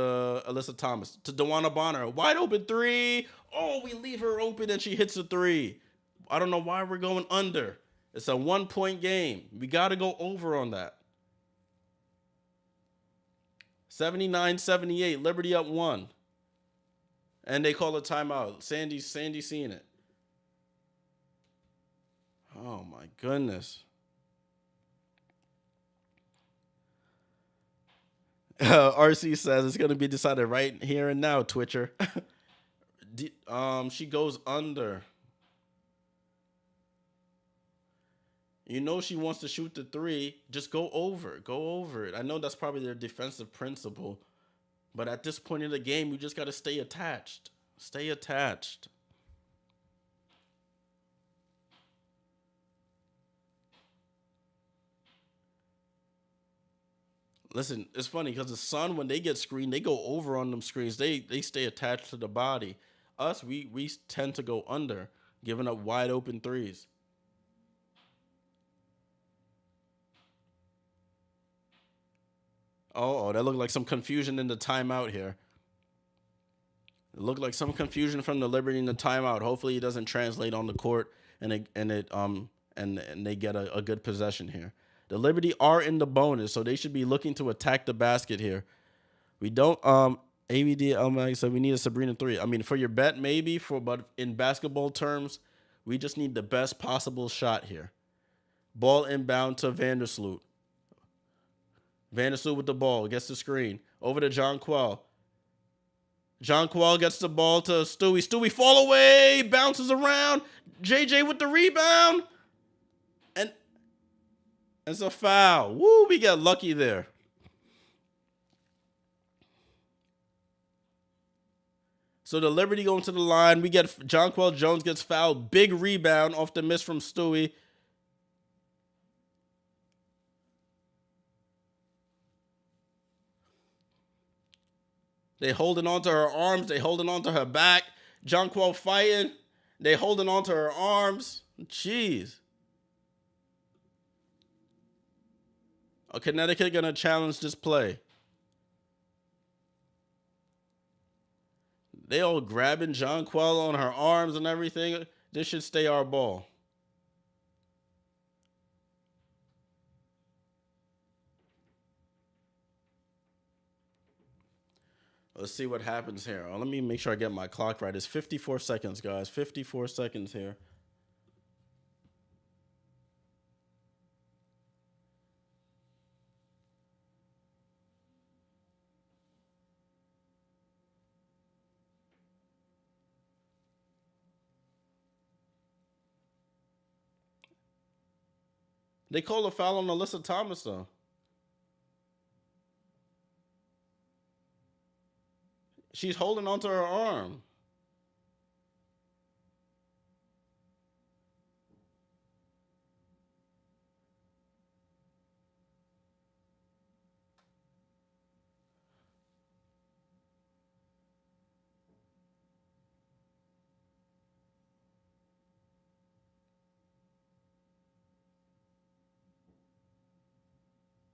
Alyssa Thomas. To DeWanna Bonner. Wide open three. Oh, we leave her open and she hits a three. I don't know why we're going under. It's a 1-point game. We got to go over on that. 79-78. Liberty up 1. And they call a timeout. Sandy seeing it. Oh, my goodness. RC says it's going to be decided right here and now, Twitcher. She goes under. You know she wants to shoot the three. Just go over. Go over it. I know that's probably their defensive principle. But at this point in the game, we just got to stay attached. Stay attached. Listen, it's funny because the Sun, when they get screened, they go over on them screens. They stay attached to the body. Us, we tend to go under, giving up wide open threes. Oh, that looked like some confusion in the timeout here. It looked like some confusion from the Liberty in the timeout. Hopefully, it doesn't translate on the court and they get a good possession here. The Liberty are in the bonus, so they should be looking to attack the basket here. We don't AVD Elmag said we need a Sabrina 3. I mean, for your bet maybe, but in basketball terms, we just need the best possible shot here. Ball inbound to Vandersloot. Vandersloot with the ball, gets the screen. Over to John Quell. John Quell gets the ball to Stewie. Stewie fall away, bounces around. JJ with the rebound. And it's a foul. Woo, we got lucky there. So the Liberty going to the line. We get John Quell Jones gets fouled. Big rebound off the miss from Stewie. They holding on to her arms. They holding on to her back. John Quell fighting. They holding on to her arms. Jeez. Connecticut going to challenge this play. They all grabbing John Quell on her arms and everything. This should stay our ball. Let's see what happens here. Let me make sure I get my clock right. It's 54 seconds, guys. 54 seconds here. They call a foul on Alyssa Thomas, though. She's holding onto her arm.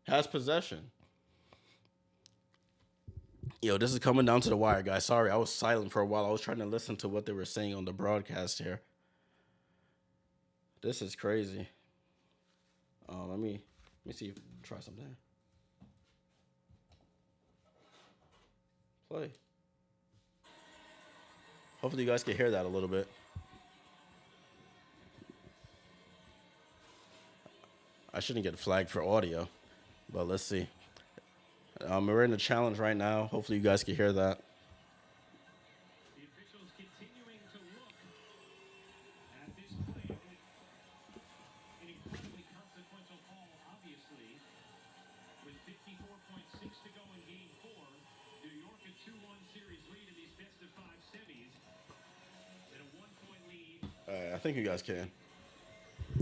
Has possession. Yo, this is coming down to the wire, guys. Sorry, I was silent for a while. I was trying to listen to what they were saying on the broadcast here. This is crazy. Let me see if try something. Play. Hopefully you guys can hear that a little bit. I shouldn't get flagged for audio, but let's see. We're in a challenge right now. Hopefully you guys can hear that.
The officials continuing to look at this play. An incredibly consequential call, obviously. With 54.6 to go in Game 4, New York a 2-1 series lead in these best-of-5 semis. And a 1-point lead.
I think you guys can.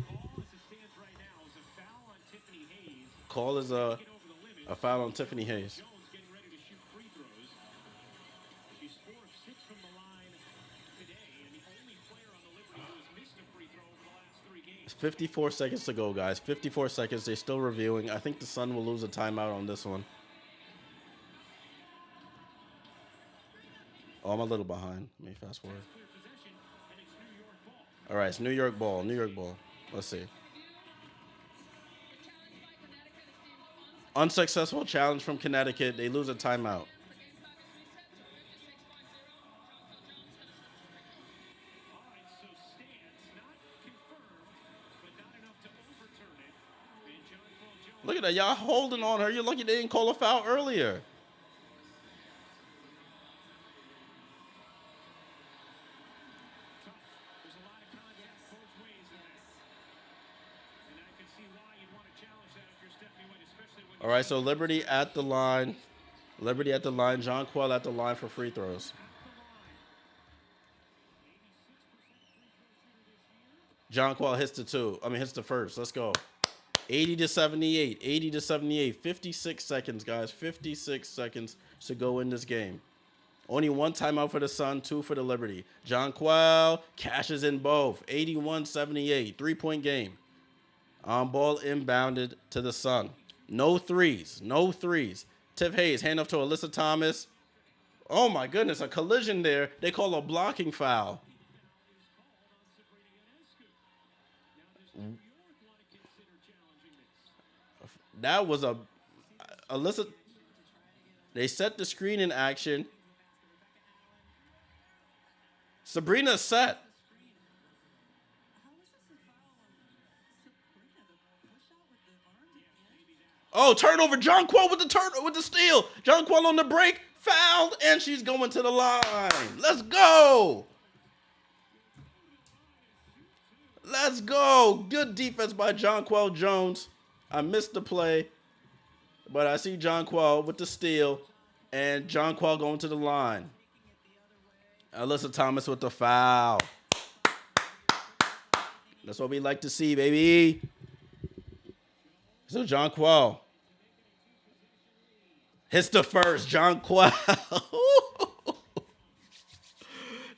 Call as it stands right now is a foul on Tiffany Hayes.
Call is A foul on Tiffany Hayes.
Jones getting ready to shoot free throws. She's 4 of 6 from the line today, and the only player on the Liberty who has missed a free throw over the last 3 games.
54 seconds to go, guys. 54 seconds. They're still reviewing. I think the Sun will lose a timeout on this one. Oh, I'm a little behind. Let me fast forward.
Clear possession, and it's New York ball.
All right, it's New York ball. New York ball. Let's see. Unsuccessful challenge from Connecticut. They lose a timeout.
All right, so stands not confirmed, but not enough to overturn it. And John Paul Jones.
Look at that. Y'all holding on her. You're lucky they didn't call a foul earlier.
There's a lot of contact both ways there. And I can see why you'd want to challenge that if you're Stephanie White, especially when
All right, so Liberty at the line. Liberty at the line. John Quell at the line for free throws. John Quell hits the two. I mean, hits the first. Let's go. 80 to 78. 80 to 78. 56 seconds, guys. 56 seconds to go in this game. Only one timeout for the Sun, 2 for the Liberty. John Quell cashes in both. 81-78. 3-point game. On ball inbounded to the Sun. No threes. No threes. Tiff Hayes, hand off to Alyssa Thomas. Oh, my goodness. A collision there. They call a blocking foul. That was a Alyssa. They set the screen in action. Sabrina set. Oh, turnover. John Quell with the steal. John Quell on the break. Fouled, and she's going to the line. Let's go. Let's go. Good defense by John Quell Jones. I missed the play, but I see John Quell with the steal, and John Quell going to the line. Alyssa Thomas with the foul. That's what we like to see, baby. So John Quell hits the first. John Quell.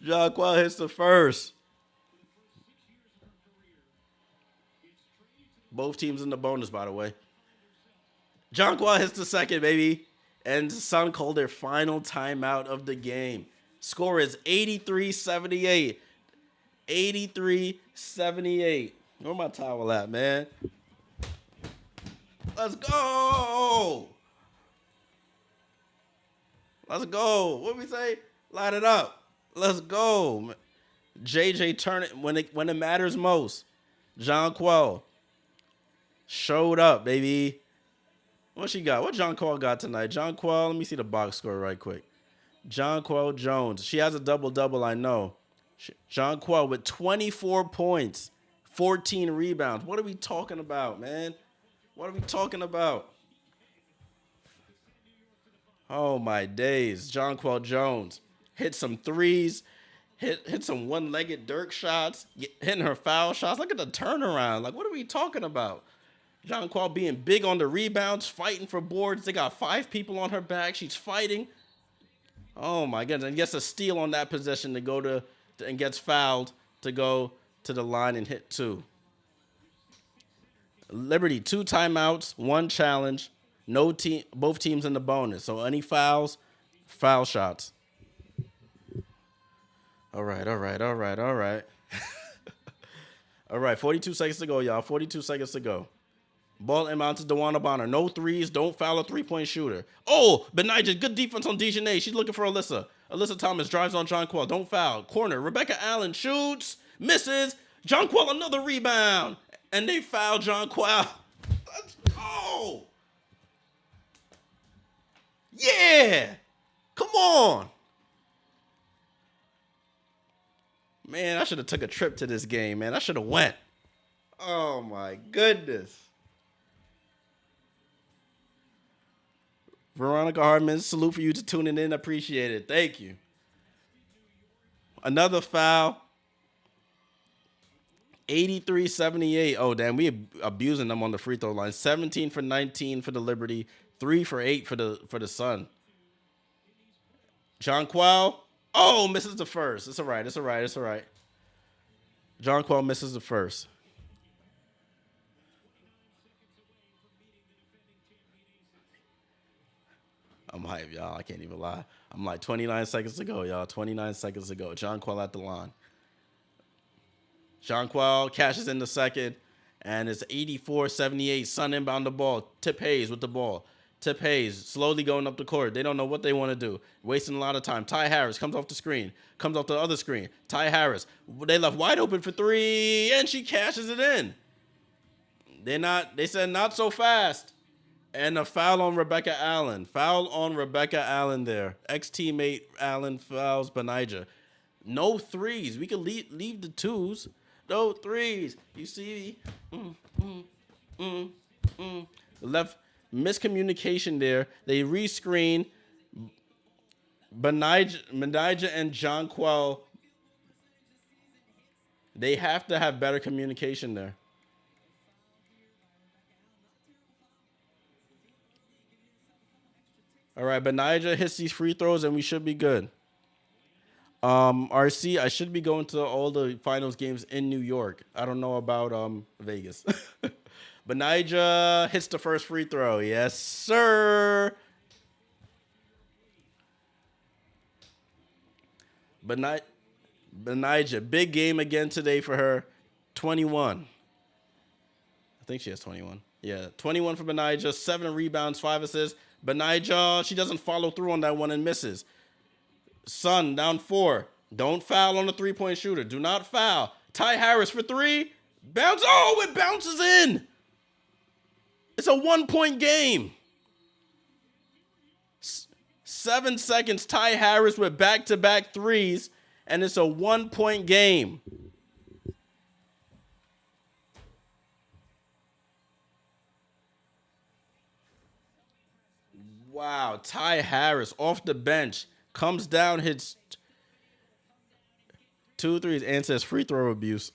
John Quell hits the first. Both teams in the bonus, by the way. John Quell hits the second, baby. And the Sun called their final timeout of the game. Score is 83-78. 83-78. Where my towel at, man? Let's go. Let's go. What we say? Light it up. Let's go. J.J. turn it when it matters most. John Quell showed up, baby. What she got? What John Quell got tonight? John Quell, let me see the box score right quick. John Quell Jones. She has a double-double, I know. John Quell with 24 points, 14 rebounds. What are we talking about, man? What are we talking about? Oh, my days. John Quell Jones hit some threes, hit some one-legged Dirk shots, hitting her foul shots. Look at the turnaround. Like, what are we talking about? John Quell being big on the rebounds, fighting for boards. They got 5 people on her back. She's fighting. Oh, my goodness. And gets a steal on that possession to go to and gets fouled to go to the line and hit 2. Liberty, 2 timeouts, 1 challenge. No team, both teams in the bonus. So any fouls, foul shots. All right. All right, 42 seconds to go, y'all. 42 seconds to go. Ball inbound to DeWanna Bonner. No threes. Don't foul a three-point shooter. Oh, Benijah, good defense on Dejanay. She's looking for Alyssa. Alyssa Thomas drives on John Quell. Don't foul. Corner. Rebecca Allen shoots. Misses. John Quell another rebound. And they foul John Quell. Let's go. Yeah. Come on. Man, I should have took a trip to this game, man. I should have went. Oh, my goodness. Veronica Hartman, salute for you to tuning in. Appreciate it. Thank you. Another foul. 83-78. Oh, damn. We abusing them on the free throw line. 17 for 19 for the Liberty. 3 for 8 for the Sun. John Quell. Oh, misses the first. It's all right. It's all right. It's all right. John Quell misses the first. I'm hyped, y'all. I can't even lie. I'm like 29 seconds to go, y'all. 29 seconds to go. John Quell at the line. John Quell cashes in the second, and it's 84-78. Sun inbound the ball. Tip Hayes with the ball. Tip Hayes slowly going up the court. They don't know what they want to do. Wasting a lot of time. Ty Harris comes off the screen. Comes off the other screen. Ty Harris. They left wide open for 3, and she cashes it in. They said not so fast. And a foul on Rebecca Allen. Foul on Rebecca Allen there. Ex-teammate Allen fouls Benija. No threes. We could leave the twos. No threes. You see? Left miscommunication there. They rescreen. Benija and John Quell. They have to have better communication there. All right, Benija hits these free throws, and we should be good. RC, I should be going to all the finals games in New York. I don't know about Vegas. Benija hits the first free throw. Yes, sir. Benija, big game again today for her. 21. I think she has 21. Yeah, 21 for Benija, 7 rebounds, 5 assists. Benija, she doesn't follow through on that one and misses. Sun down 4. Don't foul on the 3-point shooter. Do not foul. Ty Harris for 3. Bounce. Oh, it bounces in. It's a 1-point game. 7 seconds. Ty Harris with back-to-back threes, and it's a 1-point game. Wow, Ty Harris off the bench comes down, hits 2 threes, and says free throw abuse.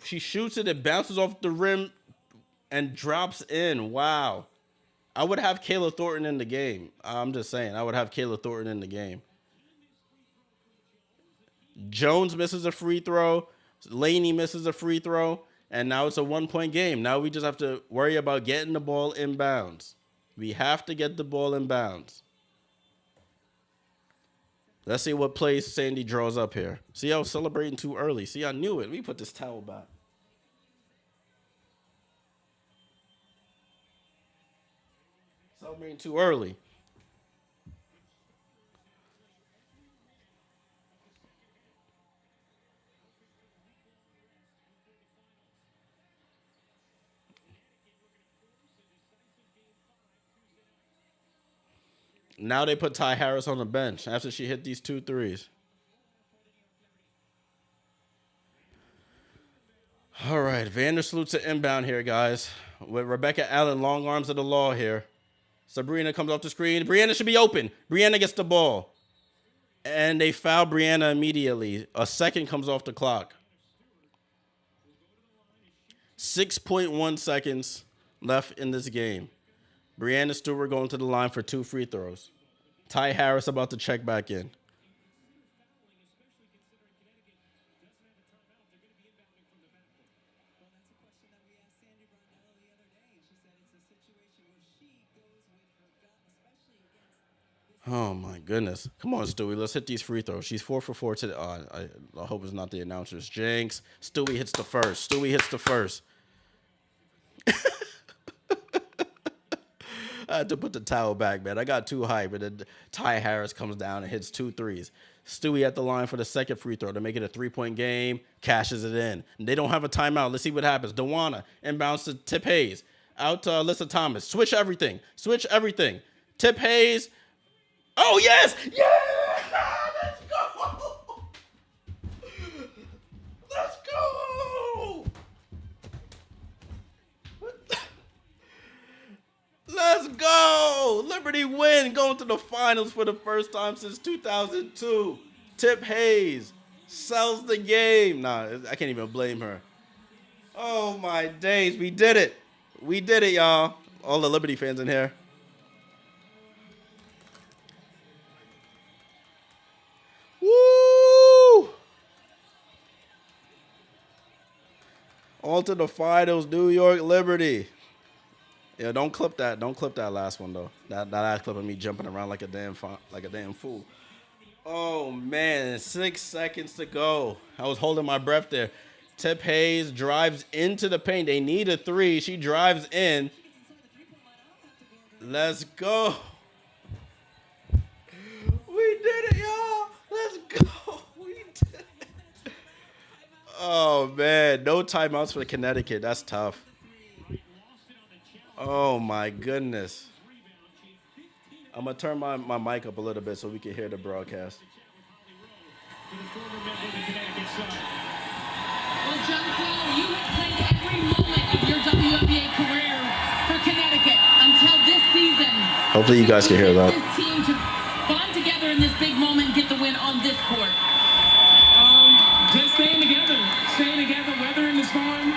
She shoots it, it bounces off the rim and drops in. Wow. I would have Kayla Thornton in the game. I'm just saying, I would have Kayla Thornton in the game. Jones misses a free throw. Laney misses a free throw. And now it's a 1-point game. Now we just have to worry about getting the ball inbounds. We have to get the ball inbounds. Let's see what plays Sandy draws up here. See, I was celebrating too early. See, I knew it. Let me put this towel back. Celebrating too early. Now they put Ty Harris on the bench after she hit these 2 threes. All right, Vandersloot to inbound here, guys. With Rebecca Allen, long arms of the law here. Sabrina comes off the screen. Brianna should be open. Brianna gets the ball. And they foul Brianna immediately. A second comes off the clock. 6.1 seconds left in this game. Brianna Stewart going to the line for 2 free throws. Ty Harris about to check back in. Oh, my goodness. Come on, Stewie. Let's hit these free throws. She's 4 for 4 today. I hope it's not the announcers. Jinx. Stewie hits the first. Stewie hits the first. I had to put the towel back, man. I got too hype, and then Ty Harris comes down and hits 2 threes. Stewie at the line for the second free throw to make it a 3-point game, cashes it in. And they don't have a timeout. Let's see what happens. Dewana inbounds to Tip Hayes. Out to Alyssa Thomas. Switch everything. Switch everything. Tip Hayes. Oh, yes! Yeah! Let's go! Let's go! Let's go! Liberty win, going to the finals for the first time since 2002. Tip Hayes sells the game. Nah, I can't even blame her. Oh my days, we did it. We did it, y'all. All the Liberty fans in here. Woo! On to the finals, New York Liberty. Yeah, don't clip that. Don't clip that last one though. That last clip of me jumping around like a damn fool. Oh man, 6 seconds to go. I was holding my breath there. Tip Hayes drives into the paint. They need a three. She drives in. Let's go. We did it, y'all. Let's go. We did it. Oh man, no timeouts for Connecticut. That's tough. Oh my goodness. I'm gonna turn my mic up a little bit so we can hear the broadcast.
Well, Jonathan, you have played every moment of your WNBA career for Connecticut until this season.
Hopefully you guys can hear that.
This team to bond together in this big moment and get the win on this court. Just staying together, weathering the storm.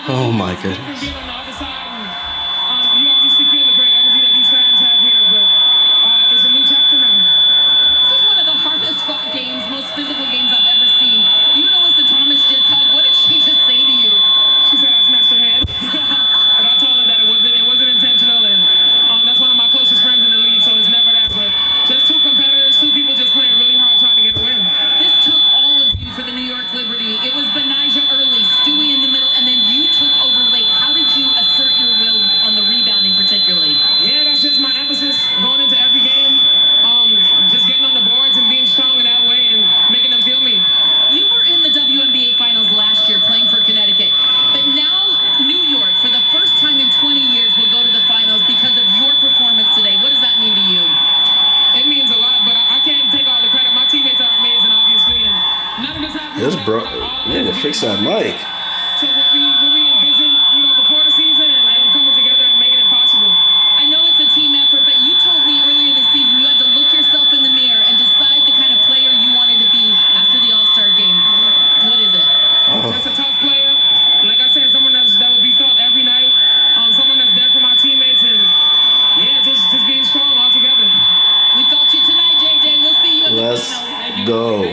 Oh my goodness.
Being on the other side, and, you obviously feel the great energy that these fans have here, but it's a new chapter now. This is one of the hardest fought games, most physical games I've ever seen. You and Alyssa Thomas just hugged. What did she just say to you? She said I smashed her head, and I told her that it wasn't intentional, and that's one of my closest friends in the league, so it's never that. But just two competitors, two people just playing really hard, trying to get a win. This took all of you for the New York Liberty. It was Benijah early, Stewie in the middle, and then you took over late. How did you assert your will on the rebounding, particularly? Yeah, that's just my emphasis going into every game. Just getting on the boards and being strong in that way and making them feel me. You were in the WNBA Finals last year playing for Connecticut, but now New York, for the first time in 20 years, will go to the finals because of your performance today. What does that mean to you? It means a lot, but I can't take all the credit. My teammates are amazing, obviously, and none of this happened.
This bro, you need to fix that mic.
So what we envisioned, before the season and coming together and making it possible. I know it's a team effort, but you told me earlier this season you had to look yourself in the mirror and decide the kind of player you wanted to be after the All-Star game. What is it? Just a tough player. Like I said, someone that would be felt every night. Someone that's there for my teammates, and yeah, just being strong all together. We felt you tonight, JJ. We'll see you in the finals.
Go.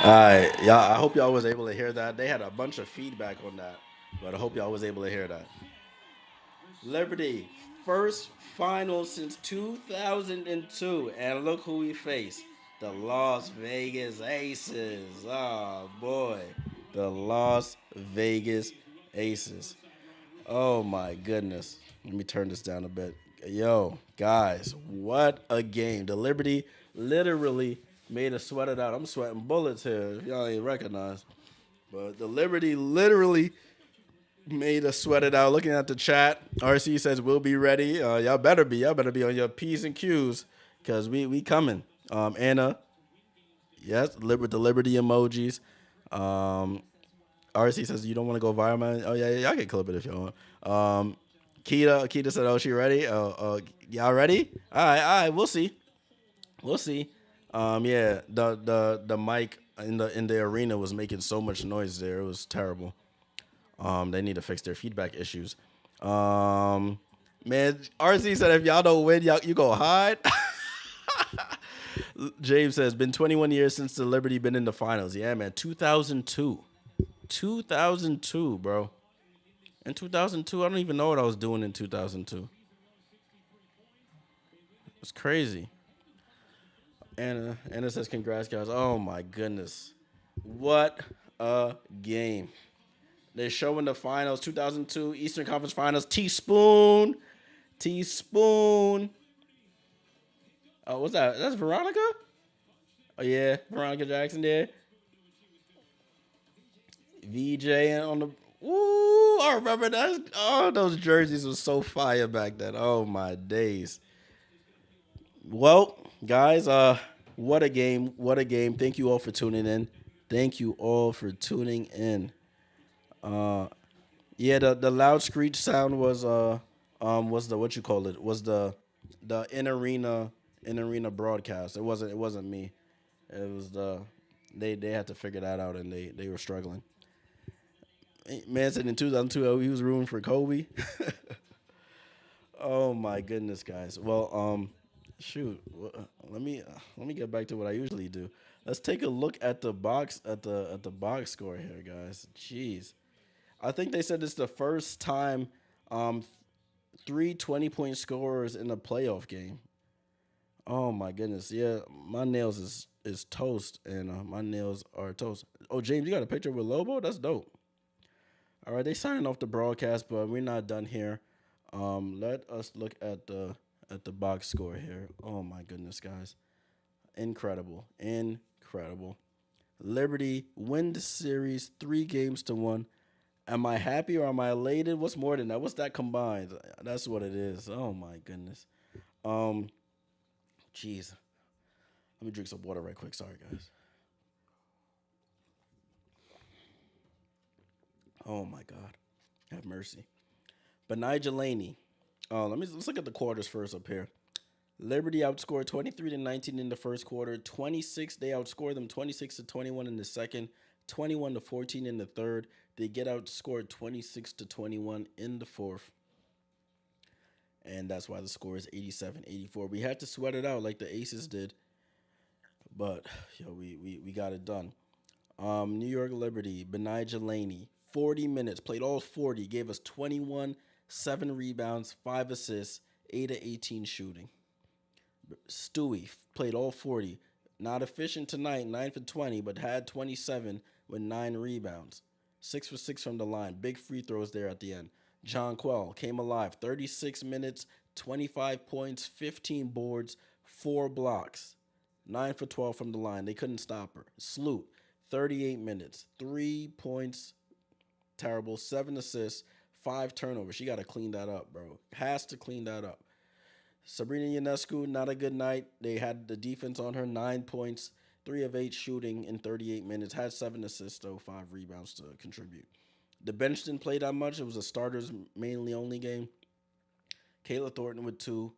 All right, y'all. I hope y'all was able to hear that. They had a bunch of feedback on that, but I hope y'all was able to hear that. Liberty, first final since 2002, and look who we face. The Las Vegas Aces. Oh, boy. The Las Vegas Aces. Oh, my goodness. Let me turn this down a bit. Yo, guys, what a game. The Liberty literally made us sweat it out. I'm sweating bullets here, if y'all ain't recognize. But the Liberty literally made us sweat it out. Looking at the chat, RC says we'll be ready. Y'all better be on your P's and Q's, because we coming. Anna, yes, with the Liberty emojis. RC says you don't want to go viral, man. Oh yeah, y'all can clip it if y'all want. Keita said, oh, she ready? Y'all ready? All right, we'll see. Yeah, the mic in the arena was making so much noise there. It was terrible. They need to fix their feedback issues. Man, RC said if y'all don't win, you go hide. James says, been 21 years since the Liberty been in the finals. Yeah, man, 2002. 2002, bro. In 2002, I don't even know what I was doing in 2002. It's crazy. Anna says, congrats, guys. Oh, my goodness. What a game. They're showing the finals, 2002 Eastern Conference Finals. Teaspoon. Oh, what's that? That's Veronica? Oh, yeah. Veronica Jackson there. VJ on the... Ooh, I remember that. Oh, those jerseys were so fire back then. Oh, my days. Well, guys, what a game. Thank you all for tuning in. Yeah, the loud screech sound was the what you call it, was the in arena broadcast. It wasn't me. It was they had to figure that out, and they were struggling. Man said in 2002 he was rooting for Kobe. Oh my goodness, guys. Well, shoot. Let me get back to what I usually do. Let's take a look at the box score here, guys. Jeez, I think they said it's the first time um three 20-point scorers in a playoff game. Oh my goodness, yeah, my nails is toast, and my nails are toast. Oh, James, you got a picture with Lobo? That's dope. All right, they signing off the broadcast, but we're not done here. Let us look at the box score here. Oh my goodness, guys, incredible, incredible. Liberty win the series 3 games to 1. Am I happy or am I elated? What's more than that? What's that combined? That's what it is. Oh my goodness. Um, jeez. Let me drink some water right quick. Sorry, guys. Oh my God. Have mercy. Benijah Laney. Let's look at the quarters first up here. Liberty outscored 23-19 in the first quarter. 26. They outscored them 26-21 in the second. 21-14 in the third. They get outscored 26-21 in the fourth. And that's why the score is 87-84. We had to sweat it out like the Aces did, but we got it done. New York Liberty, Benijah Laney, 40 minutes, played all 40, gave us 21, 7 rebounds, 5 assists, 8 of 18 shooting. Stewie played all 40. Not efficient tonight, 9 for 20, but had 27 with 9 rebounds. 6 for 6 from the line. Big free throws there at the end. John Quell came alive. 36 minutes, 25 points, 15 boards, 4 blocks. 9 for 12 from the line. They couldn't stop her. Sloot, 38 minutes, 3 points, terrible, 7 assists, 5 turnovers. She got to clean that up, bro. Has to clean that up. Sabrina Ionescu, not a good night. They had the defense on her, 9 points, 3 of 8 shooting in 38 minutes. Had 7 assists, though, 5 rebounds to contribute. The bench didn't play that much. It was a starters mainly only game. Kayla Thornton with 2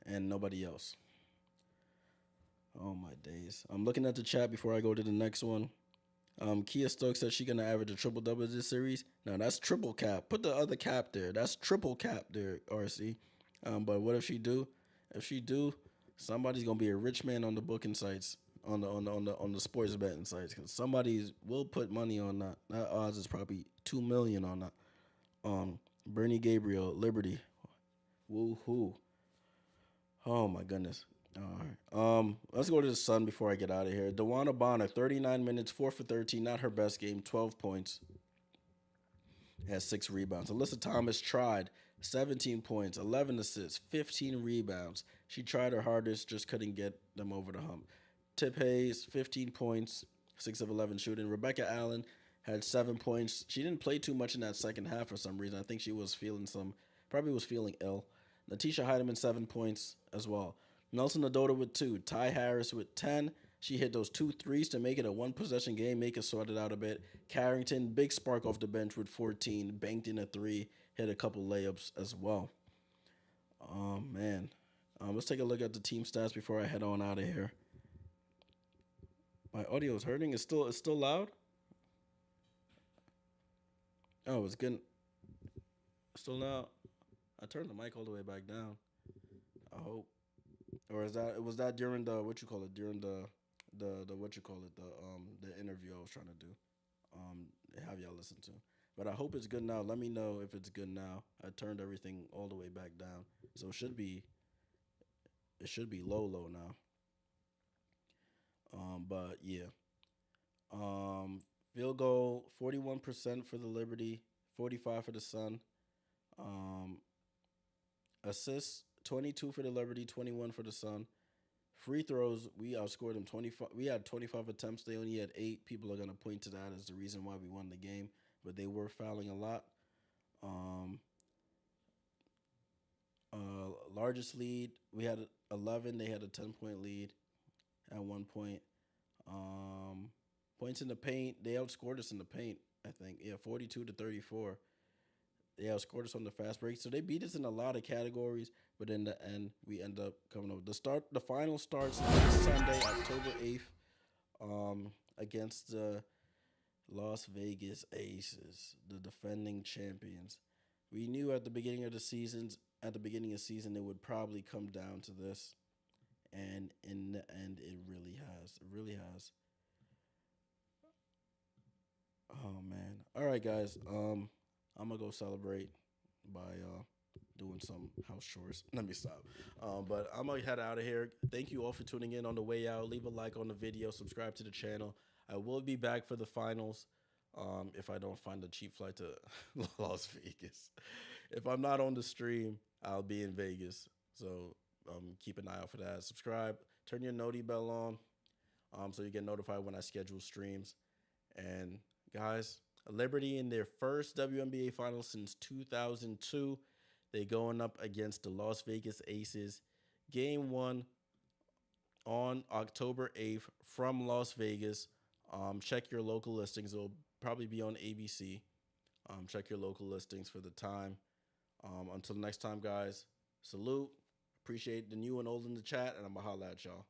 and nobody else. Oh, my days. I'm looking at the chat before I go to the next one. Kia Stokes said she's going to average a triple-double this series. Now, that's triple cap. Put the other cap there. That's triple cap there, RC. But what if she do? If she do, somebody's gonna be a rich man on the booking sites, on the sports betting sites, because somebody will put money on that. That odds is probably 2 million on that. Bernie Gabriel, Liberty, woohoo! Oh my goodness. All right. Let's go to the Sun before I get out of here. Dewana Bonner, 39 minutes, 4 for 13, not her best game, 12 points, has 6 rebounds. Alyssa Thomas tried. 17 points, 11 assists, 15 rebounds. She tried her hardest, just couldn't get them over the hump. Tip Hayes, 15 points, 6 of 11 shooting. Rebecca Allen had 7 points. She didn't play too much in that second half for some reason. I think she was probably was feeling ill. Natisha Heidemann, 7 points as well. Nelson Adota with 2. Ty Harris with 10. She hit those 2 threes to make it a 1-possession game, make it sort it out a bit. Carrington, big spark off the bench with 14, banked in a 3. Hit a couple layups as well. Oh, man. Let's take a look at the team stats before I head on out of here. My audio is hurting. It's still loud? Oh, it's getting still loud. I turned the mic all the way back down. I hope. Or was that during the during the the interview I was trying to do. Have y'all listen to. But I hope it's good now. Let me know if it's good now. I turned everything all the way back down. So it should be low now. But yeah. Field goal 41% for the Liberty, 45 for the Sun. Um, Assists 22 for the Liberty, 21 for the Sun. Free throws, we outscored them 25. We had 25 attempts. They only had 8. People are gonna point to that as the reason why we won the game, but they were fouling a lot. Um, Largest lead, we had 11. They had a 10-point lead at one point. Points in the paint, they outscored us in the paint. I think 42-34. They outscored us on the fast break, so they beat us in a lot of categories. But in the end, we end up coming over. The final starts next Sunday, October 8th, against the Las Vegas Aces, the defending champions. We knew at the beginning of the season, it would probably come down to this, and in the end, it really has. It really has. Oh man. All right, guys. I'm gonna go celebrate by doing some house chores. Let me stop. But I'm gonna head out of here. Thank you all for tuning in on the way out. Leave a like on the video. Subscribe to the channel. I will be back for the finals. If I don't find a cheap flight to Las Vegas. If I'm not on the stream, I'll be in Vegas. So keep an eye out for that. Subscribe. Turn your noti bell on so you get notified when I schedule streams. And guys, Liberty in their first WNBA Finals since 2002. They going up against the Las Vegas Aces. Game one on October 8th from Las Vegas. Check your local listings. It'll probably be on ABC. Check your local listings for the time. Until next time, guys, salute. Appreciate the new and old in the chat, and I'm going to holla at y'all.